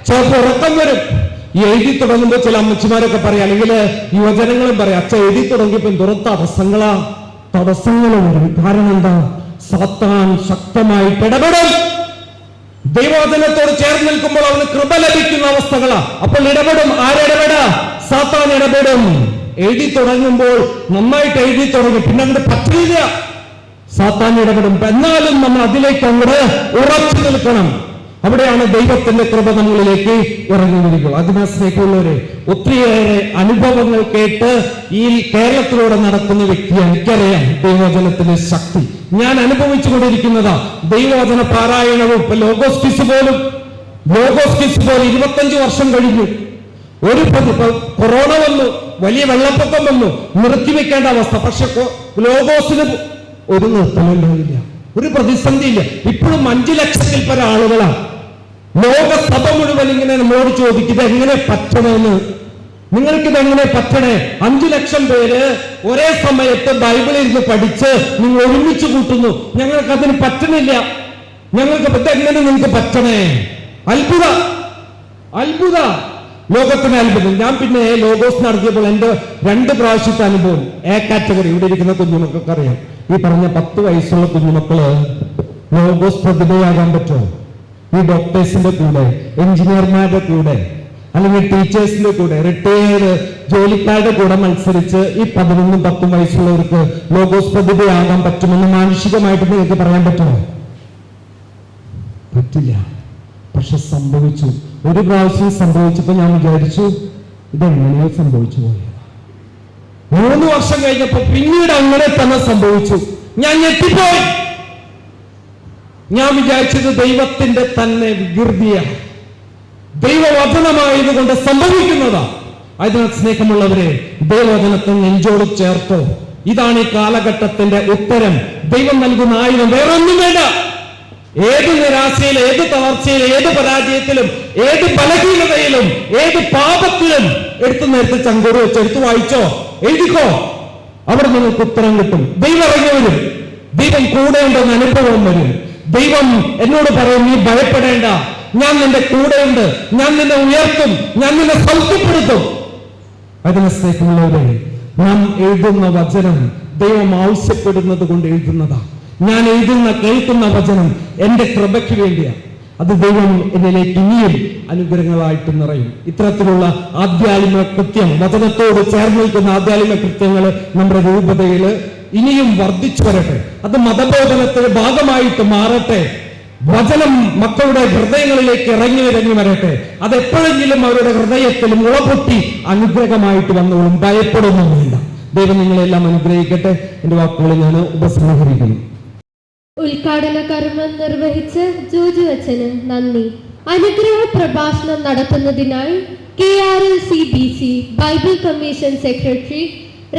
ചിലപ്പോൾ ഉറക്കം വരും. ഈ എഴുതി തുടങ്ങുമ്പോൾ ചില അമ്മച്ചിമാരൊക്കെ പറയാം, അല്ലെങ്കിൽ യുവജനങ്ങളും പറയാം, അച്ഛൻ എഴുതി തുടങ്ങിയപ്പോ എന്തോരം തടസ്സങ്ങൾ വരും. കാരണം എന്താ? സാത്താൻ ശക്തമായിട്ട് ഇടപെടും. ദൈവവചനത്തോട് ചേർന്ന് നിൽക്കുമ്പോൾ അവന് കൃപ ലഭിക്കുന്ന അവസ്ഥകളാ. അപ്പോൾ ഇടപെടും. ആരിടപെടാ? സാത്താൻ ഇടപെടും. എഴുതി തുടങ്ങുമ്പോൾ നന്നായിട്ട് എഴുതി തുടങ്ങി, പിന്നെ അങ്ങോട്ട് പറ്റില്ല, സാത്താൻ ഇടപെടും. എന്നാലും നമ്മൾ അതിലേക്ക് അങ്ങോട്ട് ഉറച്ചു നിൽക്കണം. അവിടെയാണ് ദൈവത്തിന്റെ കൃപ നമ്മളിലേക്ക് ഇറങ്ങി വരികയുള്ളൂ. അതിനാൽ സ്നേഹമുള്ളവരെ, ഒത്തിരിയേറെ അനുഭവങ്ങൾ കേട്ട് ഈ കേരളത്തിലൂടെ നടക്കുന്ന വ്യക്തിയാണ്. എനിക്കറിയാം ദൈവവചനത്തിന്റെ ശക്തി. ഞാൻ അനുഭവിച്ചുകൊണ്ടിരിക്കുന്നതാ. ദൈവവചന പാരായണവും ഇപ്പൊ ലോഗോസ് ക്വിസ് പോലും 25 വർഷം കഴിഞ്ഞു. കൊറോണ വന്നു, വലിയ വെള്ളപ്പൊക്കം വന്നു, നിർത്തിവെക്കേണ്ട അവസ്ഥ. പക്ഷെ ലോഗോസിന് ഒരു നിർത്തലുണ്ടായില്ല, ഒരു പ്രതിസന്ധിയില്ല. ഇപ്പോഴും 5 ലക്ഷത്തിൽ പല ആളുകളാണ്. ലോകസഭ മുഴുവൻ ഇങ്ങനെ നമ്മോട് ചോദിക്കും, ഇത് എങ്ങനെ പറ്റണമെന്ന്. നിങ്ങൾക്കിത് എങ്ങനെ പറ്റണേ? 5 ലക്ഷം പേര് ഒരേ സമയത്ത് ബൈബിളിൽ ഇരുന്ന് പഠിച്ച് നിങ്ങൾ ഒരുമിച്ച് കൂട്ടുന്നു. ഞങ്ങൾക്ക് അതിന് പറ്റണില്ല. ഞങ്ങൾക്ക് എങ്ങനെ നിങ്ങൾക്ക് പറ്റണേ? അത്ഭുത ലോകത്തിന് അത്ഭുതം. ഞാൻ പിന്നെ ലോഗോസ് നടത്തിയപ്പോൾ എന്റെ 2 പ്രാവശ്യത്തെ അനുഭവം എ കാറ്റഗറി. ഇവിടെ ഇരിക്കുന്ന കുഞ്ഞുമക്കൾക്ക് അറിയാം. ഈ പറഞ്ഞ 10 വയസ്സുള്ള കുഞ്ഞുമക്കള് ലോഗോസ് പ്രതിഭയാകാൻ പറ്റുമോ? ഈ ഡോക്ടേഴ്സിന്റെ കൂടെ, എഞ്ചിനീയർമാരുടെ കൂടെ, അല്ലെങ്കിൽ ടീച്ചേഴ്സിന്റെ കൂടെ, റിട്ടയേർഡ് ജോലിക്കാരുടെ കൂടെ മത്സരിച്ച് ഈ 11, 10 വയസ്സുള്ളവർക്ക് ലോഗോസ് പ്രതിഭയാകാൻ പറ്റുമെന്ന് മാനുഷികമായിട്ട് നിങ്ങൾക്ക് പറയാൻ പറ്റുമോ? പറ്റില്ല. പക്ഷെ സംഭവിച്ചു. ഒരു പ്രാവശ്യം സംഭവിച്ചപ്പോ ഞാൻ വിചാരിച്ചു, ഇതെങ്ങനെയോ സംഭവിച്ചു പോയത്. 3 വർഷം കഴിഞ്ഞപ്പോ പിന്നീട് അങ്ങനെ തന്നെ സംഭവിച്ചു. ഞാൻ ഞെട്ടിപ്പോയി. ഞാൻ വിചാരിച്ചത് ദൈവത്തിന്റെ തന്നെ വികൃതിയാണ്, ദൈവവചനമായതുകൊണ്ട് സംഭവിക്കുന്നതാ. അതിനാൽ സ്നേഹമുള്ളവരെ, ദൈവവചനത്തെ നെഞ്ചോട് ചേർത്തോ. ഇതാണ് ഈ കാലഘട്ടത്തിന്റെ ഉത്തരം. ദൈവം നൽകുന്ന ആയുധം വേറെ ഒന്നും വേണ്ട. ഏത് നിരാശയിലും, ഏത് തളർച്ചയിലും, ഏത് പരാജയത്തിലും, ഏത് ബലഹീനതയിലും, ഏത് പാപത്തിലും നേരത്തെ ചങ്കോട് വെച്ച് എടുത്തു വായിച്ചോ, എഴുതിക്കോ. അവിടെ നിങ്ങൾക്ക് ഉത്തരം കിട്ടും. ദൈവം ഇറങ്ങി വരും. ദൈവം കൂടെ ഉണ്ടെന്ന് അനുഭവം വരും. ദൈവം എന്നോട് പറയും, നീ ഭയപ്പെടേണ്ട, ഞാൻ നിന്റെ കൂടെയുണ്ട്, ഞാൻ നിന്നെ ഉയർത്തും, ഞാൻ നിന്നെ സൗഖ്യപ്പെടുത്തും. അതിനെ സ്നേഹമുള്ളവരെ, നാം എഴുതുന്ന വചനം ദൈവം ആവശ്യപ്പെടുന്നത് കൊണ്ട് എഴുതുന്നതാ. ഞാൻ എഴുതുന്ന കേൾക്കുന്ന വചനം എന്റെ കൃപയ്ക്ക് വേണ്ടിയാണ്. അത് ദൈവം എന്നിലേക്ക് ഇനിയും അനുഗ്രഹങ്ങളായിട്ട് നിറയും. ഇത്തരത്തിലുള്ള ആധ്യാത്മിക കൃത്യം, വചനത്തോട് ചേർന്ന് നിൽക്കുന്ന ആധ്യാത്മിക കൃത്യങ്ങൾ നമ്മുടെ രൂപതയിൽ ഇനിയും വർദ്ധിച്ചു വരട്ടെ. അത് മതബോധനത്തിന്റെ ഭാഗമായിട്ട് മാറട്ടെ. വചനം മക്കളുടെ ഹൃദയങ്ങളിലേക്ക് ഇറങ്ങി വരട്ടെ. അതെപ്പോഴെങ്കിലും അവരുടെ ഹൃദയത്തിൽ മുളപൊട്ടി അനുഗ്രഹമായിട്ട് വന്നോളും. ഭയപ്പെടുന്നൊന്നുമില്ല. ദൈവം നിങ്ങളെല്ലാം അനുഗ്രഹിക്കട്ടെ. എന്റെ വാക്കുകൾ ഞാൻ ഉപസംഹരിക്കുന്നു. ഉദ്ഘാടന കർമ്മം നിർവഹിച്ച് ജോജു അച്ഛന് നന്ദി. അനുഗ്രഹ പ്രഭാഷണം നടത്തുന്നതിനായി KRLCBC Bible commission secretary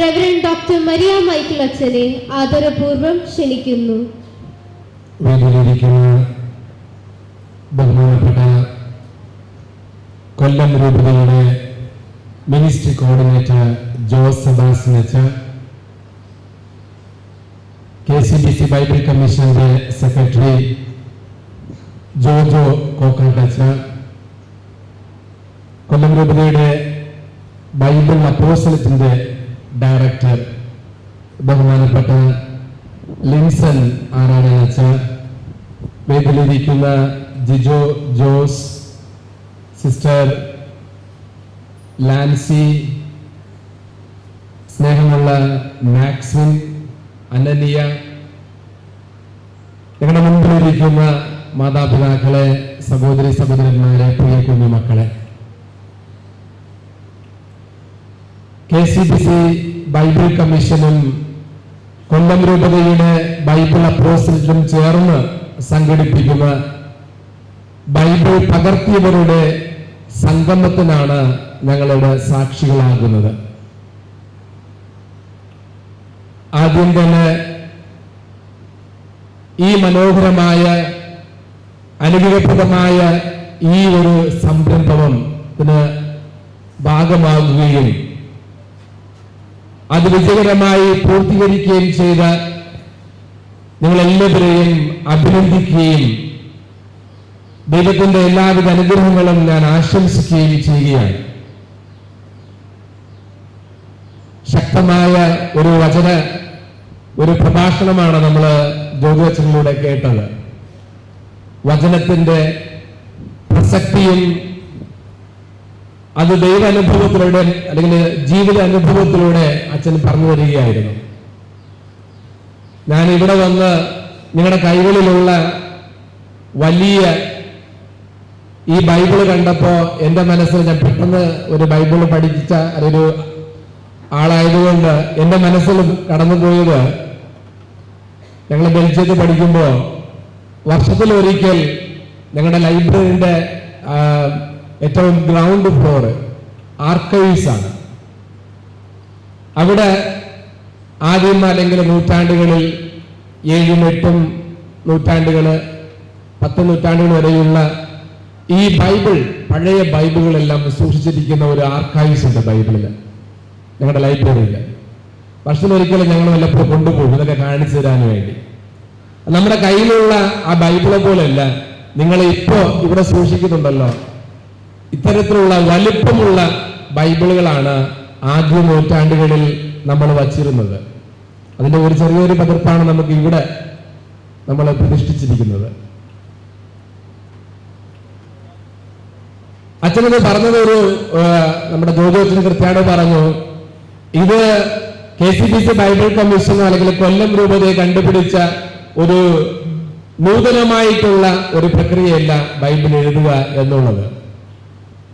Reverend doctor Maria Michael അച്ഛനെ ആദരപൂർവ്വം ക്ഷണിക്കുന്നു. വേദിയിലിരിക്കുന്ന ബഹുമാനപ്പെട്ട കൊല്ലം രൂപതയുടെ മിനിസ്ട്രി കോർഡിനേറ്റർ ജോസ് സെബാസ്റ്റ്യൻ അച്ഛൻ, KCBC ബൈബിൾ കമ്മീഷന്റെ സെക്രട്ടറി ജോജോ കോക്കാട്ടച്ച, കൊല്ലം രൂപതയുടെ ബൈബിൾ അപ്പോസ്തലത്തിന്റെ ഡയറക്ടർ ബഹുമാനപ്പെട്ട ലിൻസൺ ആറാടനച്ച, വേദിയിലിരിക്കുന്ന ജിജോ ജോസ്, സിസ്റ്റർ ലാൻസി, സ്നേഹമുള്ള മാക്സിൻ, അനനിയ, ഞങ്ങളുടെ മുൻപിലിരിക്കുന്ന മാതാപിതാക്കളെ, സഹോദരി സഹോദരന്മാരെ, പ്രിയ കുഞ്ഞുമക്കളെ, KCBC ബൈബിൾ കമ്മീഷനും കൊല്ലം രൂപതയുടെ ബൈബിൾ അപ്പോസ്തലനും ചേർന്ന് സംഘടിപ്പിക്കുന്ന ബൈബിൾ പകർത്തിയവരുടെ സംഗമത്തിനാണ് ഞങ്ങളുടെ സാക്ഷികളാകുന്നത്. ആദ്യം തന്നെ ഈ മനോഹരമായ അനുഗ്രഹപ്രദമായ ഈ ഒരു സംരംഭത്തിന് ഭാഗമാകുകയും അത് വിജയകരമായി പൂർത്തീകരിക്കുകയും ചെയ്ത നിങ്ങളെല്ലാവരെയും അഭിനന്ദിക്കുകയും ദൈവത്തിന്റെ എല്ലാവിധ അനുഗ്രഹങ്ങളും ഞാൻ ആശംസിക്കുകയും ചെയ്യുകയാണ്. ശക്തമായ ഒരു പ്രഭാഷണമാണ് നമ്മൾ ജോജുവച്ചനിലൂടെ കേട്ടത്. വചനത്തിന്റെ പ്രസക്തിയും അത് ദൈവാനുഭവത്തിലൂടെ അല്ലെങ്കിൽ ജീവിത അനുഭവത്തിലൂടെ അച്ഛൻ പറഞ്ഞു വരികയായിരുന്നു. ഞാൻ ഇവിടെ വന്ന് നിങ്ങളുടെ കൈകളിലുള്ള വലിയ ഈ ബൈബിള് കണ്ടപ്പോ എന്റെ മനസ്സിൽ, ഞാൻ പെട്ടെന്ന് ഒരു ബൈബിള് പഠിച്ച ഒരു ആളായതുകൊണ്ട് എന്റെ മനസ്സിൽ കടന്നുപോയത്, ഞങ്ങൾ ബെൽജിയത്തിൽ പഠിക്കുമ്പോൾ വർഷത്തിലൊരിക്കൽ ഞങ്ങളുടെ ലൈബ്രറിയുടെ ഏറ്റവും ഗ്രൗണ്ട് ഫ്ലോർ ആർക്കൈവ്സ് ആണ്. അവിടെ ആദ്യം അല്ലെങ്കിൽ നൂറ്റാണ്ടുകളിൽ 7ഉം 8ഉം നൂറ്റാണ്ടുകൾ 10 നൂറ്റാണ്ടുകൾ വരെയുള്ള ഈ ബൈബിൾ, പഴയ ബൈബിളുകളെല്ലാം സൂക്ഷിച്ചിരിക്കുന്ന ഒരു ആർക്കൈവ്സ് ഉണ്ട് ബൈബിളിൽ, ഞങ്ങളുടെ ലൈബ്രറിയിൽ. വർഷത്തിലൊരിക്കലും ഞങ്ങൾ വല്ലപ്പോഴും കൊണ്ടുപോകും ഇതൊക്കെ കാണിച്ചു തരാൻ വേണ്ടി. നമ്മുടെ കയ്യിലുള്ള ആ ബൈബിളെ പോലെയല്ല നിങ്ങൾ ഇപ്പോ ഇവിടെ സൂക്ഷിക്കുന്നുണ്ടല്ലോ, ഇത്തരത്തിലുള്ള വലിപ്പമുള്ള ബൈബിളുകളാണ് ആദ്യ നൂറ്റാണ്ടുകളിൽ നമ്മൾ വച്ചിരുന്നത്. അതിന്റെ ഒരു ചെറിയൊരു പതിർപ്പാണ് നമുക്ക് ഇവിടെ നമ്മൾ പ്രതിഷ്ഠിച്ചിരിക്കുന്നത്. അച്ഛനത് പറഞ്ഞത് നമ്മുടെ ജോജു അച്ഛന് കൃത്യമായിട്ട് പറഞ്ഞു, ഇത് KCBC ബൈബിൾ കമ്മീഷനോ അല്ലെങ്കിൽ കൊല്ലം രൂപതയെ കണ്ടുപിടിച്ച ഒരു നൂതനമായിട്ടുള്ള ഒരു പ്രക്രിയയല്ല ബൈബിൾ എഴുതുക എന്നുള്ളത്.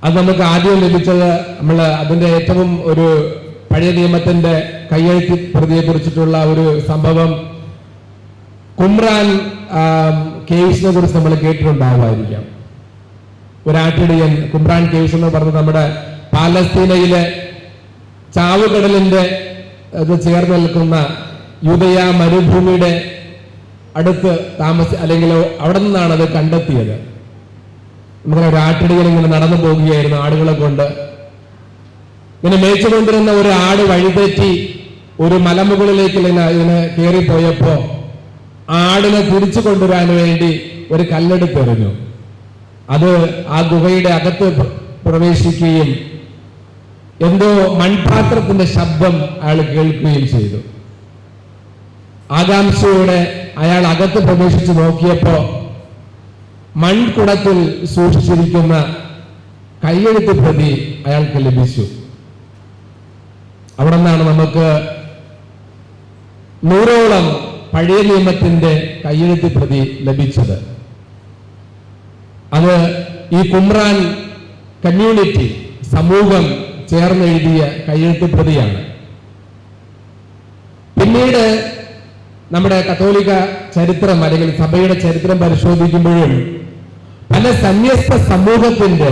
അത് നമുക്ക് ആദ്യം ലഭിച്ചത് അതിന്റെ ഏറ്റവും ഒരു പഴയ നിയമത്തിന്റെ കയ്യെഴുത്ത് പ്രതിയെ കുറിച്ചിട്ടുള്ള ഒരു സംഭവം കുമ്രാൻ കേവ്സിനെ കുറിച്ച് നമ്മൾ കേട്ടിട്ടുണ്ടാവുമായിരിക്കാം. ഒരാട്ടിടിയൻ കുമ്രാൻ കേവ്സ് എന്ന് പറഞ്ഞത് നമ്മുടെ പാലസ്തീനയിലെ ചാവുകടലിന്റെ ചേർന്ന് നിൽക്കുന്ന യൂദയ മരുഭൂമിയുടെ അടുത്ത് അല്ലെങ്കിൽ അവിടെ നിന്നാണ് അത് കണ്ടെത്തിയത്. നമ്മുടെ ഒരു ആട്ടിടിയൻ ഇങ്ങനെ നടന്നു പോകുകയായിരുന്നു ആടുകളെ കൊണ്ട്. ഇങ്ങനെ മേച്ചുകൊണ്ടിരുന്ന ഒരു ആട് വഴിതെറ്റി ഒരു മലമുകളിലേക്ക് ഇതിനെ കയറിപ്പോയപ്പോ ആടിനെ തിരിച്ചു കൊണ്ടുവരാൻ വേണ്ടി ഒരു കല്ലെടുത്തെറിഞ്ഞു. അത് ആ ഗുഹയുടെ അകത്ത് പ്രവേശിക്കുകയും എന്തോ മൺപാത്രത്തിന്റെ ശബ്ദം അയാൾ കേൾക്കുകയും ചെയ്തു. ആകാംക്ഷയോടെ അയാൾ അകത്ത് പ്രവേശിച്ച് നോക്കിയപ്പോ മൺകുടത്തിൽ സൂക്ഷിച്ചിരിക്കുന്ന കയ്യെഴുത്ത് പ്രതി അയാൾക്ക് ലഭിച്ചു. അവിടെ നിന്നാണ് നമുക്ക് 100ഓളം പഴയ നിയമത്തിന്റെ കയ്യെഴുത്ത് പ്രതി ലഭിച്ചത്. അത് ഈ കുമ്രാൻ കമ്മ്യൂണിറ്റി സമൂഹം ചേർന്നെഴുതിയ കയ്യെഴുത്ത് പ്രതിയാണ്. പിന്നീട് നമ്മുടെ കത്തോലിക്ക ചരിത്രം അല്ലെങ്കിൽ സഭയുടെ ചരിത്രം പരിശോധിക്കുമ്പോഴും പല സന്യസ്ത സമൂഹത്തിന്റെ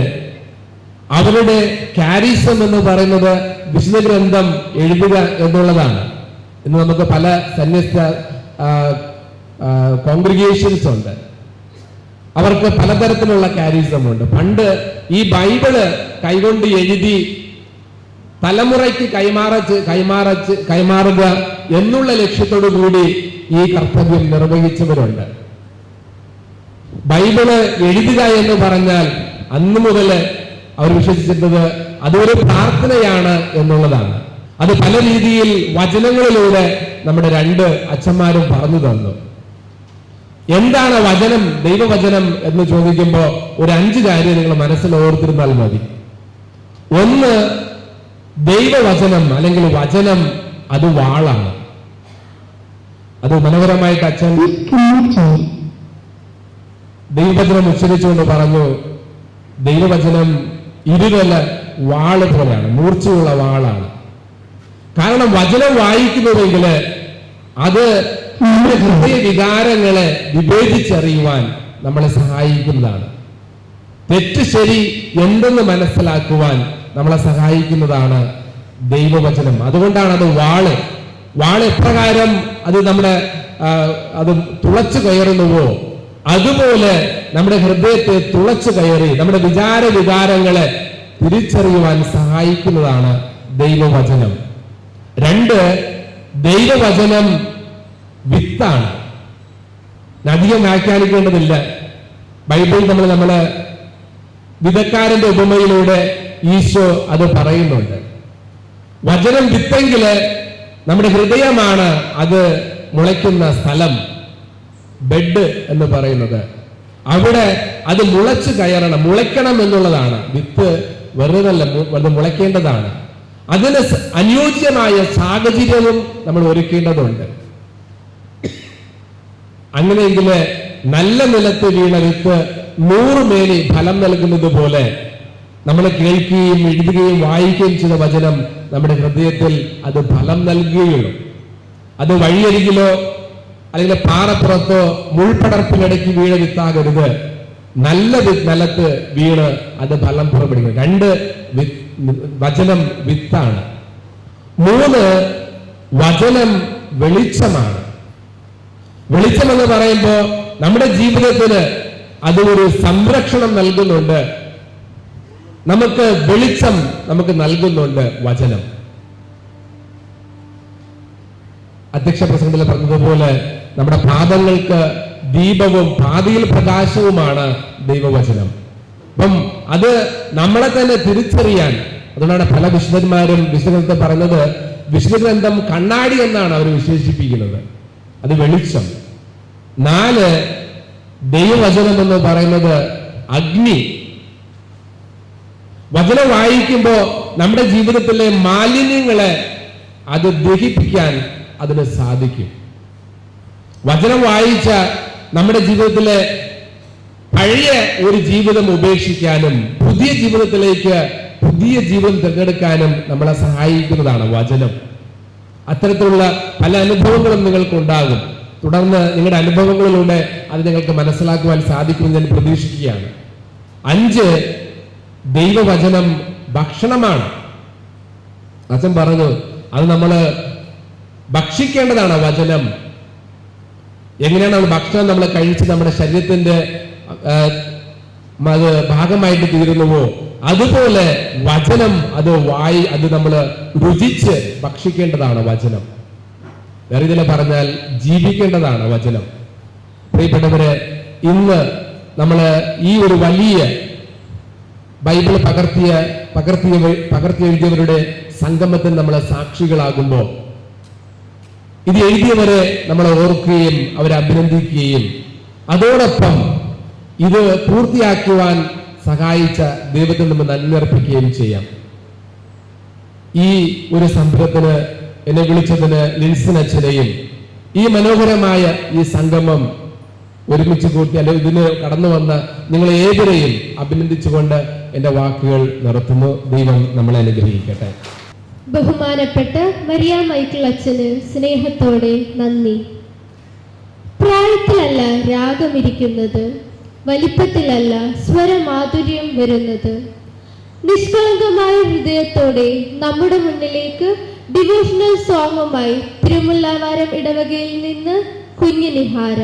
അവരുടെ കാരിസം എന്ന് പറയുന്നത് വിശുദ്ധ ഗ്രന്ഥം എഴുതുക എന്നുള്ളതാണ്. ഇന്ന് നമുക്ക് പല സന്യസ്ത കോൺഗ്രിഗേഷൻസ് ഉണ്ട്, അവർക്ക് പലതരത്തിലുള്ള കാരിസം ഉണ്ട്. പണ്ട് ഈ ബൈബിള് കൈകൊണ്ട് എഴുതി തലമുറയ്ക്ക് കൈമാറുക എന്നുള്ള ലക്ഷ്യത്തോടു കൂടി ഈ കർത്തവ്യം നിർവഹിച്ചവരുണ്ട്. ബൈബിള് എഴുതുക എന്ന് പറഞ്ഞാൽ അന്നു മുതൽ അവർ വിശ്വസിച്ചിരുന്നത് അതൊരു പ്രാർത്ഥനയാണ് എന്നുള്ളതാണ്. അത് പല രീതിയിൽ വചനങ്ങളിലൂടെ നമ്മുടെ 2 അച്ഛന്മാരും പറഞ്ഞു തന്നു. എന്താണ് വചനം, ദൈവവചനം എന്ന് ചോദിക്കുമ്പോൾ ഒരു 5 കാര്യം നിങ്ങൾ മനസ്സിൽ ഓർത്തിരുന്നാൽ മതി. ഒന്ന്, ദൈവവചനം അല്ലെങ്കിൽ വചനം അത് വാളാണ്. അത് മനോഹരമായിട്ട് അച്ഛൻ ദൈവവചനം ഉച്ചരിച്ചുകൊണ്ട് പറഞ്ഞു, ദൈവവചനം ഇരുതല വാള് പോലെയാണ്, മൂർച്ചയുള്ള വാളാണ്. കാരണം വചനം വായിക്കുന്നുവെങ്കിൽ അത് ഹൃദയ വികാരങ്ങളെ വിവേചിച്ചറിയുവാൻ നമ്മളെ സഹായിക്കുന്നതാണ്. തെറ്റ് ശരി എന്തെന്ന് മനസ്സിലാക്കുവാൻ നമ്മളെ സഹായിക്കുന്നതാണ് ദൈവവചനം. അതുകൊണ്ടാണ് അത് വാള് എപ്രകാരം അത് നമ്മുടെ അത് തുളച്ചു കയറുന്നുവോ അതുപോലെ നമ്മുടെ ഹൃദയത്തെ തുളച്ചു കയറി നമ്മുടെ വികാരങ്ങളെ തിരിച്ചറിയുവാൻ സഹായിക്കുന്നതാണ് ദൈവവചനം. 2, ദൈവവചനം വിത്താണ്. അധികം വ്യാഖ്യാനിക്കേണ്ടതില്ല. ബൈബിൾ നമ്മള് വിതക്കാരന്റെ ഉപമയിലൂടെ ഈശോ അത് പറയുന്നുണ്ട്. വചനം വിത്തെങ്കില് നമ്മുടെ ഹൃദയമാണ് അത് മുളയ്ക്കുന്ന സ്ഥലം, ബെഡ് എന്ന് പറയുന്നത്. അവിടെ അത് മുളയ്ക്കണം എന്നുള്ളതാണ്. വിത്ത് വെറുതല്ല, അത് മുളയ്ക്കേണ്ടതാണ്. അതിന് അനുയോജ്യമായ സാഹചര്യവും നമ്മൾ ഒരുക്കേണ്ടതുണ്ട്. അങ്ങനെയെങ്കിൽ നല്ല നിലത്ത് വീണ വിത്ത് 100 മേനി ഫലം നൽകുന്നത് പോലെ നമ്മൾ കേൾക്കുകയും എഴുതുകയും വായിക്കുകയും ചെയ്ത വചനം നമ്മുടെ ഹൃദയത്തിൽ അത് ഫലം നൽകുകയുള്ളൂ. അത് വഴിയരികിലോ അല്ലെങ്കിൽ പാറപ്പുറത്തോ മുൾപടർപ്പിനിടയ്ക്ക് വീണ വിത്താകരുത്. നല്ല നിലത്ത് വീണ് അത് ഫലം പുറപ്പെടുന്നു. 2, വചനം വിത്താണ്. 3, വചനം വെളിച്ചമാണ്. വെളിച്ചം എന്ന് പറയുമ്പോൾ നമ്മുടെ ജീവിതത്തിന് അത് ഒരു സംരക്ഷണം നൽകുന്നുണ്ട്. നമുക്ക് വെളിച്ചം നൽകുന്നുണ്ട് വചനം. അധ്യക്ഷ പ്രസംഗത്തിൽ പറഞ്ഞതുപോലെ നമ്മുടെ പാദങ്ങൾക്ക് ദീപവും പാതിയിൽ പ്രകാശവുമാണ് ദൈവവചനം. അപ്പം അത് നമ്മളെ തന്നെ തിരിച്ചറിയാൻ, അതുകൊണ്ടാണ് പല വിശുദ്ധന്മാരും വിശുദ്ധ പറയുന്നത് വിശുദ്ധഗ്രന്ഥം കണ്ണാടി എന്നാണ് അവർ വിശേഷിപ്പിക്കുന്നത്. അത് വെളിച്ചം. 4, ദൈവവചനം എന്ന് പറയുന്നത് അഗ്നി. വചനം വായിക്കുമ്പോൾ നമ്മുടെ ജീവിതത്തിലെ മാലിന്യങ്ങളെ അത് ദഹിപ്പിക്കാൻ അതിന് സാധിക്കും. വചനം വായിച്ച നമ്മുടെ ജീവിതത്തിലെ പഴയ ഒരു ജീവിതം ഉപേക്ഷിക്കാനും പുതിയ ജീവിതത്തിലേക്ക് പുതിയ ജീവിതം തിരഞ്ഞെടുക്കാനും നമ്മളെ സഹായിക്കുന്നതാണ് വചനം. അത്തരത്തിലുള്ള പല അനുഭവങ്ങളും നിങ്ങൾക്ക് ഉണ്ടാകും. തുടർന്ന് നിങ്ങളുടെ അനുഭവങ്ങളിലൂടെ അത് നിങ്ങൾക്ക് മനസ്സിലാക്കുവാൻ സാധിക്കുമെന്ന് ഞാൻ പ്രതീക്ഷിക്കുകയാണ്. 5, ദൈവവചനം ഭക്ഷണമാണ്. അച്ഛൻ പറഞ്ഞു അത് നമ്മൾ ഭക്ഷിക്കേണ്ടതാണ്. വചനം എങ്ങനെയാണ് ഭക്ഷണം നമ്മൾ കഴിച്ച് നമ്മുടെ ശരീരത്തിന്റെ അത് ഭാഗമായിട്ട് തീരുന്നുവോ അതുപോലെ വചനം അത് നമ്മൾ രുചിച്ച് ഭക്ഷിക്കേണ്ടതാണ് വചനം. വേറെ ഇതിൽ പറഞ്ഞാൽ ജീവിക്കേണ്ടതാണ് വചനം. പ്രിയപ്പെട്ടവരെ, ഇന്ന് നമ്മൾ ഈ ഒരു വലിയ ബൈബിൾ പകർത്തി എഴുതിയവരുടെ സംഗമത്തിൽ നമ്മൾ സാക്ഷികളാകുമ്പോൾ ഇത് എഴുതിയവരെ നമ്മൾ ഓർക്കുകയും അവരെ അഭിനന്ദിക്കുകയും അതോടൊപ്പം ഇത് പൂർത്തിയാക്കുവാൻ സഹായിച്ച ദൈവത്തിൽ നമ്മൾ നന്ദി അർപ്പിക്കുകയും ചെയ്യാം. ഈ ഒരു സംരംഭത്തിന് എന്നെ വിളിച്ചതിന് ലിൻസൺ അച്ഛനെയും ഈ മനോഹരമായ ഈ സംഗമം ഒരുമിച്ച് കൂട്ടി അല്ലെങ്കിൽ ഇതിന് കടന്നു വന്ന നിങ്ങളെ ഏവരെയും അഭിനന്ദിച്ചുകൊണ്ട് എന്റെ വാക്കുകൾ നിർത്തുന്നു. ദൈവം നമ്മളെ അനുഗ്രഹിക്കട്ടെ. ബഹുമാനപ്പെട്ട മരിയ മൈക്കിൾ അച്ഛന് സ്നേഹത്തോടെ നന്ദി. പ്രായത്തിലല്ല രാഗമിരിക്കുന്നത്, വലിപ്പത്തിലല്ല സ്വരമാധുര്യം വരുന്നത്. നിഷ്കളങ്കമായ ഹൃദയത്തോടെ നമ്മുടെ മുന്നിലേക്ക് ഡിവോഷണൽ സോങ്ങുമായി തിരുമുല്ലാവാരം ഇടവകയിൽ നിന്ന് കുഞ്ഞു നിഹാര.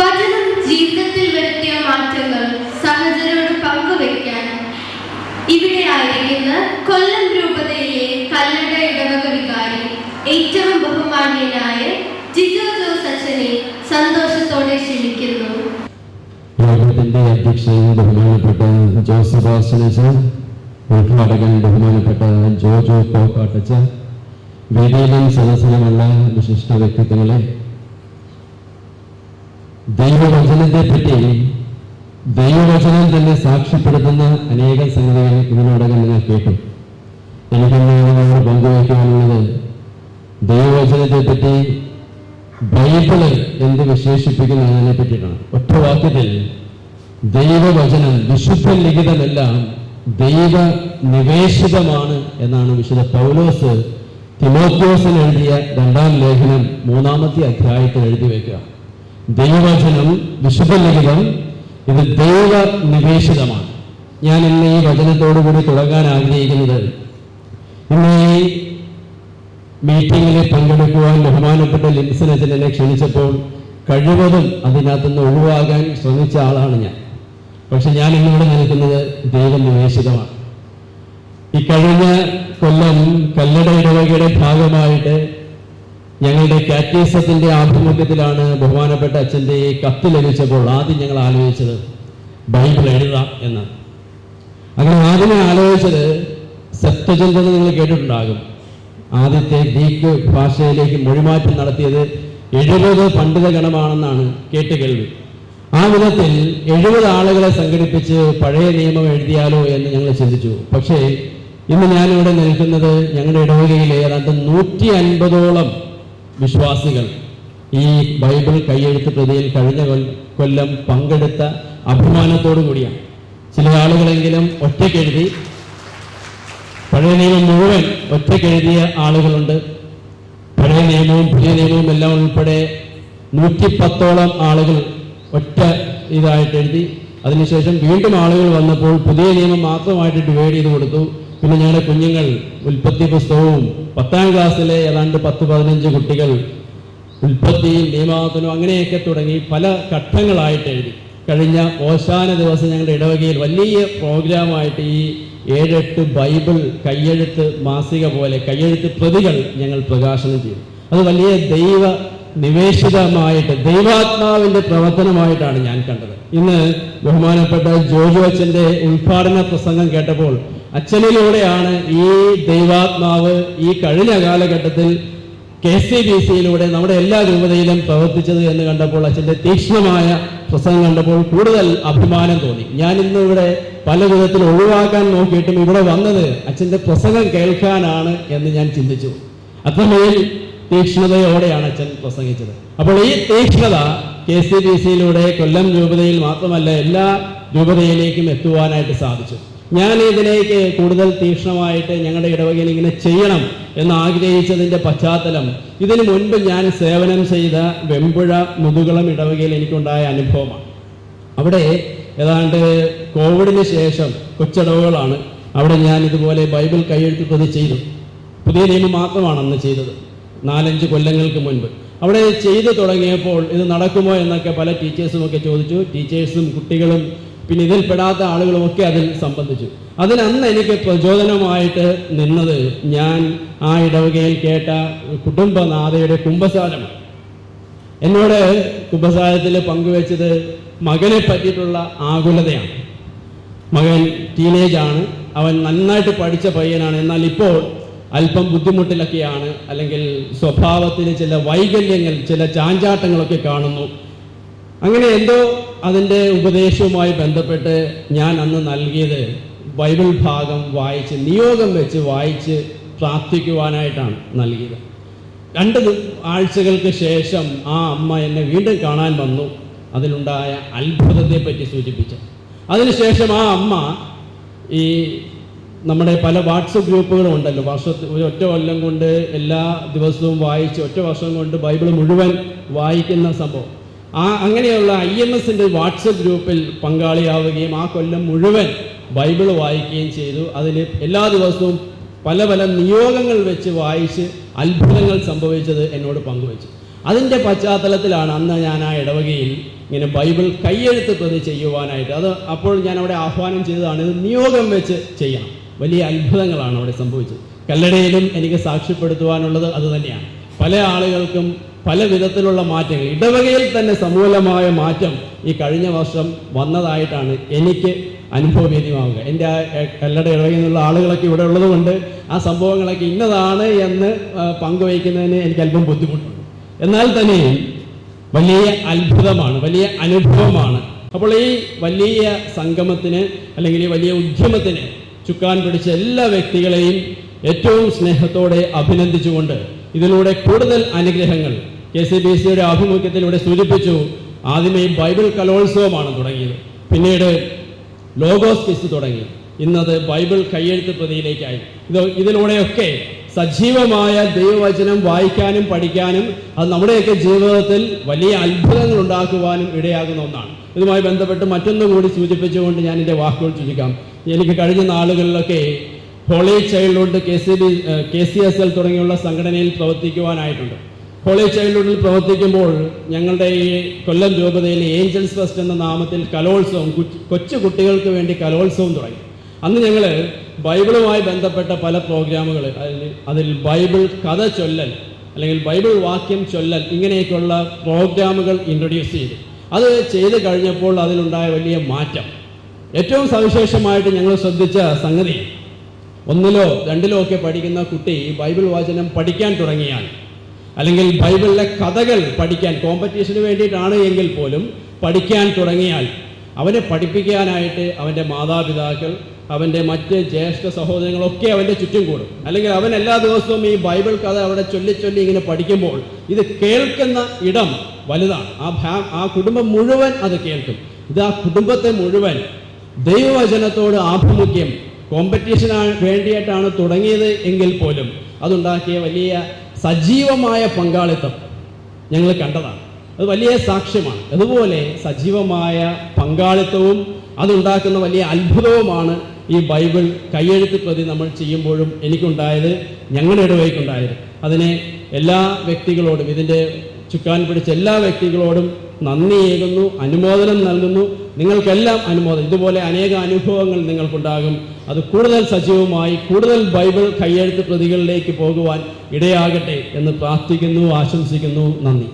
വചനം ജീവിതത്തിൽ വരുത്തിയ മാറ്റങ്ങൾ സഹചരോട് പങ്കുവയ്ക്കാൻ ഇവിടെ ആയിരിക്കുന്ന കൊല്ലം രൂപതയിലെ കല്ലട ഇടവക വികാരി ഏറ്റവും ബഹുമാന്യനായ ജിജോ ജോസ് അച്ഛനെ സന്തോഷത്തോടെ ക്ഷണിക്കുന്നു. യോഗത്തിന്റെ അധ്യക്ഷൻ ബഹുമാനപ്പെട്ട ജോസഫ് ആസ്റ്റനച്ചൻ, ഉദ്ഘാടകൻ ബഹുമാനപ്പെട്ട ജോജോ കോക്കാട്ടച്ച, വേദിയിലും സദസ്സിലുമുള്ള വിശിഷ്ട വ്യക്തിത്വങ്ങളെ, ദൈവവചനത്തെ പറ്റി ദൈവവചനം തന്നെ സാക്ഷ്യപ്പെടുത്തുന്ന അനേകം സംഗതികൾ ഇതിനോടകം നിങ്ങൾ കേട്ടു. എനിക്കൊന്ന് നിങ്ങളോട് പങ്കുവയ്ക്കാനുള്ളത് ദൈവവചനത്തെ പറ്റി ബൈബിള് എന്ത് വിശേഷിപ്പിക്കുന്നതിനെ പറ്റിയിട്ടാണ്. ഒറ്റ വാക്യത്തിൽ ദൈവവചനം വിശുദ്ധ ലിഖിതമെല്ലാം ദൈവ നിവേശിതമാണ് എന്നാണ് വിശുദ്ധ പൗലോസ് തിമോഥെയോസിന് എഴുതിയ 2-ാം ലേഖനം 3-ാമത്തെ അധ്യായത്തിൽ എഴുതി വയ്ക്കുക. ദൈവവചനം വിശുദ്ധ ലിഖിതം ഇത് ദൈവ നിവേശിതമാണ്. ഞാൻ ഇന്ന് ഈ വചനത്തോടു കൂടി തുടങ്ങാൻ ആഗ്രഹിക്കുന്നത്, ഇന്ന് ഈ മീറ്റിങ്ങിൽ പങ്കെടുക്കുവാൻ ബഹുമാനപ്പെട്ട ലിൻസൺ അച്ഛൻ എന്നെ ക്ഷണിച്ചപ്പോൾ കഴിവതും അതിനകത്തുനിന്ന് ഒഴിവാകാൻ ശ്രമിച്ച ആളാണ് ഞാൻ. പക്ഷെ ഞാൻ ഇന്നിവിടെ നിൽക്കുന്നത് ദൈവനിവേശിതമാണ്. ഈ കഴിഞ്ഞ കൊല്ലം കല്ലട ഇടവകയുടെ ഭാഗമായിട്ട് ഞങ്ങളുടെ കാറ്റീസത്തിന്റെ ആഭിമുഖ്യത്തിലാണ് ബഹുമാനപ്പെട്ട അച്ഛൻ്റെ ഈ കത്ത് ലഭിച്ചപ്പോൾ ആദ്യം ഞങ്ങൾ ആലോചിച്ചത് ബൈബിൾ എഴുതാം എന്നാണ്. അങ്ങനെ ആദ്യമേ ആലോചിച്ചത് സപ്തചന്ദ്രത നിങ്ങൾ കേട്ടിട്ടുണ്ടാകും. ആദ്യത്തെ ഗ്രീക്ക് ഭാഷയിലേക്ക് മൊഴിമാറ്റം നടത്തിയത് 70 പണ്ഡിതഗണമാണെന്നാണ് കേട്ടുകേൾവി. ആ വിധത്തിൽ 70 ആളുകളെ സംഘടിപ്പിച്ച് പഴയ നിയമം എഴുതിയാലോ എന്ന് ഞങ്ങൾ ചിന്തിച്ചു. പക്ഷേ ഇന്ന് ഞാനിവിടെ നിൽക്കുന്നത് ഞങ്ങളുടെ ഇടവകയിലെ ഏതാണ്ട് 150ഓളം വിശ്വാസികൾ ഈ ബൈബിൾ കൈയെഴുത്ത് പ്രതിയിൽ കഴിഞ്ഞ കൊല്ലം പങ്കെടുത്ത അഭിമാനത്തോടു കൂടിയാണ്. ചില ആളുകളെങ്കിലും ഒറ്റയ്ക്കെഴുതി, പഴയ നിയമം മുഴുവൻ ഒറ്റയ്ക്കെഴുതിയ ആളുകളുണ്ട്. പഴയ നിയമവും പുതിയ നിയമവും എല്ലാം ഉൾപ്പെടെ 110ഓളം ആളുകൾ ഒറ്റ ഇതായിട്ട് എഴുതി. അതിനുശേഷം വീണ്ടും ആളുകൾ വന്നപ്പോൾ പുതിയ നിയമം മാത്രമായിട്ട് ഡിവൈഡ് ചെയ്ത് കൊടുത്തു. പിന്നെ ഞങ്ങളുടെ കുഞ്ഞുങ്ങൾ ഉൽപ്പത്തി പുസ്തകവും 10-ാം ക്ലാസ്സിലെ ഏതാണ്ട് 10-15 കുട്ടികൾ ഉൽപ്പത്തിയും നിയമാവത്തിനും അങ്ങനെയൊക്കെ തുടങ്ങി പല ഘട്ടങ്ങളായിട്ട് എഴുതി. കഴിഞ്ഞ ഓശാന ദിവസം ഞങ്ങളുടെ ഇടവകയിൽ വലിയ പ്രോഗ്രാമായിട്ട് ഈ 7-8 ബൈബിൾ കയ്യെഴുത്ത് മാസിക പോലെ കയ്യെഴുത്ത് പ്രതികൾ ഞങ്ങൾ പ്രകാശനം ചെയ്തു. അത് വലിയ ദൈവ നിവേശിതമായിട്ട് ദൈവാത്മാവിന്റെ പ്രവർത്തനമായിട്ടാണ് ഞാൻ കണ്ടത്. ഇന്ന് ബഹുമാനപ്പെട്ട ജോജു അച്ഛൻ്റെ ഉദ്ഘാടന പ്രസംഗം കേട്ടപ്പോൾ അച്ഛനിലൂടെയാണ് ഈ ദൈവാത്മാവ് ഈ കഴിഞ്ഞ കാലഘട്ടത്തിൽ KCBCയിലൂടെ നമ്മുടെ എല്ലാ രൂപതയിലും പ്രവർത്തിച്ചത് എന്ന് കണ്ടപ്പോൾ, അച്ഛൻ്റെ തീക്ഷ്ണമായ പ്രസംഗം കണ്ടപ്പോൾ കൂടുതൽ അഭിമാനം തോന്നി. ഞാൻ ഇന്ന് ഇവിടെ പല വിധത്തിൽ ഒഴിവാക്കാൻ നോക്കിയിട്ടും ഇവിടെ വന്നത് അച്ഛൻ്റെ പ്രസംഗം കേൾക്കാനാണ് എന്ന് ഞാൻ ചിന്തിച്ചു. അത്രമേൽ തീക്ഷ്ണതയോടെയാണ് അച്ഛൻ പ്രസംഗിച്ചത്. അപ്പോൾ ഈ തീക്ഷ്ണത KCBCയിലൂടെ കൊല്ലം രൂപതയിൽ മാത്രമല്ല എല്ലാ രൂപതയിലേക്കും എത്തുവാനായിട്ട് സാധിച്ചു. ഞാൻ ഇതിലേക്ക് കൂടുതൽ തീക്ഷ്ണമായിട്ട് ഞങ്ങളുടെ ഇടവകയിൽ ഇങ്ങനെ ചെയ്യണം എന്ന് ആഗ്രഹിച്ചതിൻ്റെ പശ്ചാത്തലം, ഇതിനു മുൻപ് ഞാൻ സേവനം ചെയ്ത വെമ്പുഴ മുതുകുളം ഇടവകയിൽ എനിക്കുണ്ടായ അനുഭവമാണ്. അവിടെ ഏതാണ്ട് കോവിഡിന് ശേഷം കൊച്ചിടവകളാണ്. അവിടെ ഞാൻ ഇതുപോലെ ബൈബിൾ കൈയെഴുത്ത് പ്രതി ചെയ്തു. പുതിയ നിയമം മാത്രമാണ് അന്ന് ചെയ്തത്, 4-5 കൊല്ലങ്ങൾക്ക് മുൻപ്. അവിടെ ചെയ്തു തുടങ്ങിയപ്പോൾ ഇത് നടക്കുമോ എന്നൊക്കെ പല ടീച്ചേഴ്സും ഒക്കെ ചോദിച്ചു. ടീച്ചേഴ്സും കുട്ടികളും പിന്നെ ഇതിൽപ്പെടാത്ത ആളുകളുമൊക്കെ അതിൽ സംബന്ധിച്ചു. അതിനന്ന് എനിക്ക് പ്രചോദനമായിട്ട് നിന്നത് ഞാൻ ആ ഇടവകയിൽ കേട്ട കുടുംബനാഥയുടെ കുംഭസാരമാണ്. എന്നോട് കുംഭസാരത്തിൽ പങ്കുവെച്ചത് മകനെ പറ്റിയിട്ടുള്ള ആകുലതയാണ്. മകൻ ടീനേജാണ്, അവൻ നന്നായിട്ട് പഠിച്ച പയ്യനാണ്, എന്നാൽ ഇപ്പോൾ അല്പം ബുദ്ധിമുട്ടിലൊക്കെയാണ്, അല്ലെങ്കിൽ സ്വഭാവത്തിൽ ചില വൈകല്യങ്ങൾ, ചില ചാഞ്ചാട്ടങ്ങളൊക്കെ കാണുന്നു. അങ്ങനെ എന്തോ അതിൻ്റെ ഉപദേശവുമായി ബന്ധപ്പെട്ട് ഞാൻ അന്ന് നൽകിയത് ബൈബിൾ ഭാഗം വായിച്ച് നിയോഗം വെച്ച് വായിച്ച് പ്രാർത്ഥിക്കുവാനായിട്ടാണ് നൽകിയത്. 2 ആഴ്ചകൾക്ക് ശേഷം ആ അമ്മ എന്നെ വീണ്ടും കാണാൻ വന്നു. അതിലുണ്ടായ അത്ഭുതത്തെ പറ്റി സൂചിപ്പിച്ചു. അതിനുശേഷം ആ അമ്മ ഈ നമ്മുടെ പല വാട്സപ്പ് ഗ്രൂപ്പുകളും ഉണ്ടല്ലോ, ഒറ്റ കൊല്ലം കൊണ്ട് എല്ലാ ദിവസവും വായിച്ച് ഒറ്റ വർഷം കൊണ്ട് ബൈബിൾ മുഴുവൻ വായിക്കുന്ന സംഭവം. അങ്ങനെയുള്ള IMSൻ്റെ വാട്സപ്പ് ഗ്രൂപ്പിൽ പങ്കാളിയാവുകയും ആ കൊല്ലം മുഴുവൻ ബൈബിൾ വായിക്കുകയും ചെയ്തു. അതിൽ എല്ലാ ദിവസവും പല പല നിയോഗങ്ങൾ വെച്ച് വായിച്ച് അത്ഭുതങ്ങൾ സംഭവിച്ചത് എന്നോട് പങ്കുവച്ചു. അതിൻ്റെ പശ്ചാത്തലത്തിലാണ് അന്ന് ഞാൻ ആ ഇടവകയിൽ ഇങ്ങനെ ബൈബിൾ കയ്യെഴുത്ത് പ്രതി ചെയ്യുവാനായിട്ട് അപ്പോൾ ഞാൻ അവിടെ ആഹ്വാനം ചെയ്തതാണ്, ഇത് നിയോഗം വെച്ച് ചെയ്യണം. വലിയ അത്ഭുതങ്ങളാണ് അവിടെ സംഭവിച്ചത്. കല്ലടയിലും എനിക്ക് സാക്ഷ്യപ്പെടുത്തുവാനുള്ളത് അതുതന്നെയാണ്. പല ആളുകൾക്കും പല വിധത്തിലുള്ള മാറ്റങ്ങൾ, ഇടവകയിൽ തന്നെ സമൂലമായ മാറ്റം ഈ കഴിഞ്ഞ വർഷം വന്നതായിട്ടാണ് എനിക്ക് അനുഭവവേദ്യമാവുക. എൻ്റെ ആ കല്ലട ഇടവകയിൽ നിന്നുള്ള ആളുകളൊക്കെ ഇവിടെ ഉള്ളത് കൊണ്ട് ആ സംഭവങ്ങളൊക്കെ ഇന്നതാണ് എന്ന് പങ്കുവയ്ക്കുന്നതിന് എനിക്ക് അല്പം ബുദ്ധിമുട്ടുണ്ട്. എന്നാൽ തന്നെയും വലിയ അത്ഭുതമാണ്, വലിയ അനുഭവമാണ്. അപ്പോൾ ഈ വലിയ സംഗമത്തിന് അല്ലെങ്കിൽ ഈ വലിയ ഉദ്യമത്തിന് ചുക്കാൻ പിടിച്ച എല്ലാ വ്യക്തികളെയും ഏറ്റവും സ്നേഹത്തോടെ അഭിനന്ദിച്ചുകൊണ്ട് ഇതിലൂടെ കൂടുതൽ അനുഗ്രഹങ്ങൾ KCBCയുടെ ആഭിമുഖ്യത്തിലൂടെ സൂചിപ്പിച്ചു. ആദ്യമേ ബൈബിൾ കലോത്സവമാണ് തുടങ്ങിയത്, പിന്നീട് ലോഗോസ് ക്വിസ് തുടങ്ങി, ഇന്നത് ബൈബിൾ കയ്യെഴുത്ത് പ്രതിയിലേക്കായി. ഇതിലൂടെയൊക്കെ സജീവമായ ദൈവവചനം വായിക്കാനും പഠിക്കാനും അത് നമ്മുടെയൊക്കെ ജീവിതത്തിൽ വലിയ അത്ഭുതങ്ങൾ ഉണ്ടാക്കുവാനും ഇടയാകുന്ന ഒന്നാണ്. ഇതുമായി ബന്ധപ്പെട്ട് മറ്റൊന്നു കൂടി സൂചിപ്പിച്ചുകൊണ്ട് ഞാൻ എൻ്റെ വാക്കുകൾ ചുരുക്കാം. എനിക്ക് കഴിഞ്ഞ നാളുകളിലൊക്കെ ഹോളി ചൈൽഡ്ഹുഡ് KCSL തുടങ്ങിയുള്ള സംഘടനയിൽ പ്രവർത്തിക്കുവാനായിട്ടുണ്ട്. ഹോളി ചൈൽഡ്ഹുഡിൽ പ്രവർത്തിക്കുമ്പോൾ ഞങ്ങളുടെ ഈ കൊല്ലം രൂപതയിൽ ഏഞ്ചൽസ് ഫെസ്റ്റ് എന്ന നാമത്തിൽ കലോത്സവം, കൊച്ചു കുട്ടികൾക്ക് വേണ്ടി കലോത്സവം തുടങ്ങി. അന്ന് ഞങ്ങൾ ബൈബിളുമായി ബന്ധപ്പെട്ട പല പ്രോഗ്രാമുകൾ, അതിൽ ബൈബിൾ കഥ ചൊല്ലൽ അല്ലെങ്കിൽ ബൈബിൾ വാക്യം ചൊല്ലൽ ഇങ്ങനെയൊക്കെയുള്ള പ്രോഗ്രാമുകൾ ഇൻട്രൊഡ്യൂസ് ചെയ്തു. അത് ചെയ്ത് കഴിഞ്ഞപ്പോൾ അതിലുണ്ടായ വലിയ മാറ്റം. ഏറ്റവും സവിശേഷമായിട്ട് ഞങ്ങൾ ശ്രദ്ധിച്ച സംഗതി, 1ലോ 2ലോ ഒക്കെ പഠിക്കുന്ന കുട്ടി ബൈബിൾ വചനം പഠിക്കാൻ തുടങ്ങിയാൽ അല്ലെങ്കിൽ ബൈബിളിലെ കഥകൾ പഠിക്കാൻ, കോമ്പറ്റീഷന് വേണ്ടിയിട്ടാണ് എങ്കിൽ പോലും പഠിക്കാൻ തുടങ്ങിയാൽ അവനെ പഠിപ്പിക്കാനായിട്ട് അവൻ്റെ മാതാപിതാക്കൾ, അവൻ്റെ മറ്റ് ജ്യേഷ്ഠ സഹോദരങ്ങളൊക്കെ അവൻ്റെ ചുറ്റും കൂടും. അല്ലെങ്കിൽ അവൻ എല്ലാ ദിവസവും ഈ ബൈബിൾ കഥ അവിടെ ചൊല്ലി ഇങ്ങനെ പഠിക്കുമ്പോൾ ഇത് കേൾക്കുന്ന ഇടം വലുതാണ്. ആ കുടുംബം മുഴുവൻ അത് കേൾക്കും. ഇത് ആ കുടുംബത്തെ മുഴുവൻ ദൈവവചനത്തോട് ആഭിമുഖ്യം, കോമ്പറ്റീഷനാണ് വേണ്ടിയിട്ടാണ് തുടങ്ങിയത് എങ്കിൽ പോലും അതുണ്ടാക്കിയ വലിയ സജീവമായ പങ്കാളിത്തം ഞങ്ങൾ കണ്ടതാണ്. അത് വലിയ സാക്ഷ്യമാണ്. അതുപോലെ സജീവമായ പങ്കാളിത്തവും അതുണ്ടാക്കുന്ന വലിയ അത്ഭുതവുമാണ് ഈ ബൈബിൾ കയ്യെഴുത്ത് പ്രതി നമ്മൾ ചെയ്യുമ്പോഴും എനിക്കുണ്ടായത്, ഞങ്ങളുടെ ഇടവകയ്ക്കുണ്ടായത്. അതിനെ എല്ലാ വ്യക്തികളോടും, ഇതിൻ്റെ ചുക്കാൻ പിടിച്ച എല്ലാ വ്യക്തികളോടും നന്ദിയേകുന്നു, അനുമോദനം നൽകുന്നു. നിങ്ങൾക്കെല്ലാം അനുമോദനം. ഇതുപോലെ അനേക അനുഭവങ്ങൾ നിങ്ങൾക്കുണ്ടാകും. അത് കൂടുതൽ സജീവമായി കൂടുതൽ ബൈബിൾ കയ്യെഴുത്ത് പ്രതികളിലേക്ക് പോകുവാൻ ഇടയാകട്ടെ എന്ന് പ്രാർത്ഥിക്കുന്നു, ആശംസിക്കുന്നു. നന്ദി.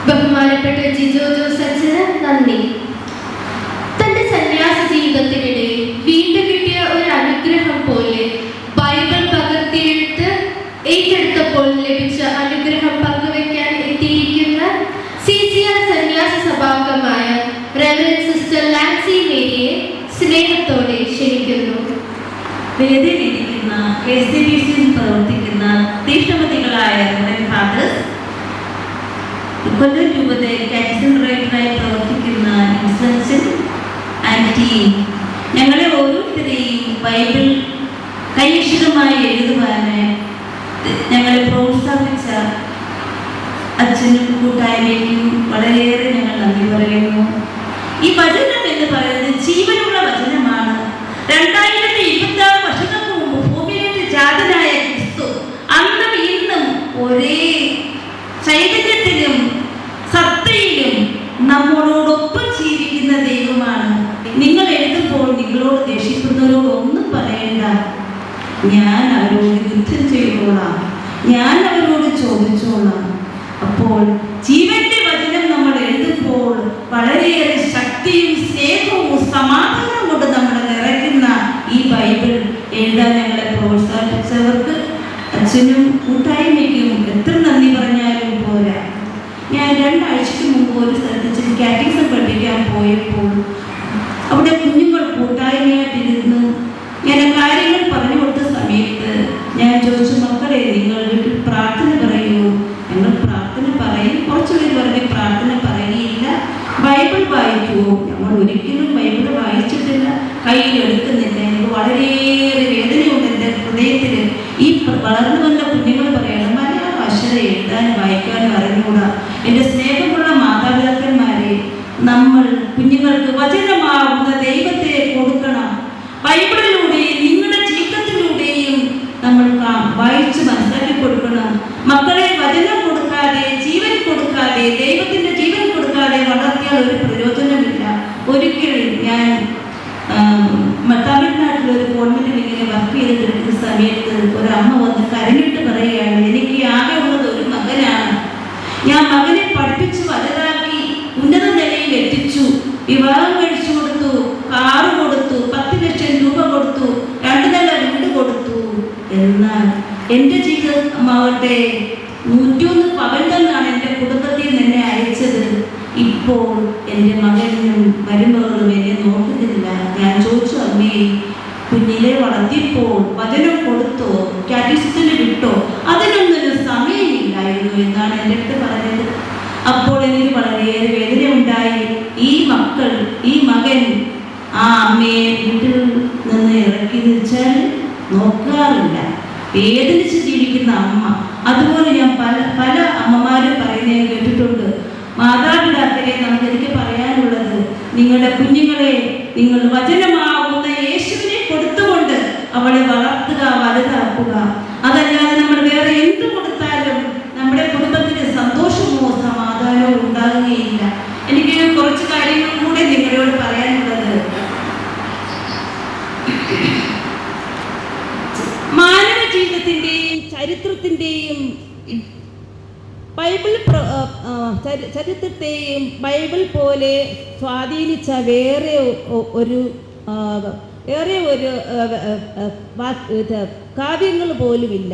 ബഹുമാനപ്പെട്ട ജിജോ ജോസ് അച്ഛന് നന്ദി. തന്റെ സന്യാസ ജീവിതത്തിനിടെ വീണ്ടും കിട്ടിയ ഒരു അനുഗ്രഹം പോലെ ബൈബിൾ പകർത്തിയെടുത്ത് ഏറ്റെടുത്തപ്പോൾ ലഭിച്ച അനുഗ്രഹം പങ്കുവയ്ക്കാൻ എത്തിയിരിക്കുന്ന CCR സന്യാസ സഭാംഗമായ റെവറൻഡ് സിസ്റ്റർ ലാൻസി മേരിയെ സ്നേഹത്തോടെ ക്ഷണിക്കുന്നു. വേദിയിലിരിക്കുന്ന KCBCയിൽ പ്രവർത്തിക്കുന്ന തീഷ്ണമതികളായ ഫാദേഴ്സ്, കൊല്ലം രൂപതയിൽ കാറ്റസിൻ റൈറ്ററായി പ്രവർത്തിക്കുന്ന ഇൻഫ്ലുവൻസൻ ആൻറ്റി, ഞങ്ങളെ ഓരോരുത്തരെയും ബൈബിൾ കൈയക്ഷരമായി എഴുതുവാന് ഞങ്ങളെ പ്രോത്സാഹിപ്പിച്ച അച്ഛനും കൂട്ടായ്മയ്ക്കും വളരെയേറെ ഞങ്ങൾ നന്ദി പറയുന്നു. ഈ വചനം എന്ന് പറയുന്നത് ജീവനുള്ള വചനമാണ്. 2026 വർഷങ്ങൾക്ക് മുമ്പ് ഭൂമിയിലെ ജാതനായ ക്രിസ്തു അന്നും ഇന്നും ഒരേ ചൈതന്യത്തിലും സത്തയിലും നമ്മളോടൊപ്പം ജീവിക്കുന്ന ദൈവമാണ്. നിങ്ങൾ എഴുതുമ്പോൾ നിങ്ങളോട് ദേഷ്യപ്പെടുന്നവരോട് ഒന്നും പറയണ്ട. ഞാൻ അവരോട് യുദ്ധം ചെയ്തോളാം, ഞാൻ അവരോട് ചോദിച്ചോളാം. അപ്പോൾ ജീവന്റെ വചനം നമ്മൾ എഴുതുമ്പോൾ വളരെയേറെ ശക്തിയും സ്നേഹവും സമാധാനവും കൊണ്ട് നമ്മൾ നിറയ്ക്കുന്ന ഈ ബൈബിൾ എഴുതാൻ ഞങ്ങളെ പ്രോത്സാഹിപ്പിച്ചവർക്ക് അച്ഛനും കൂട്ടായ്മയ്ക്കും എത്ര നന്ദി പറഞ്ഞാലും പോരാ. ഞാൻ 2 ആഴ്ചയ്ക്ക് മുമ്പ് ഒരു സ്ഥലത്ത് കാറ്റഗിസം പഠിക്കാൻ പോയപ്പോൾ അവിടെ കുഞ്ഞുങ്ങൾ കൂട്ടായ്മയായിട്ടിരുന്നു. ഞാൻ കാര്യങ്ങൾ പറഞ്ഞു കൊടുത്ത സമയത്ത് ഞാൻ ചോദിച്ചു, മക്കളെ നിങ്ങൾ വീട്ടിൽ പ്രാർത്ഥന പറയൂ. ഞങ്ങൾ പ്രാർത്ഥന പറയും. കുറച്ചുപേർ പറഞ്ഞ് പ്രാർത്ഥന പറയുകയില്ല, ബൈബിൾ വായിക്കുമോ? ഞങ്ങൾ ഒരിക്കലും ബൈബിൾ വായിച്ചിട്ടില്ല, കയ്യിൽ എടുക്കുന്നില്ല. എനിക്ക് വളരെയേറെ വേദനയുണ്ട് എൻ്റെ ഹൃദയത്തിൽ. ഈ വളർന്നു വന്ന കുഞ്ഞുങ്ങൾ പറയണം, മലയാള അക്ഷരം എഴുതാനും വായിക്കാനും അറിഞ്ഞുകൂടാ. എൻ്റെ സ്നേഹമുള്ള മാതാപിതാക്കന്മാരെ, നമ്മൾ കുഞ്ഞുങ്ങൾക്ക് വചനമാകുന്ന ദൈവത്തെ കൊടുക്കണം. ബൈബിളിലൂടെയും നിങ്ങളുടെ ജീവിതത്തിലൂടെയും നമ്മൾ വായിച്ച് മനസ്സിലാക്കി കൊടുക്കണം. മക്കളെ ഗവൺമെന്റിൽ ഇങ്ങനെ വർക്ക് ചെയ്തിട്ടിരിക്കുന്ന സമയത്ത് ഒരമ്മ വന്ന് കരഞ്ഞിട്ട് പറയുകയാണ്, എനിക്ക് ആകെ ഉള്ളത് ഒരു മകനാണ്. ഞാൻ മകനെ പഠിപ്പിച്ച് വലുതാക്കി ഉന്നത നിലയിൽ എത്തിച്ചു, വിവാഹം കഴിച്ചു കൊടുത്തു, കാറ് കൊടുത്തു, 10 ലക്ഷം രൂപ കൊടുത്തു, 2 നില വീട് കൊടുത്തു. എന്നാൽ എൻ്റെ ജീവിതമാവട്ടെ 101 പവൻ തന്നാണ് എൻ്റെ കുടുംബത്തിൽ എന്നെ അയച്ചത്. ഇപ്പോൾ എൻ്റെ മകനും മരുമകളും എന്നെ നോക്കുന്നില്ല. ഞാൻ ചോദിച്ചു, അമ്മേ കുഞ്ഞിലെ വളർത്തിയപ്പോൾ വചനം കൊടുത്തോ, കാറ്റഗിസത്തിന് വിട്ടോ? അതിനൊന്നും സമയമില്ലായിരുന്നു എന്നാണ് എൻ്റെ അടുത്ത് പറഞ്ഞത്. അപ്പോൾ എനിക്ക് വളരെയേറെ വേദന ഉണ്ടായി. ഈ മകൻ ആ അമ്മയെ വീട്ടിൽ നിന്ന് ഇറക്കി വെച്ചാൽ നോക്കാറില്ല, വേദനിച്ച് ജീവിക്കുന്ന അമ്മ. അതുപോലെ ഞാൻ പല അമ്മമാരും പറയുന്നത് കേട്ടിട്ടുണ്ട്. മാതാപിതാക്കളെ എനിക്ക് പറയാനുള്ളത്, നിങ്ങളുടെ കുഞ്ഞുങ്ങളെ നിങ്ങൾ വചനമാകുന്ന യേശുവിനെ കൊടുത്തുകൊണ്ട് അവളെ വളർത്തുക, വലുതാക്കുക. അതല്ലാതെ നമ്മൾ വേറെ എന്ത് കൊടുത്താലും നമ്മുടെ കുടുംബത്തിന് സന്തോഷമോ സമാധാനമോ ഉണ്ടാകുകയില്ല. എനിക്ക് കുറച്ച് കാര്യങ്ങൾ കൂടെ നിങ്ങളോട് പറയാനുള്ളത്, മാനവ ജീവിതത്തിൻ്റെയും ചരിത്രത്തിൻ്റെയും ചരിത്രത്തെയും ബൈബിൾ പോലെ സ്വാധീനിച്ച വേറെ ഒരു കാവ്യങ്ങൾ പോലുമില്ല,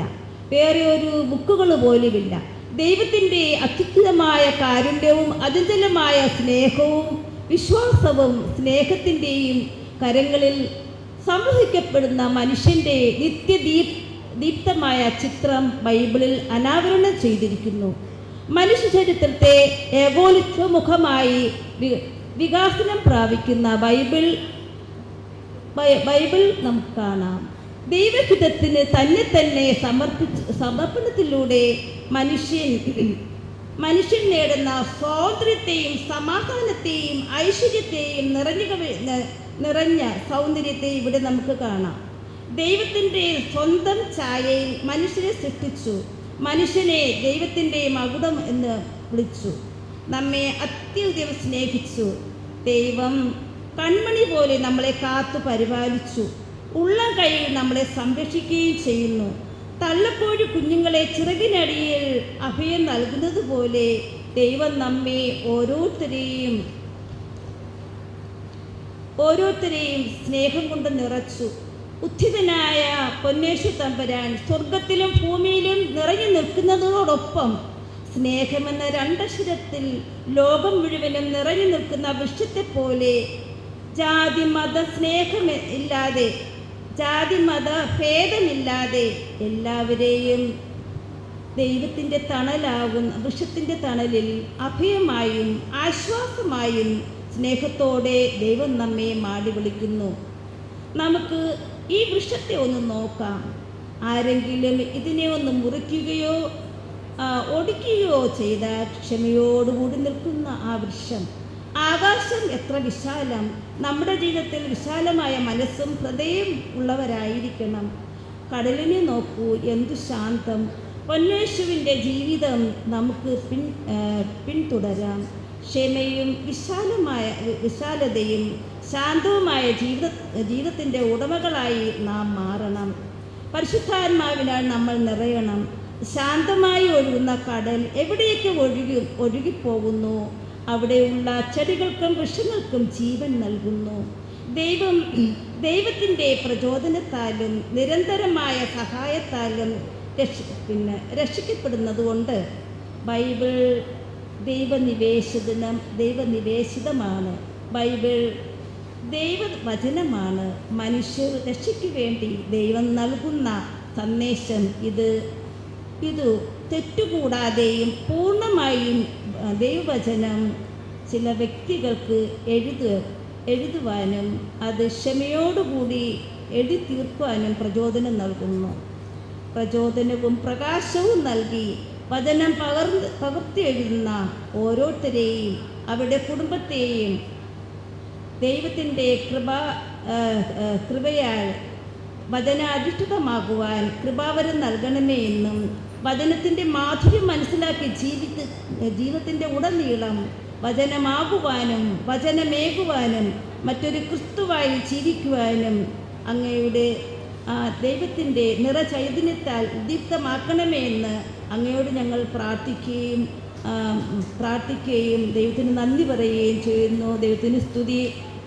വേറെ ഒരു ബുക്കുകൾ പോലുമില്ല. ദൈവത്തിൻ്റെ അത്യുന്നതമായ കാരുണ്യവും അചഞ്ചലമായ സ്നേഹവും വിശ്വാസവും സ്നേഹത്തിൻ്റെയും കരങ്ങളിൽ സംവഹിക്കപ്പെടുന്ന മനുഷ്യൻ്റെ നിത്യദീപ്തമായ ചിത്രം ബൈബിളിൽ അനാവരണം ചെയ്തിരിക്കുന്നു. മനുഷ്യ ചരിത്രത്തെ ഏകോലിത്വമുഖമായി വികാസനം പ്രാപിക്കുന്ന ബൈബിൾ നമുക്ക് കാണാം. ദൈവഹിതത്തിന് തന്നെ സമർപ്പണത്തിലൂടെ മനുഷ്യൻ നേടുന്ന സ്വാതന്ത്ര്യത്തെയും സമാധാനത്തെയും ഐശ്വര്യത്തെയും നിറഞ്ഞ സൗന്ദര്യത്തെ ഇവിടെ നമുക്ക് കാണാം. ദൈവത്തിൻ്റെ സ്വന്തം ഛായയിൽ മനുഷ്യനെ സൃഷ്ടിച്ചു, മനുഷ്യനെ ദൈവത്തിൻ്റെ മകുടം എന്ന് വിളിച്ചു, നമ്മെ അത്യധികം സ്നേഹിച്ചു. ദൈവം കൺമണി പോലെ നമ്മളെ കാത്തു പരിപാലിച്ചു, ഉള്ളം കൈയിൽ നമ്മളെ സംരക്ഷിക്കുകയും ചെയ്യുന്നു. തള്ളക്കോഴി കുഞ്ഞുങ്ങളെ ചിറകിനടിയിൽ അഭയം നൽകുന്നത് പോലെ ദൈവം നമ്മെ ഓരോരുത്തരെയും സ്നേഹം കൊണ്ട് നിറച്ചു. ഉത്ഥിതനായ പൊന്നേശു തമ്പുരാൻ സ്വർഗത്തിലും ഭൂമിയിലും നിറഞ്ഞു നിൽക്കുന്നതോടൊപ്പം സ്നേഹമെന്ന 2 അക്ഷരത്തിൽ ലോകം മുഴുവനും നിറഞ്ഞു നിൽക്കുന്ന വൃക്ഷത്തെ പോലെ ജാതി മത ഭേദമില്ലാതെ എല്ലാവരെയും ദൈവത്തിൻ്റെ തണലാകുന്ന വൃക്ഷത്തിൻ്റെ തണലിൽ അഭയമായും ആശ്വാസമായും സ്നേഹത്തോടെ ദൈവം നമ്മെ മാടി വിളിക്കുന്നു. നമുക്ക് ഈ വൃക്ഷത്തെ ഒന്ന് നോക്കാം. ആരെങ്കിലും ഇതിനെ ഒന്ന് മുറിക്കുകയോ ഒടിക്കുകയോ ചെയ്താൽ ക്ഷമയോടുകൂടി നിൽക്കുന്ന ആ വൃക്ഷം. ആകാശം എത്ര വിശാലം! നമ്മുടെ ജീവിതത്തിൽ വിശാലമായ മനസ്സും ഹൃദയം ഉള്ളവരായിരിക്കണം. കടലിനെ നോക്കൂ, എന്തു ശാന്തം! പൊന്നേശുവിൻ്റെ ജീവിതം നമുക്ക് പിന്തുടരാം. ക്ഷമയും വിശാലതയും ശാന്തവുമായ ജീവിതത്തിൻ്റെ ഉടമകളായി നാം മാറണം. പരിശുദ്ധാത്മാവിനാൽ നമ്മൾ നിറയണം. ശാന്തമായി ഒഴുകുന്ന കടൽ എവിടേക്ക് ഒഴുകിപ്പോകുന്നു, അവിടെയുള്ള ചെടികൾക്കും വൃക്ഷങ്ങൾക്കും ജീവൻ നൽകുന്നു. ദൈവത്തിൻ്റെ പ്രചോദനത്താലും നിരന്തരമായ സഹായത്താലും രക്ഷിക്കപ്പെടുന്നതുകൊണ്ട് ബൈബിൾ ദൈവനിവേശിതമാണ്. ബൈബിൾ ദൈവവചനമാണ്. മനുഷ്യർ രക്ഷയ്ക്ക് വേണ്ടി ദൈവം നൽകുന്ന സന്ദേശം ഇത് തെറ്റുകൂടാതെയും പൂർണ്ണമായും ദൈവവചനം ചില വ്യക്തികൾക്ക് എഴുതുവാനും അത് ക്ഷമയോടുകൂടി എഴുതി തീർക്കുവാനും പ്രചോദനം നൽകുന്നു. പ്രചോദനവും പ്രകാശവും നൽകി വചനം പകർത്തി എഴുതുന്ന ഓരോരുത്തരെയും അവരുടെ കുടുംബത്തെയും ദൈവത്തിൻ്റെ കൃപയാൽ വചനാധിഷ്ഠിതമാകുവാൻ കൃപാവരം നൽകണമേ എന്നും വചനത്തിൻ്റെ മാധുര്യം മനസ്സിലാക്കി ജീവിതത്തിൻ്റെ ഉടനീളം വചനമാകുവാനും വചനമേകുവാനും മറ്റൊരു ക്രിസ്തുവായി ജീവിക്കുവാനും അങ്ങയുടെ ദൈവത്തിൻ്റെ നിറചൈതന്യത്താൽ ഉദ്ദീപ്തമാക്കണമേ എന്ന് അങ്ങയോട് ഞങ്ങൾ പ്രാർത്ഥിക്കുകയും ദൈവത്തിന് നന്ദി പറയുകയും ചെയ്യുന്നു. ദൈവത്തിന് സ്തുതി.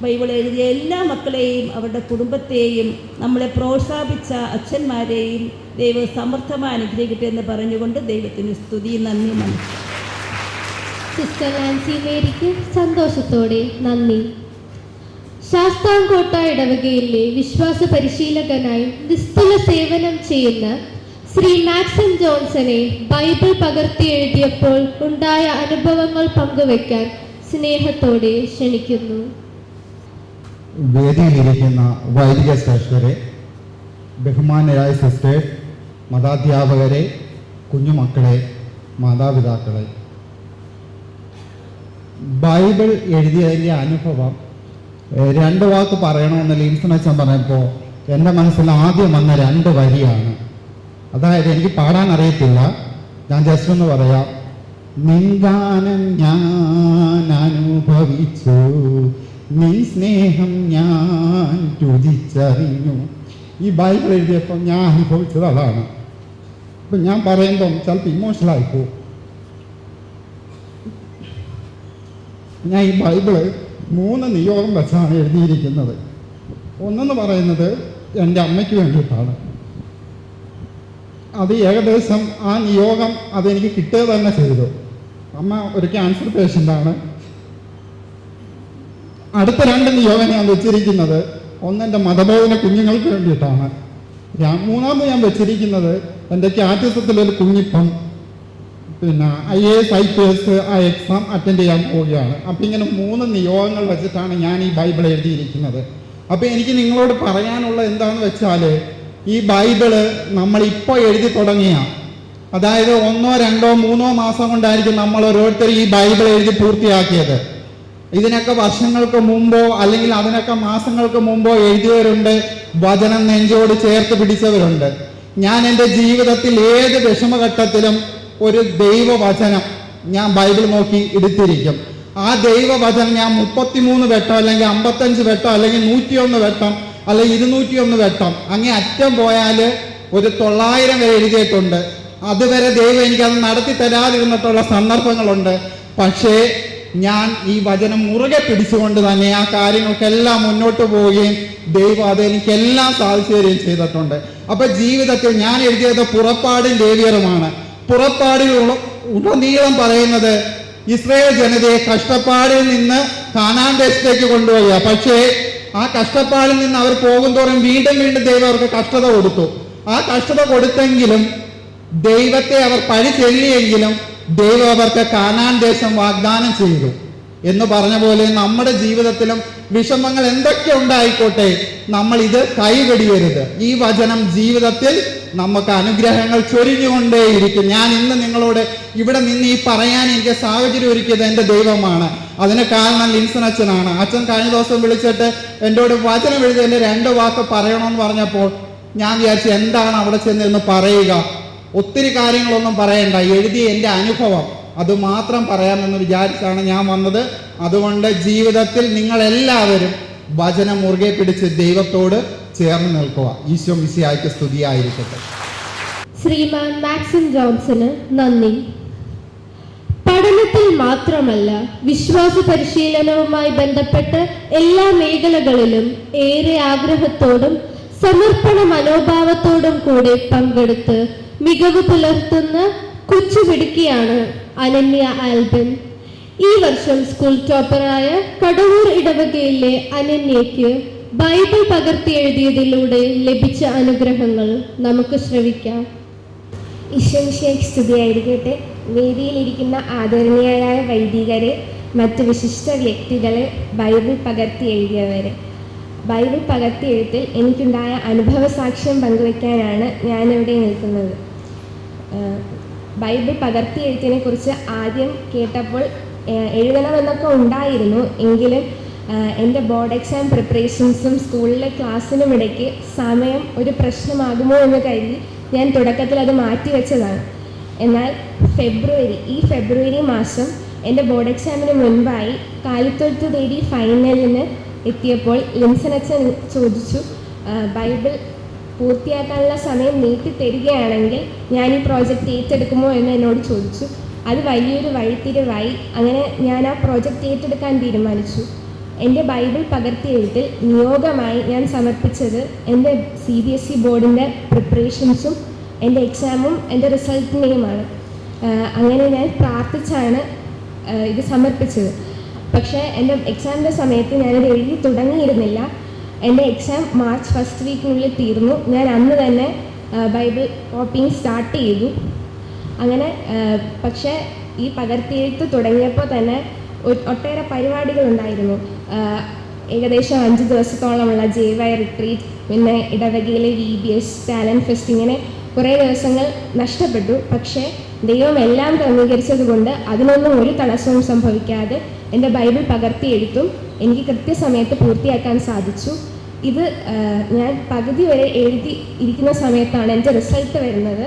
ബൈബിൾ എഴുതിയ എല്ലാ മക്കളെയും അവരുടെ കുടുംബത്തെയും നമ്മളെ പ്രോത്സാഹിപ്പിച്ച അച്ഛന്മാരെയും ദൈവം സമർത്ഥമായി അനുഗ്രഹിക്കട്ടെ എന്ന് പറഞ്ഞുകൊണ്ട് ദൈവത്തിന് സ്തുതി, നന്ദി. സിസ്റ്റർ നാൻസി മേരിക്ക് സന്തോഷത്തോടെ നന്ദി. ശാസ്താംകോട്ട ഇടവകയിലെ വിശ്വാസ പരിശീലകനായി നിസ്തുല സേവനം ചെയ്യുന്ന ശ്രീ മാക്സിം ജോൺസനെ ബൈബിൾ പകർത്തി എഴുതിയപ്പോൾ ഉണ്ടായ അനുഭവങ്ങൾ പങ്കുവയ്ക്കാൻ സ്നേഹത്തോടെ ക്ഷണിക്കുന്നു. വേദിയിലിരിക്കുന്ന വൈദിക ശ്രേഷ്ഠരെ, ബഹുമാനരായ സിസ്റ്റേഴ്സ്, മതാധ്യാപകരെ, കുഞ്ഞുമക്കളെ, മാതാപിതാക്കളെ, ബൈബിൾ എഴുതിയതിൻ്റെ അനുഭവം 2 വാക്ക് പറയണമെന്ന് ലിൻസൺ അച്ഛൻ പറഞ്ഞപ്പോൾ എൻ്റെ മനസ്സിൽ ആദ്യം വന്ന 2 വരിയാണ്. അതായത് എനിക്ക് പാടാൻ അറിയത്തില്ല, ഞാൻ ജസ്റ്റ് ഒന്ന് പറയാം. നിൻഗാനം ഞാൻ അനുഭവിച്ചു, നിൻ സ്നേഹം ഞാൻ രുചിച്ചറിഞ്ഞു. ഈ ബൈബിൾ എഴുതിയപ്പോൾ ഞാൻ അനുഭവിച്ചത് അതാണ്. അപ്പം ഞാൻ പറയുമ്പം ചിലപ്പോൾ ഇമോഷണലായിപ്പോവും. ഞാൻ ഈ ബൈബിള് 3 നിയോഗം വെച്ചാണ് എഴുതിയിരിക്കുന്നത്. ഒന്നെന്ന് പറയുന്നത് എൻ്റെ അമ്മയ്ക്ക് വേണ്ടിയിട്ടാണ്. അത് ഏകദേശം ആ നിയോഗം അതെനിക്ക് കിട്ടുക തന്നെ ചെയ്തു. അമ്മ ഒരു ക്യാൻസർ പേഷ്യൻ്റാണ്. അടുത്ത 2 നിയോഗം ഞാൻ വെച്ചിരിക്കുന്നത്, ഒന്ന് എൻ്റെ മതബോധന കുഞ്ഞുങ്ങൾക്ക് വേണ്ടിയിട്ടാണ്. 3ാമത് ഞാൻ വെച്ചിരിക്കുന്നത് എൻ്റെ കാറ്റഗറിയിലൊരു കുഞ്ഞിപ്പം IAS IPS ആ എക്സാം അറ്റൻഡ് ചെയ്യാൻ പോവുകയാണ്. അപ്പം ഇങ്ങനെ 3 നിയോഗങ്ങൾ വെച്ചിട്ടാണ് ഞാൻ ഈ ബൈബിൾ എഴുതിയിരിക്കുന്നത്. അപ്പോൾ എനിക്ക് നിങ്ങളോട് പറയാനുള്ള എന്താണെന്ന് വെച്ചാൽ, ഈ ബൈബിള് നമ്മളിപ്പോൾ എഴുതി തുടങ്ങിയ, അതായത് 1, 2, 3 മാസം കൊണ്ടായിരിക്കും നമ്മൾ ഓരോരുത്തർ ഈ ബൈബിൾ എഴുതി പൂർത്തിയാക്കിയത്. ഇതിനൊക്കെ വർഷങ്ങൾക്ക് മുമ്പോ അല്ലെങ്കിൽ അതിനൊക്കെ മാസങ്ങൾക്ക് മുമ്പോ എഴുതിയവരുണ്ട്, വചനം നെഞ്ചോട് ചേർത്ത് പിടിച്ചവരുണ്ട്. ഞാൻ എൻ്റെ ജീവിതത്തിൽ ഏത് വിഷമഘട്ടത്തിലും ഒരു ദൈവവചനം ഞാൻ ബൈബിൾ നോക്കി എടുത്തിരിക്കും. ആ ദൈവവചനം ഞാൻ 33 വട്ടം അല്ലെങ്കിൽ 55 വട്ടം അല്ലെങ്കിൽ 101 വട്ടം അല്ലെങ്കിൽ 201 വട്ടം അങ്ങേ അറ്റം പോയാൽ ഒരു 900 വരെ എഴുതിയിട്ടുണ്ട്. അതുവരെ ദൈവം എനിക്കത് നടത്തി തരാതിരുന്നിട്ടുള്ള സന്ദർഭങ്ങളുണ്ട്. പക്ഷേ ഞാൻ ഈ വചനം മുറുകെ പിടിച്ചുകൊണ്ട് തന്നെ ആ കാര്യങ്ങൾക്കെല്ലാം മുന്നോട്ട് പോവുകയും ദൈവം അത് എനിക്കെല്ലാം സാധിച്ചു തരികയും ചെയ്തിട്ടുണ്ട്. അപ്പം ജീവിതത്തിൽ ഞാൻ എഴുതിയത് പുറപ്പാടും ലേവ്യറുമാണ്. പുറപ്പാടിൽ ഉടനീളം പറയുന്നത് ഇസ്രായേൽ ജനതയെ കഷ്ടപ്പാടിൽ നിന്ന് കാനാൻ ദേശത്തേക്ക് കൊണ്ടുപോവുക. പക്ഷേ ആ കഷ്ടപ്പാടിൽ നിന്ന് അവർ പോകുന്തോറും വീണ്ടും വീണ്ടും ദൈവം അവർക്ക് കഷ്ടത കൊടുത്തു. ആ കഷ്ടത കൊടുത്തെങ്കിലും ദൈവത്തെ അവർ പഴി ചെല്ലിയെങ്കിലും ദൈവം അവർക്ക് കാനാൻ ദേശം വാഗ്ദാനം ചെയ്തു. എന്ന് പറഞ്ഞ പോലെ നമ്മുടെ ജീവിതത്തിലും വിഷമങ്ങൾ എന്തൊക്കെ ഉണ്ടായിക്കോട്ടെ, നമ്മൾ ഇത് കൈവെടിയരുത്. ഈ വചനം ജീവിതത്തിൽ നമുക്ക് അനുഗ്രഹങ്ങൾ ചൊരിഞ്ഞുകൊണ്ടേയിരിക്കും. ഞാൻ ഇന്ന് നിങ്ങളോട് ഇവിടെ നിന്ന് ഈ പറയാൻ എനിക്ക് സാഹചര്യം ഒരുക്കിയത് എൻ്റെ ദൈവമാണ്. അതിന് കാരണം ലിൻസൺ അച്ഛനാണ്. അച്ഛൻ കഴിഞ്ഞ ദിവസം വിളിച്ചിട്ട് എന്നോട് വചനം എഴുതിയതിൻ്റെ 2 വാക്ക് പറയണമെന്ന് പറഞ്ഞപ്പോൾ ഞാൻ വിചാരിച്ചു എന്താണ് അവിടെ ചെന്നിരുന്ന് പറയുക, ഒത്തിരി കാര്യങ്ങളൊന്നും പറയണ്ട, എഴുതിയ എൻ്റെ അനുഭവം അത് മാത്രം പറയാമെന്ന് വിചാരിച്ചാണ് ഞാൻ വന്നത്. അതുകൊണ്ട് ജീവിതത്തിൽ നിങ്ങളെല്ലാവരും വചനം മുറുകെ പിടിച്ച് ദൈവത്തോട് ചേർന്ന് നിൽക്കുക. ഈശോ മിശിഹായ്ക്ക് സ്തുതിയായിരിക്കട്ടെ. ശ്രീമാൻ മാക്സിം ജോൺസന് നന്ദി. പഠനത്തിൽ മാത്രമല്ല, വിശ്വാസ പരിശീലനവുമായി ബന്ധപ്പെട്ട് എല്ലാ മേഖലകളിലും ഏറെ ആഗ്രഹത്തോടും സമർപ്പണ മനോഭാവത്തോടും കൂടെ പങ്കെടുത്ത് മികവ് പുലർത്തുന്ന കൊച്ചുപിടുക്കിയാണ് അനന്യ ആൽബൻ. ഈ വർഷം സ്കൂൾ ടോപ്പറായ കടവൂർ ഇടവകയിലെ അനന്യയ്ക്ക് ബൈബിൾ പകർത്തി എഴുതിയതിലൂടെ ലഭിച്ച അനുഗ്രഹങ്ങൾ നമുക്ക് ശ്രവിക്കാം. ഈശോമിശിഹായ്ക്ക് സ്തുതിയായിരിക്കട്ടെ. വേദിയിലിരിക്കുന്ന ആദരണീയരായ വൈദികരെ, മറ്റ് വിശിഷ്ട വ്യക്തികളെ, ബൈബിൾ പകർത്തി എഴുതിയവരെ, ബൈബിൾ പകർത്തി എഴുത്തിൽ എനിക്കുണ്ടായ അനുഭവ സാക്ഷ്യം പങ്കുവയ്ക്കാനാണ് ഞാനിവിടെ നിൽക്കുന്നത്. ബൈബിൾ പകർത്തി എഴുത്തിനെ കുറിച്ച് ആദ്യം കേട്ടപ്പോൾ എഴുതണമെന്നൊക്കെ ഉണ്ടായിരുന്നു. എങ്കിലും എൻ്റെ ബോർഡ് എക്സാം പ്രിപ്പറേഷൻസും സ്കൂളിലെ ക്ലാസ്സിനും ഇടയ്ക്ക് സമയം ഒരു പ്രശ്നമാകുമോ എന്ന് കരുതി ഞാൻ തുടക്കത്തിൽ അത് മാറ്റിവെച്ചതാണ്. എന്നാൽ ഈ ഫെബ്രുവരി മാസം എൻ്റെ ബോർഡ് എക്സാമിന് മുൻപായി കാലിത്തൊഴുത്ത് തേടി ഫൈനലിന് എത്തിയപ്പോൾ ലിൻസൺ അച്ഛൻ ചോദിച്ചു, ബൈബിൾ പൂർത്തിയാക്കാനുള്ള സമയം നീട്ടി തരികയാണെങ്കിൽ ഞാൻ ഈ പ്രോജക്റ്റ് ഏറ്റെടുക്കുമോ എന്ന് എന്നോട് ചോദിച്ചു. അത് വലിയൊരു വഴിത്തിരിവായി. അങ്ങനെ ഞാൻ ആ പ്രോജക്റ്റ് ഏറ്റെടുക്കാൻ തീരുമാനിച്ചു. എൻ്റെ ബൈബിൾ പകർത്തിയെഴുത്തിൽ നിയോഗമായി ഞാൻ സമർപ്പിച്ചത് എൻ്റെ CBSE ബോർഡിൻ്റെ പ്രിപ്പറേഷൻസും എൻ്റെ എക്സാമും എൻ്റെ റിസൾട്ടിനെയുമാണ്. അങ്ങനെ ഞാൻ പ്രാർത്ഥിച്ചാണ് ഇത് സമർപ്പിച്ചത്. പക്ഷേ എൻ്റെ എക്സാമിൻ്റെ സമയത്ത് ഞാനത് എഴുതി തുടങ്ങിയിരുന്നില്ല. എൻ്റെ എക്സാം മാർച്ച് 1st വീക്കിനുള്ളിൽ തീർന്നു. ഞാൻ അന്ന് തന്നെ ബൈബിൾ കോപ്പിങ് സ്റ്റാർട്ട് ചെയ്തു. അങ്ങനെ പക്ഷേ ഈ പകർത്തിയെഴുത്ത് തുടങ്ങിയപ്പോൾ തന്നെ ഒട്ടേറെ പരിപാടികളുണ്ടായിരുന്നു. ഏകദേശം 5 ദിവസത്തോളമുള്ള JY റിട്രീറ്റ്, പിന്നെ ഇടവകയിലെ VBS, ടാലൻറ്റ് ഫെസ്റ്റ്, ഇങ്ങനെ കുറേ ദിവസങ്ങൾ നഷ്ടപ്പെട്ടു. പക്ഷേ ദൈവം എല്ലാം ക്രമീകരിച്ചത് കൊണ്ട് അതിനൊന്നും ഒരു തടസ്സവും സംഭവിക്കാതെ എൻ്റെ ബൈബിൾ പകർത്തിയെഴുത്തും എനിക്ക് കൃത്യസമയത്ത് പൂർത്തിയാക്കാൻ സാധിച്ചു. ഇത് ഞാൻ പകുതി വരെ എഴുതി ഇരിക്കുന്ന സമയത്താണ് എൻ്റെ റിസൾട്ട് വരുന്നത്.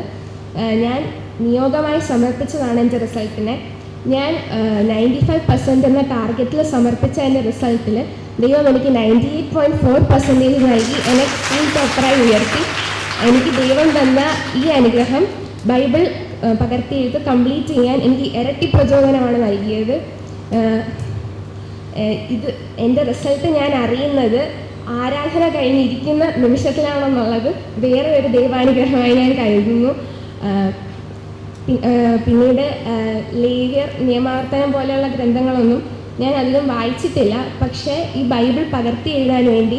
ഞാൻ നിയോഗമായി സമർപ്പിച്ചതാണ് എൻ്റെ റിസൾട്ടിനെ. ഞാൻ 95% എന്ന ടാർഗറ്റിൽ സമർപ്പിച്ച എൻ്റെ റിസൾട്ടിൽ ദൈവം എനിക്ക് 98.4% നൽകി എന്നെ ഫുൾ ടോപ്പറായി ഉയർത്തി. എനിക്ക് ദൈവം തന്ന ഈ അനുഗ്രഹം ബൈബിൾ പകർത്തിയെഴുത്ത് കംപ്ലീറ്റ് ചെയ്യാൻ എനിക്ക് ഇരട്ടി പ്രചോദനമാണ് നൽകിയത്. ഇത് എൻ്റെ റിസൾട്ട് ഞാൻ അറിയുന്നത് ആരാധന കഴിഞ്ഞിരിക്കുന്ന നിമിഷത്തിലാണെന്നുള്ളത് വേറെ ഒരു ദൈവാനുഗ്രഹമായി ഞാൻ കരുതുന്നു. പിന്നീട് ലേവ്യർ, നിയമാവർത്തനം പോലെയുള്ള ഗ്രന്ഥങ്ങളൊന്നും ഞാൻ അധികം വായിച്ചിട്ടില്ല. പക്ഷേ ഈ ബൈബിൾ പകർത്തി എഴുതാൻ വേണ്ടി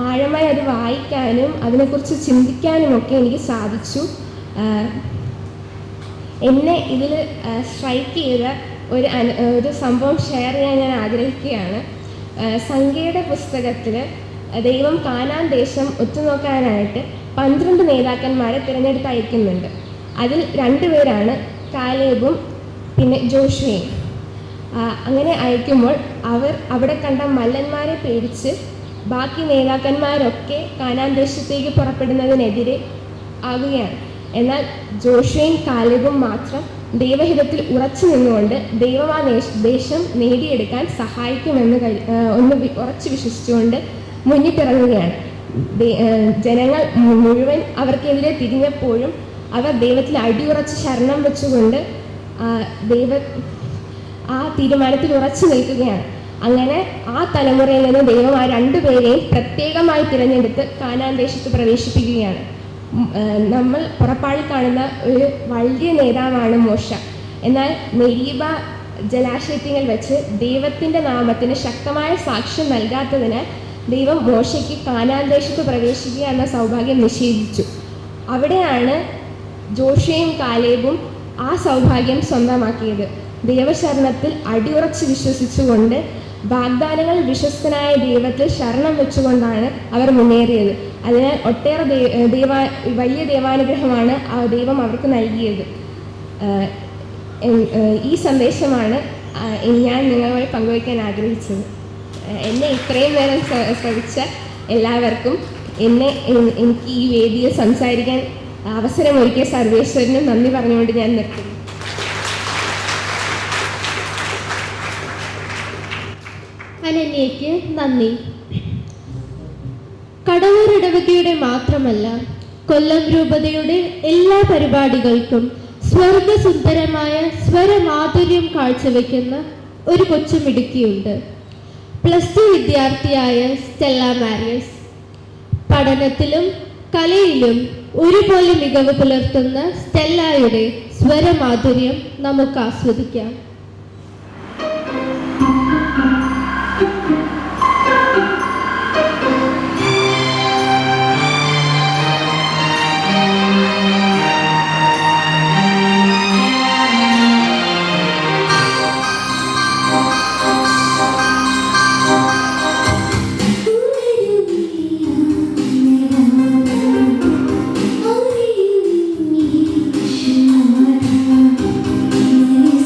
ആഴമായി അത് വായിക്കാനും അതിനെക്കുറിച്ച് ചിന്തിക്കാനുമൊക്കെ എനിക്ക് സാധിച്ചു. എന്നെ ഇതിൽ സ്ട്രൈക്ക് ചെയ്ത ഒരു സംഭവം ഷെയർ ചെയ്യാൻ ഞാൻ ആഗ്രഹിക്കുകയാണ്. സംഖ്യയുടെ പുസ്തകത്തിൽ ദൈവം കാനാൻ ദേശം ഒത്തുനോക്കാനായിട്ട് 12 നേതാക്കന്മാരെ തിരഞ്ഞെടുത്ത് അയക്കുന്നുണ്ട്. അതിൽ 2 പേരാണ് കാലേബും പിന്നെ ജോഷുവയും. അങ്ങനെ അയക്കുമ്പോൾ അവർ അവിടെ കണ്ട മല്ലന്മാരെ പേടിച്ച് ബാക്കി നേതാക്കന്മാരൊക്കെ കാനാൻ ദേശത്തേക്ക് പുറപ്പെടുന്നതിനെതിരെ ആകുകയാണ്. എന്നാൽ ജോഷുവയും കാലേബും മാത്രം ദൈവഹിതത്തിൽ ഉറച്ചു നിന്നുകൊണ്ട് ദൈവം ആ ദേശം നേടിയെടുക്കാൻ സഹായിക്കുമെന്ന് ഉറച്ചു വിശ്വസിച്ചുകൊണ്ട് മുന്നിട്ടിറങ്ങുകയാണ്. ജനങ്ങൾ മുഴുവൻ അവർക്കെതിരെ തിരിഞ്ഞപ്പോഴും അവർ ദൈവത്തിൽ അടിയുറച്ച് ശരണം വെച്ചുകൊണ്ട് ആ തീരുമാനത്തിൽ ഉറച്ചു നിൽക്കുകയാണ്. അങ്ങനെ ആ തലമുറയിൽ നിന്ന് ദൈവം ആ 2 പേരെയും പ്രത്യേകമായി തിരഞ്ഞെടുത്ത് കാനാൻ ദേശത്ത് പ്രവേശിപ്പിക്കുകയാണ്. നമ്മൾ പുറപ്പാടിൽ കാണുന്ന ഒരു വലിയ നേതാവാണ് മോശ. എന്നാൽ മെരീബ ജലാശയത്തിൽ വെച്ച് ദൈവത്തിൻ്റെ നാമത്തിന് ശക്തമായ സാക്ഷ്യം നൽകാത്തതിനാൽ ദൈവം മോശയ്ക്ക് കാനാൻ ദേശത്ത് പ്രവേശിക്കുക എന്ന സൗഭാഗ്യം നിഷേധിച്ചു. അവിടെയാണ് ജോഷുവയും കാലേബും ആ സൗഭാഗ്യം സ്വന്തമാക്കിയത്. ദൈവശരണത്തിൽ അടിയുറച്ച് വിശ്വസിച്ചുകൊണ്ട് വാഗ്ദാനങ്ങൾ വിശ്വസ്തനായ ദൈവത്തിൽ ശരണം വെച്ചുകൊണ്ടാണ് അവർ മുന്നേറിയത്. അതിനാൽ ഒട്ടേറെ വലിയ ദൈവാനുഗ്രഹമാണ് ആ ദൈവം അവർക്ക് നൽകിയത്. ഈ സന്ദേശമാണ് ഞാൻ നിങ്ങളുമായി പങ്കുവയ്ക്കാൻ ആഗ്രഹിച്ചത്. എന്നെ ഇത്രയും നേരം ശ്രമിച്ച എല്ലാവർക്കും എനിക്ക് ഈ വേദിയിൽ സംസാരിക്കാൻ അവസരമൊരുക്കിയ സർവേശ്വരനും നന്ദി പറഞ്ഞുകൊണ്ട് ഞാൻ നിർത്തുന്നു. അനന്യയ്ക്ക് നന്ദി. കടവൂർ ഇടവകയുടെ മാത്രമല്ല, കൊല്ലം രൂപതയുടെ എല്ലാ പരിപാടികൾക്കും സ്വർഗസുന്ദരമായ സ്വരമാധുര്യം കാഴ്ചവെക്കുന്ന ഒരു കൊച്ചുമിടുക്കിയുണ്ട്. +2 വിദ്യാർത്ഥിയായ സ്റ്റെല്ല മാരിയസ്. പഠനത്തിലും കലയിലും ഒരുപോലെ മികവ് പുലർത്തുന്ന സ്റ്റെല്ലയുടെ സ്വരമാധുര്യം നമുക്ക് ആസ്വദിക്കാം.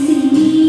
See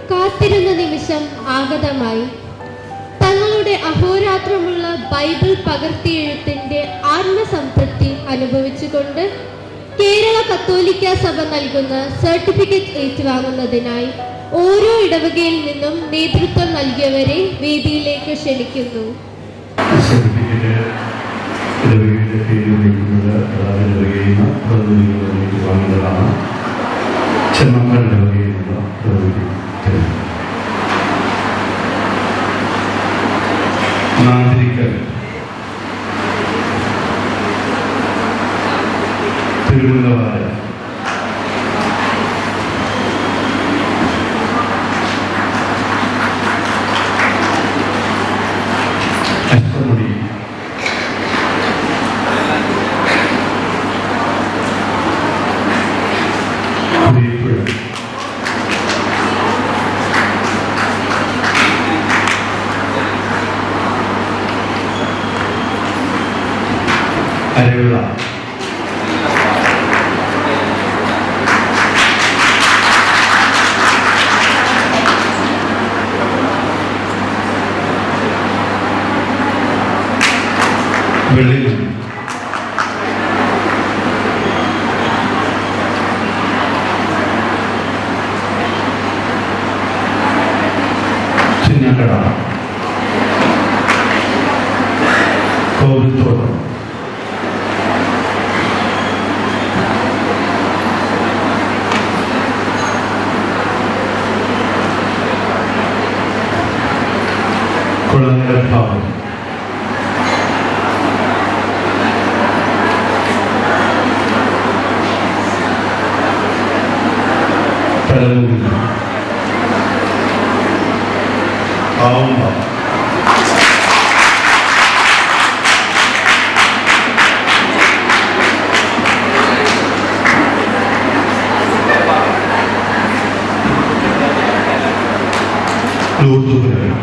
കാത്തിരുന്ന നിമിഷം ആഗതമായി. തങ്ങളുടെ അഹോരാത്രമുള്ള ബൈബിൾ പകർത്തിയെഴുത്തിന്റെ ആത്മസംതൃപ്തി അനുഭവിച്ചുകൊണ്ട് കേരള കത്തോലിക്ക സഭ നൽകുന്ന സർട്ടിഫിക്കറ്റ് ഏറ്റുവാങ്ങുന്നതിനായി ഓരോ ഇടവകയിൽ നിന്നും നേതൃത്വം നൽകിയവരെ വേദിയിലേക്ക് ക്ഷണിക്കുന്നു. തിരുമുല്ലവാര, അഷ്ടമുടി, കുരിപ്പുഴ, അരവിള, വെള്ളിൽ, ചിന്നക്കട, കോവിൽത്തോട്ടം, കുളങ്ങര ഭാഗം, തലമുടി, ആവുമ്പ, Lourdupuram,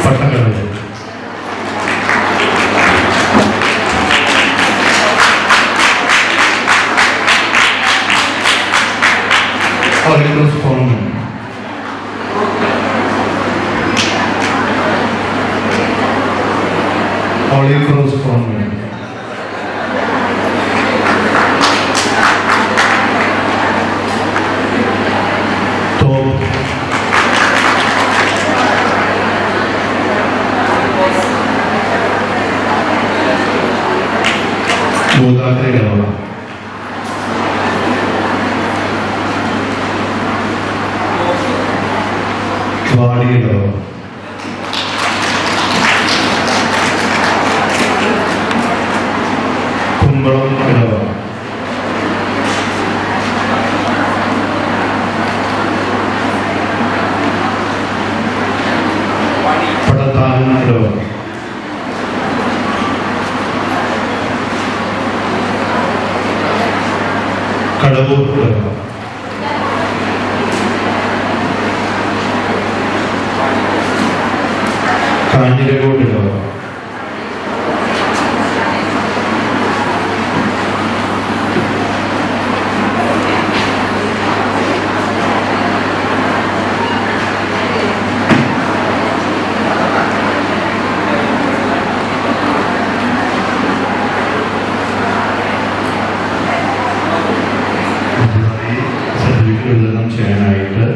Pattakkadavu, Holy Cross Convent, Holy Cross Convent, Top, Bodhakare, വാടിയിലോ, കുമ്പളം ഇടവ, പടത്താന ഇടവ, കടവൂർ ഇടവ, കാഞ്ഞിരകോട് ഇടവ, സർട്ടിഫിക്കറ്റ് വിതരണം ചെയ്യാനായിട്ട്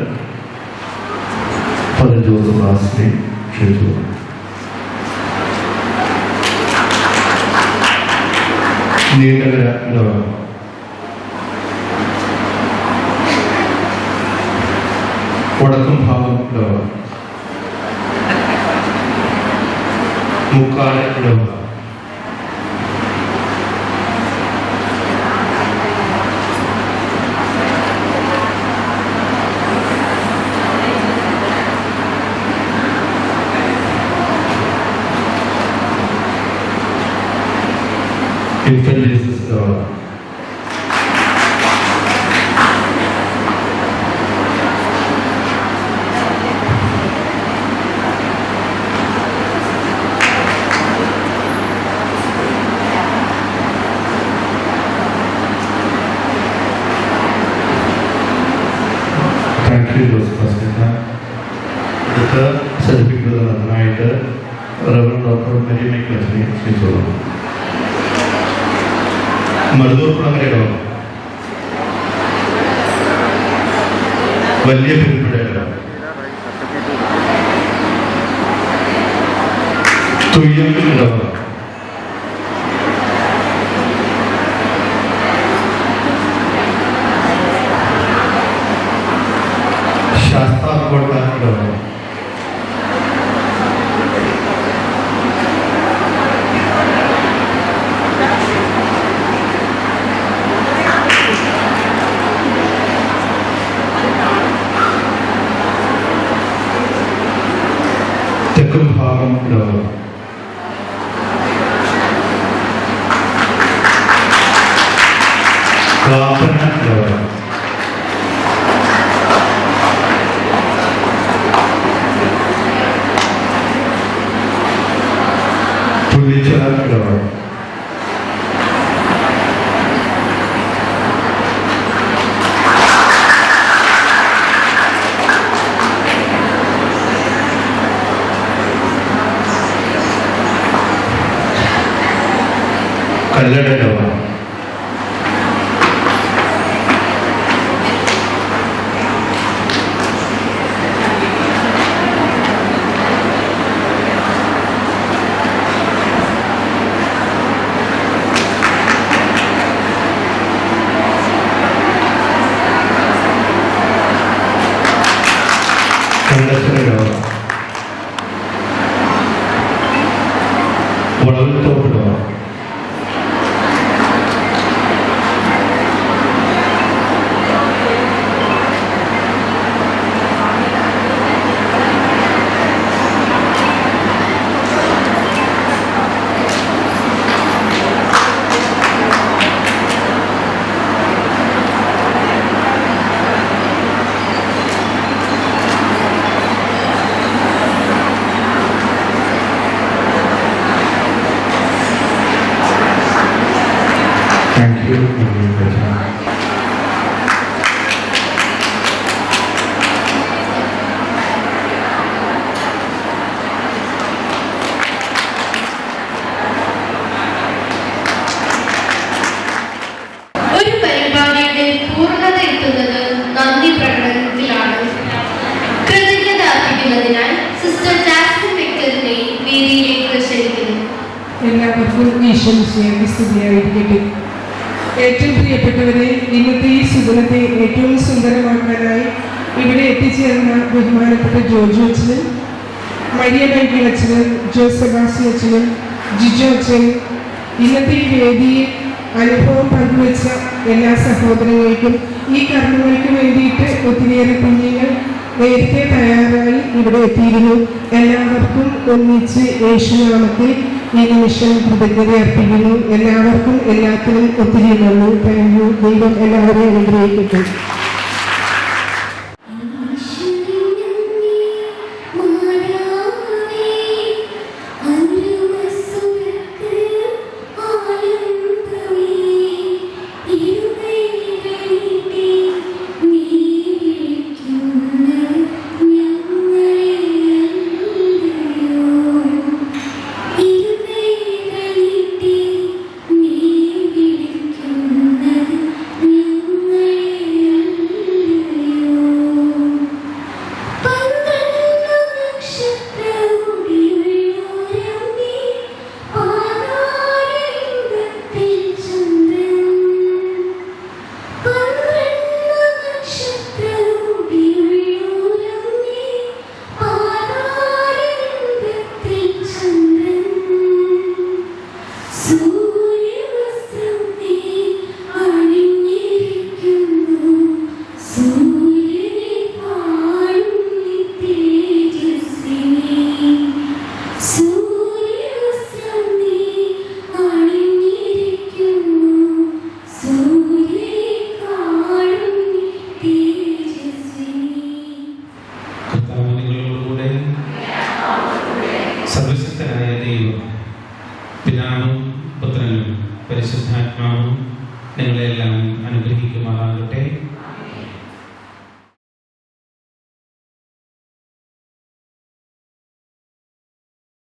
15 ദിവസം ക്ലാസ്സിനെ ക്ഷണിച്ചു. നീണ്ടകര ഇടവ, വടക്കും ഭാഗം ഇടവ, മുക്കാല ഇടവ, Infant Jesus ഇടവ, അടുത്ത സർട്ടിഫിക്കറ്റ് നൽകാനായിട്ട് റവറൻഡ് ഡോക്ടർ മരിയ മൈക്കിളിനെ ക്ഷണിച്ചോളൂ. മരുതൂർ കുളങ്ങര വലിയ പെരുമ്പഴ തുയ്യമ്പിൽ ഇടവ ശാസ്താംകോട്ട ഇടവ പാപം ലോകം. പ്രാർത്ഥന ലോകം. തുള്ളിച്ച ലോകം. കല്ലട ലോകം. കണ്ടച്ചന ലോകം. വളവത്തോപ്പ് ലോകം. Thank you. ഒരു പരിപാടിയുടെ പൂർണ്ണത എത്തുന്നത് നന്ദി പ്രകടനത്തിലാണ്. കൃതജ്ഞത അർപ്പിക്കുന്നതിനാൽ സിസ്റ്റർ ജാസ്മിൻ വിക്ടറിനെ വേദിയിലേക്ക് ക്ഷണിക്കുന്നു. എല്ലാവർക്കും ഈശ്വരനെ സ്തുതിയായിരിക്കട്ടെ. ഏറ്റവും പ്രിയപ്പെട്ടവരെ, ഇന്നത്തെ ഈ സുദിനത്തെ ഏറ്റവും സുന്ദരമാക്കാനായി ഇവിടെ എത്തിച്ചേർന്ന ബഹുമാനപ്പെട്ട ജോജു അച്ഛനും മരിയ ബൈബിൾ അച്ഛനും ജോസബാസി അച്ഛനും ജിജോ അച്ഛനും ഇന്നത്തെ ഈ വേദിയിൽ അനുഭവം പങ്കുവെച്ച എല്ലാ സഹോദരങ്ങൾക്കും ഈ കർമ്മങ്ങൾക്ക് വേണ്ടിയിട്ട് ഒത്തിരിയേറെ കുഞ്ഞുങ്ങൾ നേരത്തെ തയ്യാറായി ഇവിടെ എത്തിയിരുന്നു. എല്ലാവർക്കും ഒന്നിച്ച് യേശുനാമത്തിൽ ഈ നിമിഷം കൃതജ്ഞത അർപ്പിക്കുന്നു. എല്ലാവർക്കും എല്ലാത്തിനും ഒത്തിരി നന്ദി. Thank you. ദൈവം എല്ലാവരെയും അനുഗ്രഹിക്കട്ടെ. സർവശക്തനായ ദൈവം പിതാവും പുത്രനും പരിശുദ്ധാത്മാവും നിങ്ങളെല്ലാം അനുഗ്രഹിക്കും.